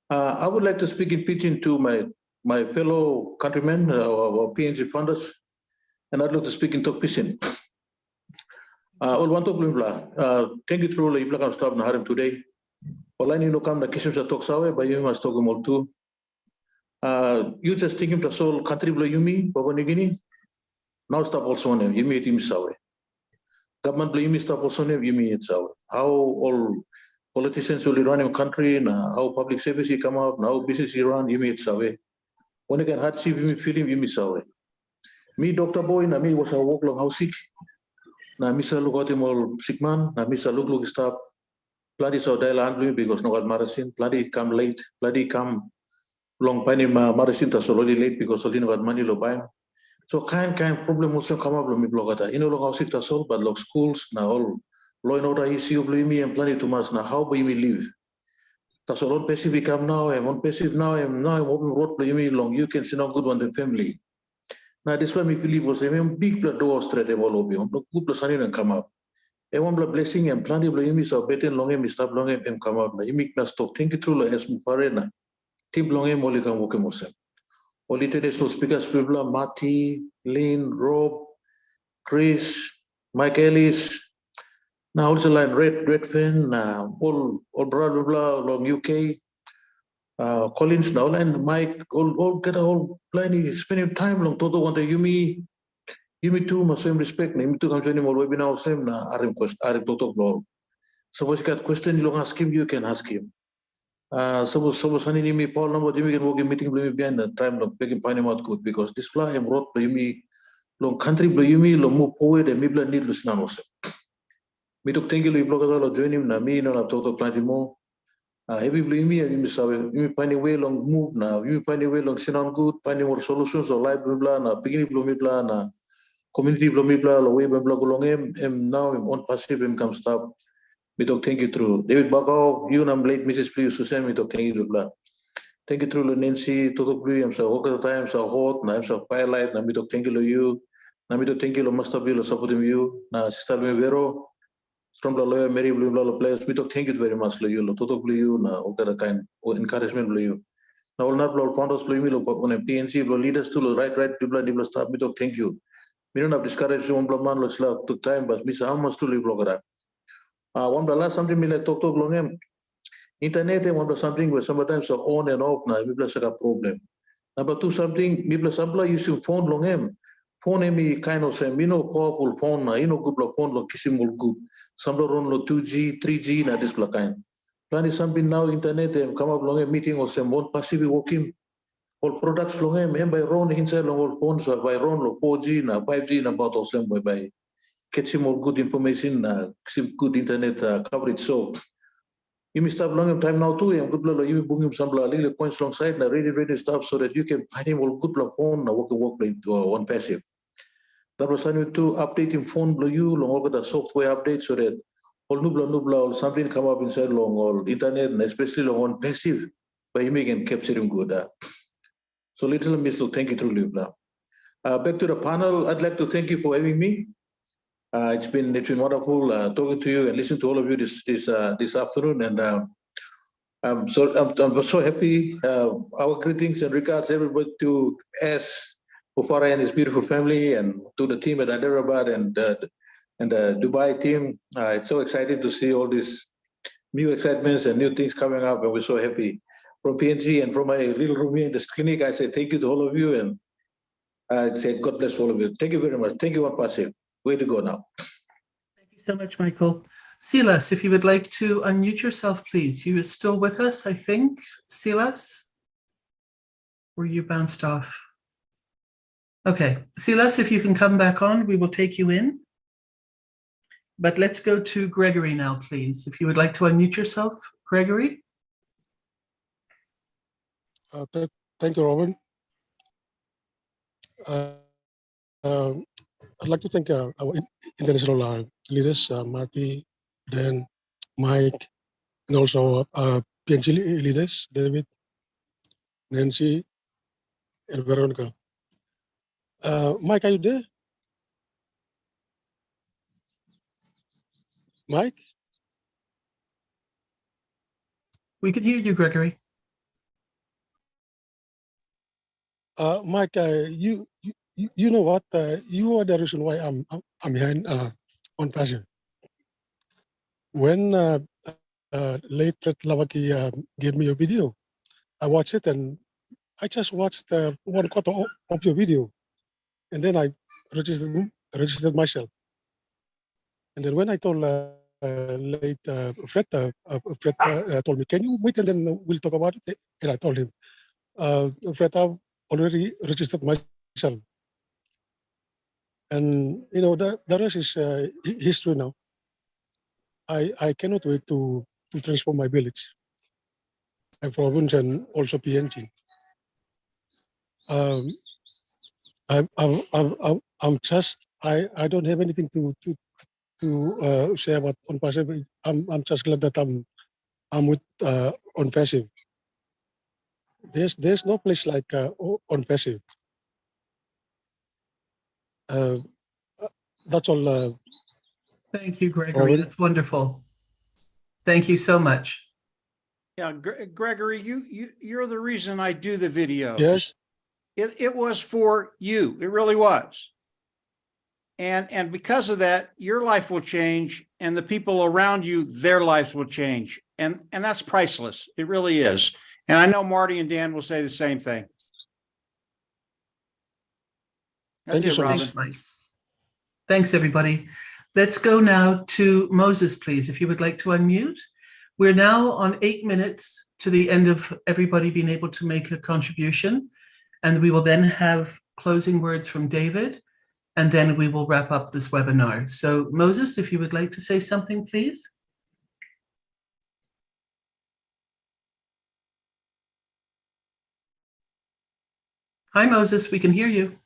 Speaker 20: I would like to speak in Pidgin to my fellow countrymen, our PNG founders, and I'd like to speak in Tokpisin. Thank you through the Iblakan staff na harim today. Online no kam na kisim sa tok sawe ba yumi mas tok moltu. You just thinking the whole country blo yumi Papua New Guinea. Now stop also ne yumi it sawe. Government blo yumi stop also ne yumi it sawe. How all politicians will run in country, na how public service come out, now business run yumi it sawe. When you can hardship yumi feeling yumi sawe. Me Dr. Boy na me was a walk long house sick. Na misa lugotim all sick man, na misa look stop. Bloody so dial because no marasin, bloody come late, bloody come long pani marasin tas already late because already no money lo buy. So kind problem also come up me blogata. Long house sick tas all, but schools na all law and order issue blame me and plenty too much na how we live. Tas all ONPASSIVE come now, and ONPASSIVE now, and now I'm open road blame me long. You can see no good one the family. Now this one me believe was a big blood door straight all over you. No good plus and come up. One blessing and plenty of blame so better long and stop long and come up. You make us talk. Think it through as Mufarena. Team long and molly can walk him. All international speakers, people, Marty, Lynn, Rob, Chris, Mike Ellis. Now also line Redfin, all blah blah long UK. Collins now and Mike all get a whole plenty spending time long todo one day Yumi too must same respect na Yumi too come join him all webinar same na arim toto blog. Suppose you got question you long ask him, you can ask him. Suppose honey Yumi Paul number Yumi can walk in meeting blame behind the time long making find him out good because this fly him wrote Yumi long country blo yumi lo move forward and mibla need lo sinan wase. Mi tok thank you lo iblo lo join him na mi na to plenty more. Heavy blo yumi and mi sabe mi finding way long move na mi finding way long sinan good finding more solutions or life bla na beginning blo mibla na community blo mibla lo way blo long em now em on passive em come stop. Mi tok thank you through David Bakau you nam late Mrs. Please Susan mi tok thank you bla. Thank you through Nancy, todo blue, I'm so all the time, so hot, I'm so firelight, I'm to thank you, I'm to thank you, Master Bill, supporting you, now Sister Vero, strong lawyer, Mary Blue, players, we thank you very much, you, todo blue, now all the kind of encouragement, you. Now, all not blow founders, blue, on a PNC, blow leaders to right, people, staff, we thank you. We don't have discouraged one blow man, looks like took time, but Miss Amos to leave blogger. One the last something, me like talk long him. Internet one something where sometimes are on and off now, we plus a problem. Number two, something we plus apply using phone long him. Phone me kind of say, powerful phone na, good phone lo kisimul good. Some run lo 2G, 3G na this kind. Plan is something now internet and come up long a meeting or some one passive working. All products long him by run inside long all phones by run lo 4G na 5G na about all same by catching more good information good internet coverage. So you may stop long time now too. I'm good blood. You bring him some little points long side. Now ready stuff so that you can find him all good blood phone. Now work into ONPASSIVE. That was something to update him phone blow you long over the software update so that all nubla all something come up inside long all internet and especially long ONPASSIVE by him again capture him good. So little miss to thank you truly. Back to the panel. I'd like to thank you for having me. It's been wonderful talking to you and listening to all of you this afternoon, and I'm so happy. Our greetings and regards everybody to S. Ufara and his beautiful family, and to the team at Hyderabad and the Dubai team. It's so exciting to see all these new excitements and new things coming up, and we're so happy. From PNG and from my little room here in this clinic, I say thank you to all of you, and I say God bless all of you. Thank you very much. Thank you, ONPASSIVE. Way to go now.
Speaker 1: Thank you so much, Michael. Silas, if you would like to unmute yourself, please. You are still with us, I think. Silas? Or you bounced off? Okay. Silas, if you can come back on, we will take you in. But let's go to Gregory now, please. If you would like to unmute yourself, Gregory.
Speaker 21: Thank you, Robin. I'd like to thank our international leaders, Marty, Dan, Mike, and also PNG leaders, David, Nancy, and Veronica. Mike, are you there? Mike?
Speaker 1: We can hear you, Gregory.
Speaker 21: Mike, you know what? You are the reason why I'm behind ONPASSIVE. When late Fred Lavaki gave me your video, I watched it and I just watched 1/4 of your video, and then I registered myself. And then when I told late Fred, Fred told me, "Can you wait and then we'll talk about it?" And I told him, "Fred, I've already registered myself." And you know the rest is history now. I cannot wait to transform my village, my province, and also PNG. I'm just I don't have anything to say about ONPASSIVE. I'm just glad that I'm with ONPASSIVE. There's no place like ONPASSIVE. That's all.
Speaker 1: Thank you, Gregory. That's wonderful. Thank you so much.
Speaker 4: Yeah, Gregory, you're the reason I do the video.
Speaker 21: Yes.
Speaker 4: It was for you. It really was. And because of that, your life will change, and the people around you, their lives will change. And that's priceless. It really is. And I know Marty and Dan will say the same thing. That's it, Robin.
Speaker 1: Thanks, Mike. Thanks, everybody. Let's go now to Moses, please, if you would like to unmute. We're now on 8 minutes to the end of everybody being able to make a contribution. And we will then have closing words from David. and then we will wrap up this webinar. So Moses, if you would like to say something, please. Hi, Moses, we can hear you.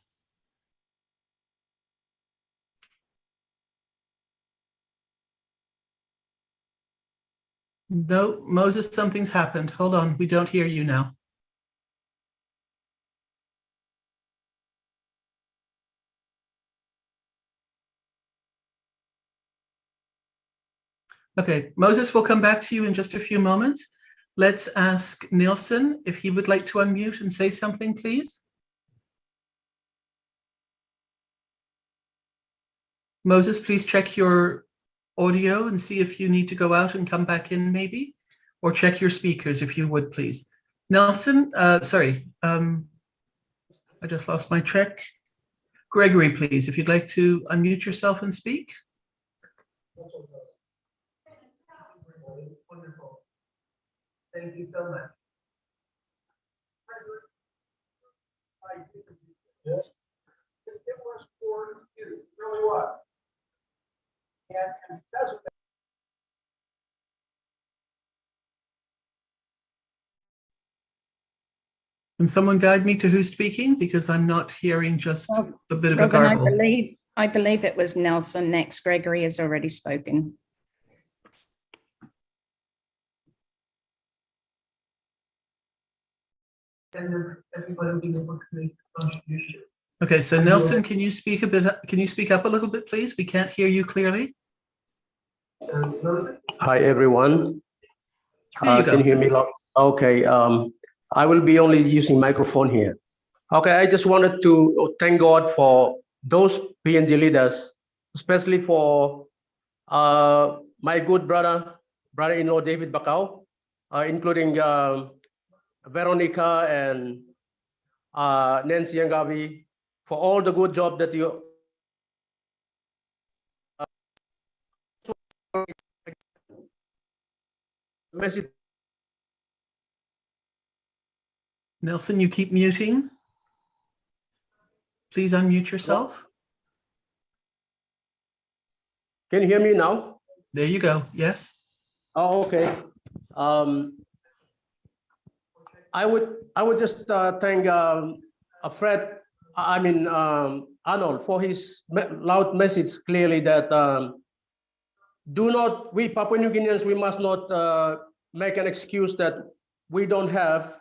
Speaker 1: No, Moses, something's happened. Hold on, we don't hear you now. Okay, Moses, we'll come back to you in just a few moments. Let's ask Nielsen if he would like to unmute and say something, please. Moses, please check your audio and see if you need to go out and come back in maybe, or check your speakers if you would, please. Nelson, I just lost my track. Gregory, please, if you'd like to unmute yourself and speak. Wonderful. Thank you so much.
Speaker 3: Yes. It was for you. Really was. And
Speaker 1: Can someone guide me to who's speaking? Because I'm not hearing just a bit of a
Speaker 17: Robin,
Speaker 1: garble.
Speaker 17: I believe it was Nelson next. Gregory has already spoken.
Speaker 1: Everybody be able to make a contribution. Okay, so Nelson, can you speak a bit? Can you speak up a little bit, please? We can't hear you clearly.
Speaker 6: Hi, everyone.
Speaker 1: There you go.
Speaker 6: Can you hear me? Okay. I will be only using microphone here. Okay, I just wanted to thank God for those PNG leaders, especially for my good brother-in-law David Bacau, including Veronica and Nancy Yangavi, for all the good job that you message.
Speaker 1: Nelson, you keep muting. Please unmute yourself.
Speaker 6: Can you hear me now?
Speaker 1: There you go. Yes.
Speaker 6: Oh, okay. I would just thank Fred, Arnold, for his loud message clearly that we Papua New Guineans, we must not make an excuse that we don't have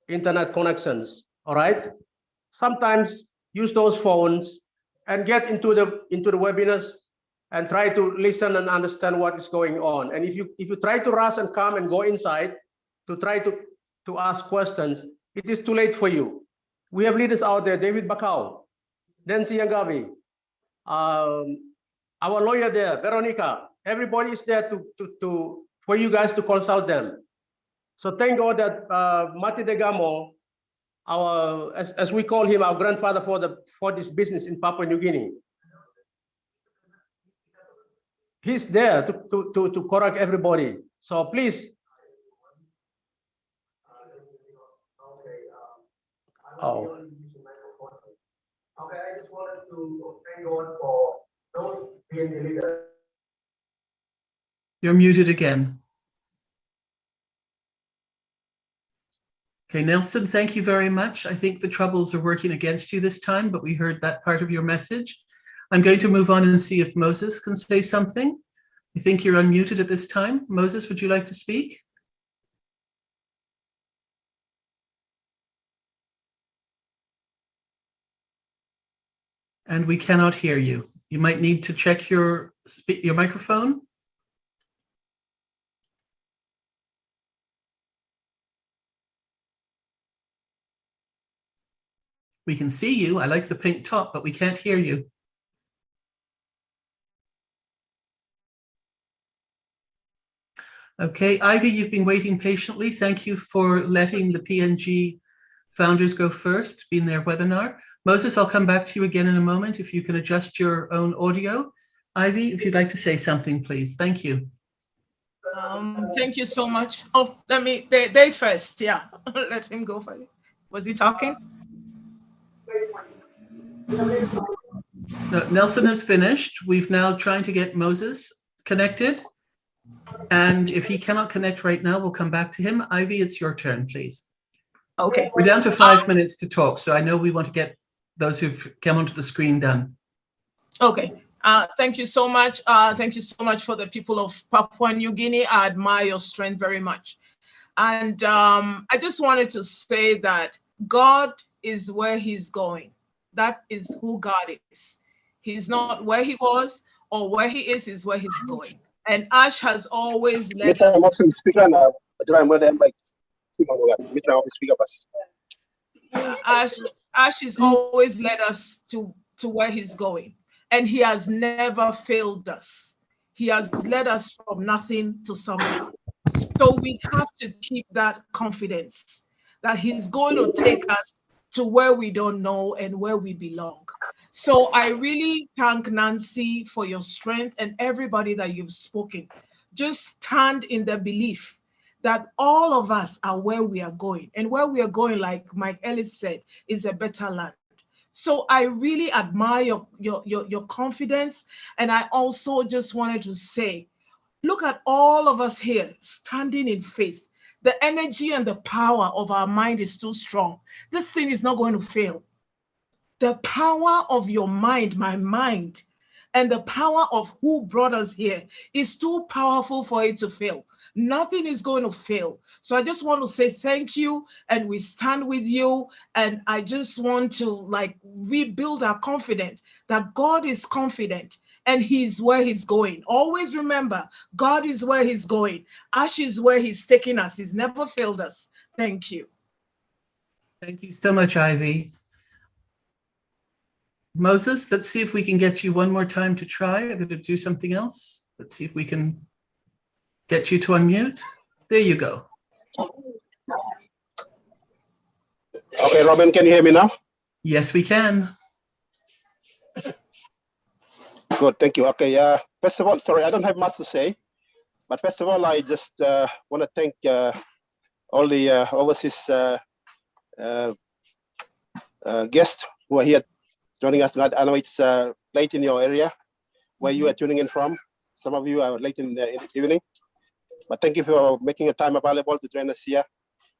Speaker 6: internet connections. All right. Sometimes use those phones and get into the webinars and try to listen and understand what is going on. And if you try to rush and come and go inside to try to ask questions, it is too late for you. We have leaders out there, David Bacau, Nancy Yangavi, our lawyer there, Veronica. Everybody is there for you guys to consult them. So thank God that Mati Degamo, as we call him, our grandfather for this business in Papua New Guinea, he's there to correct everybody. So please. Oh. Okay, I just wanted to thank God for those PNG leaders.
Speaker 1: You're muted again. Okay, Nelson, thank you very much. I think the troubles are working against you this time, but we heard that part of your message. I'm going to move on and see if Moses can say something. I think you're unmuted at this time. Moses, would you like to speak? And we cannot hear you. You might need to check your microphone. We can see you. I like the pink top, but we can't hear you. Okay, Ivy, you've been waiting patiently. Thank you for letting the PNG founders go first, being their webinar. Moses, I'll come back to you again in a moment if you can adjust your own audio. Ivy, if you'd like to say something, please. Thank you.
Speaker 2: Thank you so much. Oh, let me, they first, yeah. Let him go for it. Was he talking?
Speaker 1: No, Nelson has finished. We've now trying to get Moses connected. And if he cannot connect right now, we'll come back to him. Ivy, it's your turn, please.
Speaker 2: Okay.
Speaker 1: We're down to 5 minutes to talk, so I know we want to get those who've come onto the screen done.
Speaker 2: Okay. Thank you so much. Thank you so much for the people of Papua New Guinea. I admire your strength very much. And I just wanted to say that God is where he's going. That is who God is. He's not where he was or where he is where he's going. And Ash has always led us. Ash has always led us to where he's going. And he has never failed us. He has led us from nothing to something. So we have to keep that confidence that he's going to take us to where we don't know and where we belong. So I really thank Nancy for your strength and everybody that you've spoken. Just stand in the belief that all of us are where we are going. And where we are going, like Mike Ellis said, is a better land. So I really admire your confidence. And I also just wanted to say, look at all of us here standing in faith. The energy and the power of our mind is too strong. This thing is not going to fail. The power of your mind, my mind, and the power of who brought us here is too powerful for it to fail. Nothing is going to fail. So I just want to say thank you, and we stand with you. And I just want to rebuild our confidence that God is confident and he's where he's going. Always remember, God is where he's going. Ash is where he's taking us. He's never failed us. Thank you.
Speaker 1: Thank you so much, Ivy. Moses, let's see if we can get you one more time to try. I'm going to do something else. Let's see if we can get you to unmute. There you go.
Speaker 5: Okay, Robin, can you hear me now?
Speaker 1: Yes, we can.
Speaker 5: Good, thank you. Okay, first of all, sorry, I don't have much to say. But first of all, I just want to thank all the overseas guests who are here joining us tonight. I know it's late in your area where you are tuning in from. Some of you are late in the evening. But thank you for making a time available to join us here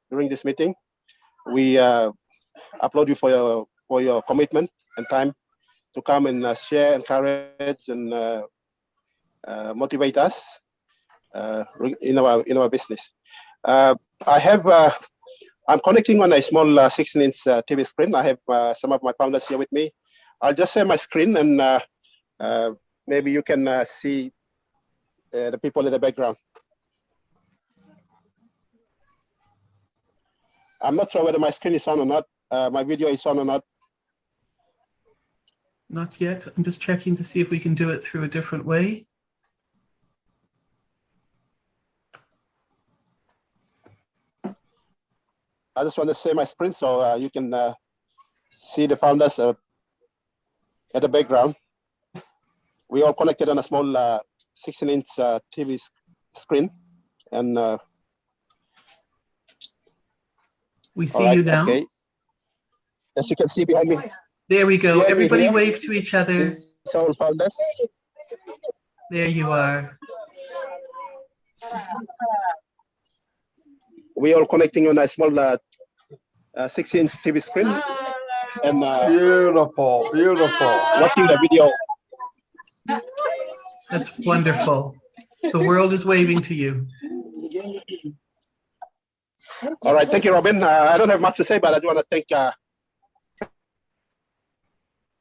Speaker 5: during this meeting. We applaud you for your commitment and time to come and share, encourage, and motivate us in our business. I'm connecting on a small 16-inch TV screen. I have some of my founders here with me. I'll just share my screen, and maybe you can see the people in the background. I'm not sure whether my screen is on or not. My video is on or not.
Speaker 1: Not yet. I'm just checking to see if we can do it through a different way.
Speaker 5: I just want to share my screen so you can see the founders at the background. We all connected on a small 16-inch TV screen, and
Speaker 1: we see you now.
Speaker 5: Okay. As you can see behind me.
Speaker 1: There we go. Everybody wave to each other.
Speaker 5: It's all founders.
Speaker 1: There you are.
Speaker 5: We all connecting on a small 16-inch TV screen, and
Speaker 22: beautiful,
Speaker 5: watching the video.
Speaker 1: That's wonderful. The world is waving to you.
Speaker 5: All right, thank you, Robin. I don't have much to say, but I just want to thank.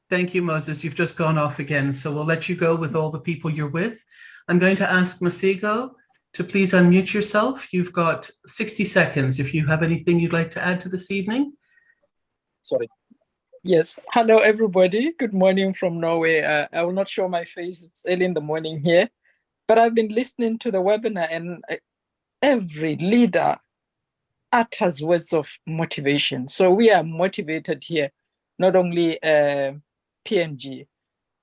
Speaker 1: Thank you, Moses. You've just gone off again, so we'll let you go with all the people you're with. I'm going to ask Masigo to please unmute yourself. You've got 60 seconds if you have anything you'd like to add to this evening.
Speaker 5: Sorry.
Speaker 23: Yes. Hello, everybody. Good morning from Norway. I will not show my face. It's early in the morning here, but I've been listening to the webinar, and every leader utters words of motivation. So we are motivated here, not only PNG,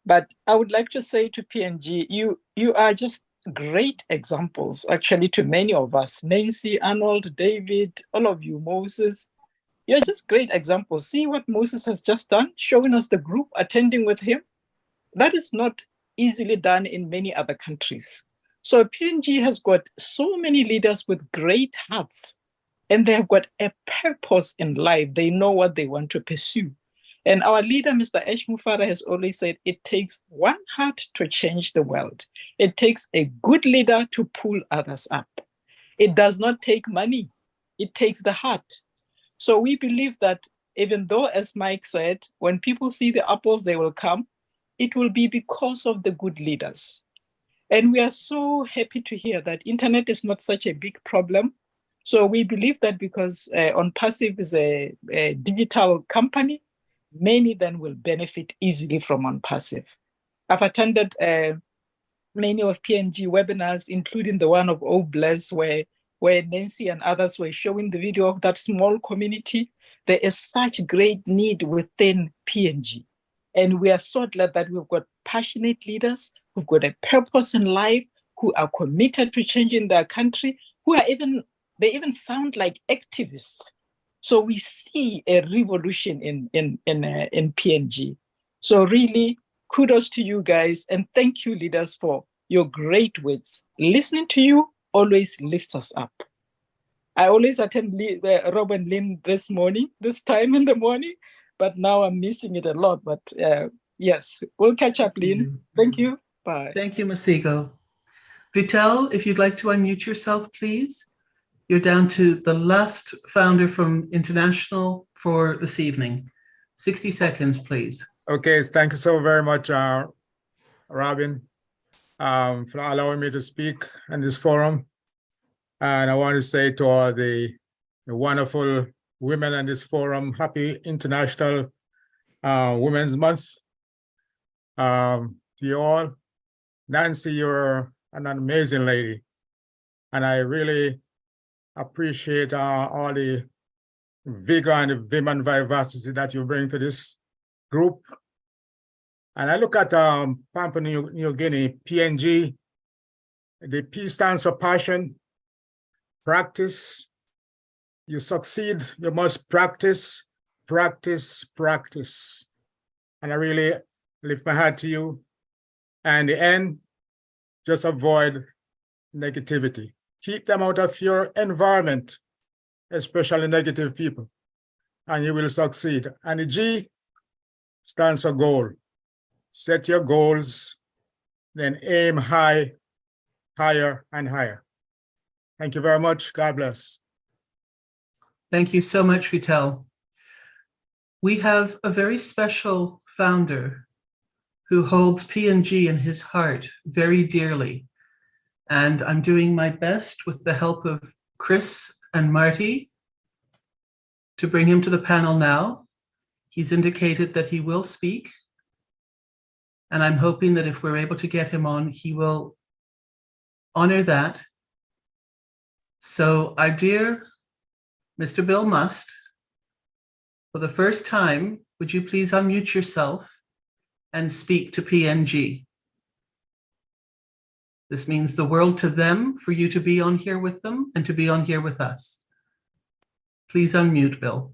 Speaker 23: but I would like to say to PNG, you are just great examples, actually, to many of us. Nancy, Arnold, David, all of you, Moses, you're just great examples. See what Moses has just done, showing us the group attending with him. That is not easily done in many other countries. So PNG has got so many leaders with great hearts, and they have got a purpose in life. They know what they want to pursue. And our leader, Mr. Ash Mufara, has always said it takes one heart to change the world. It takes a good leader to pull others up. It does not take money, it takes the heart. So we believe that even though, as Mike said, when people see the apples, they will come, it will be because of the good leaders. And we are so happy to hear that internet is not such a big problem. So we believe that because ONPASSIVE is a digital company, many then will benefit easily from ONPASSIVE. I've attended many of PNG webinars, including the one of Bless, where Nancy and others were showing the video of that small community. There is such great need within PNG. And we are so glad that we've got passionate leaders who've got a purpose in life, who are committed to changing their country, they even sound like activists. So we see a revolution in PNG. So really, kudos to you guys, and thank you, leaders, for your great words. Listening to you always lifts us up. I always attend Rob and Lynn this time in the morning, but now I'm missing it a lot. But yes, we'll catch up, Lynn. Thank you. Bye.
Speaker 1: Thank you, Masigo. Vitel, if you'd like to unmute yourself, please. You're down to the last founder from International for this evening. 60 seconds, please.
Speaker 7: Okay, thank you so very much, Robin, for allowing me to speak in this forum. And I want to say to all the wonderful women in this forum, happy International Women's Month. To you all. Nancy, you're an amazing lady. And I really appreciate all the vigor and the vim and vivacity that you bring to this group. And I look at Papua New Guinea, PNG. The P stands for passion, practice. You succeed, you must practice, practice, practice. And I really lift my hat to you. And in the end, just avoid negativity. Keep them out of your environment, especially negative people, and you will succeed. And the G stands for goal. Set your goals, then aim high, higher, and higher. Thank you very much. God bless.
Speaker 1: Thank you so much, Vitel. We have a very special founder who holds PNG in his heart very dearly. And I'm doing my best with the help of Chris and Marty to bring him to the panel now. He's indicated that he will speak. And I'm hoping that if we're able to get him on, he will honor that. So our dear Mr. Bill Must, for the first time, would you please unmute yourself and speak to PNG? This means the world to them for you to be on here with them and to be on here with us. Please unmute, Bill.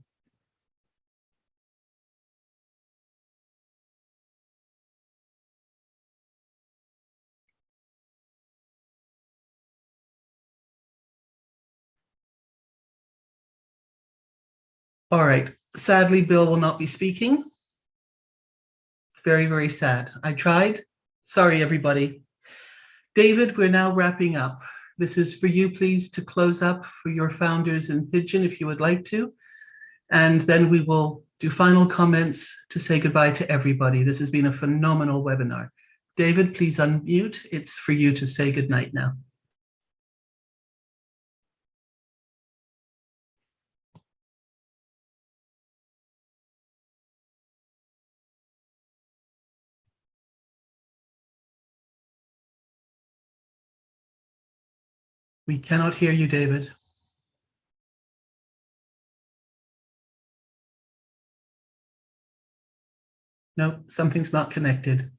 Speaker 1: All right. Sadly, Bill will not be speaking. It's very, very sad. I tried. Sorry, everybody. David, we're now wrapping up. This is for you, please, to close up for your founders in Pidgin, if you would like to. And then we will do final comments to say goodbye to everybody. This has been a phenomenal webinar. David, please unmute. It's for you to say goodnight now. We cannot hear you, David. No, something's not connected.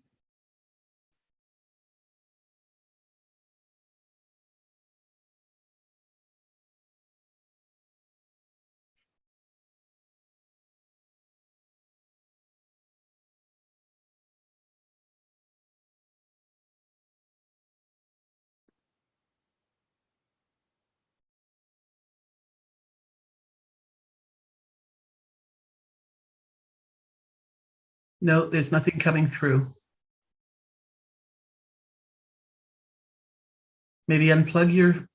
Speaker 1: No, there's nothing coming through. Maybe unplug your.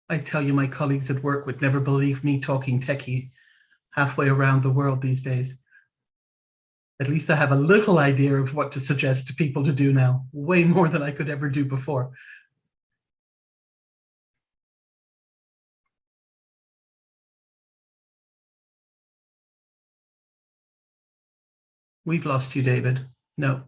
Speaker 1: I tell you, my colleagues at work would never believe me talking techie halfway around the world these days. At least I have a little idea of what to suggest to people to do now, way more than I could ever do before. We've lost you, David. No.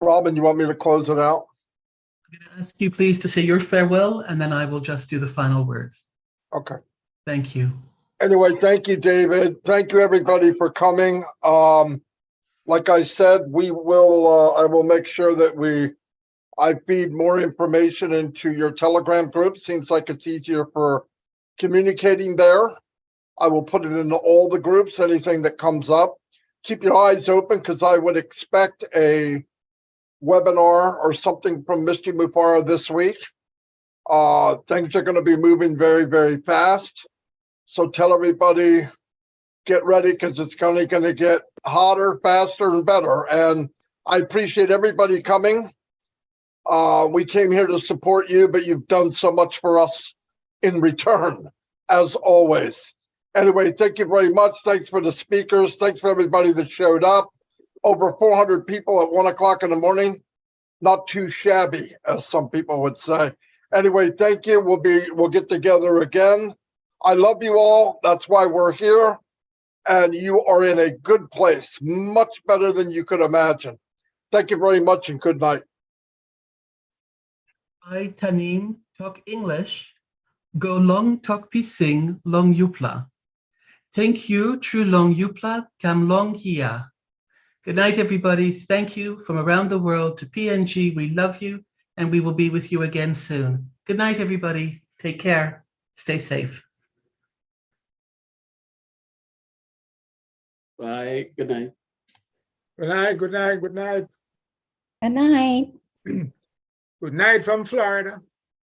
Speaker 8: Robin, you want me to close it out?
Speaker 1: I'm going to ask you please to say your farewell, and then I will just do the final words.
Speaker 8: Okay.
Speaker 1: Thank you.
Speaker 8: Anyway, thank you, David. Thank you, everybody, for coming. Like I said, we will. I will make sure that I feed more information into your Telegram group. Seems like it's easier for communicating there. I will put it into all the groups, anything that comes up. Keep your eyes open, because I would expect a webinar or something from Mr. Mufara this week. Things are going to be moving very, very fast. So tell everybody, get ready, because it's going to get hotter, faster, and better. And I appreciate everybody coming. We came here to support you, but you've done so much for us in return, as always. Anyway, thank you very much. Thanks for the speakers. Thanks for everybody that showed up. Over 400 people at 1 o'clock in the morning. Not too shabby, as some people would say. Anyway, thank you. We'll get together again. I love you all. That's why we're here. And you are in a good place, much better than you could imagine. Thank you very much, and good night.
Speaker 1: I, Tanim, talk English. Go long talk pising long yupla. Thank you, true long yupla, kam long hia. Good night, everybody. Thank you from around the world to PNG. We love you, and we will be with you again soon. Good night, everybody. Take care. Stay safe.
Speaker 14: Bye. Good night.
Speaker 7: Good night, good night, good night.
Speaker 17: Good night.
Speaker 7: Good night from Florida.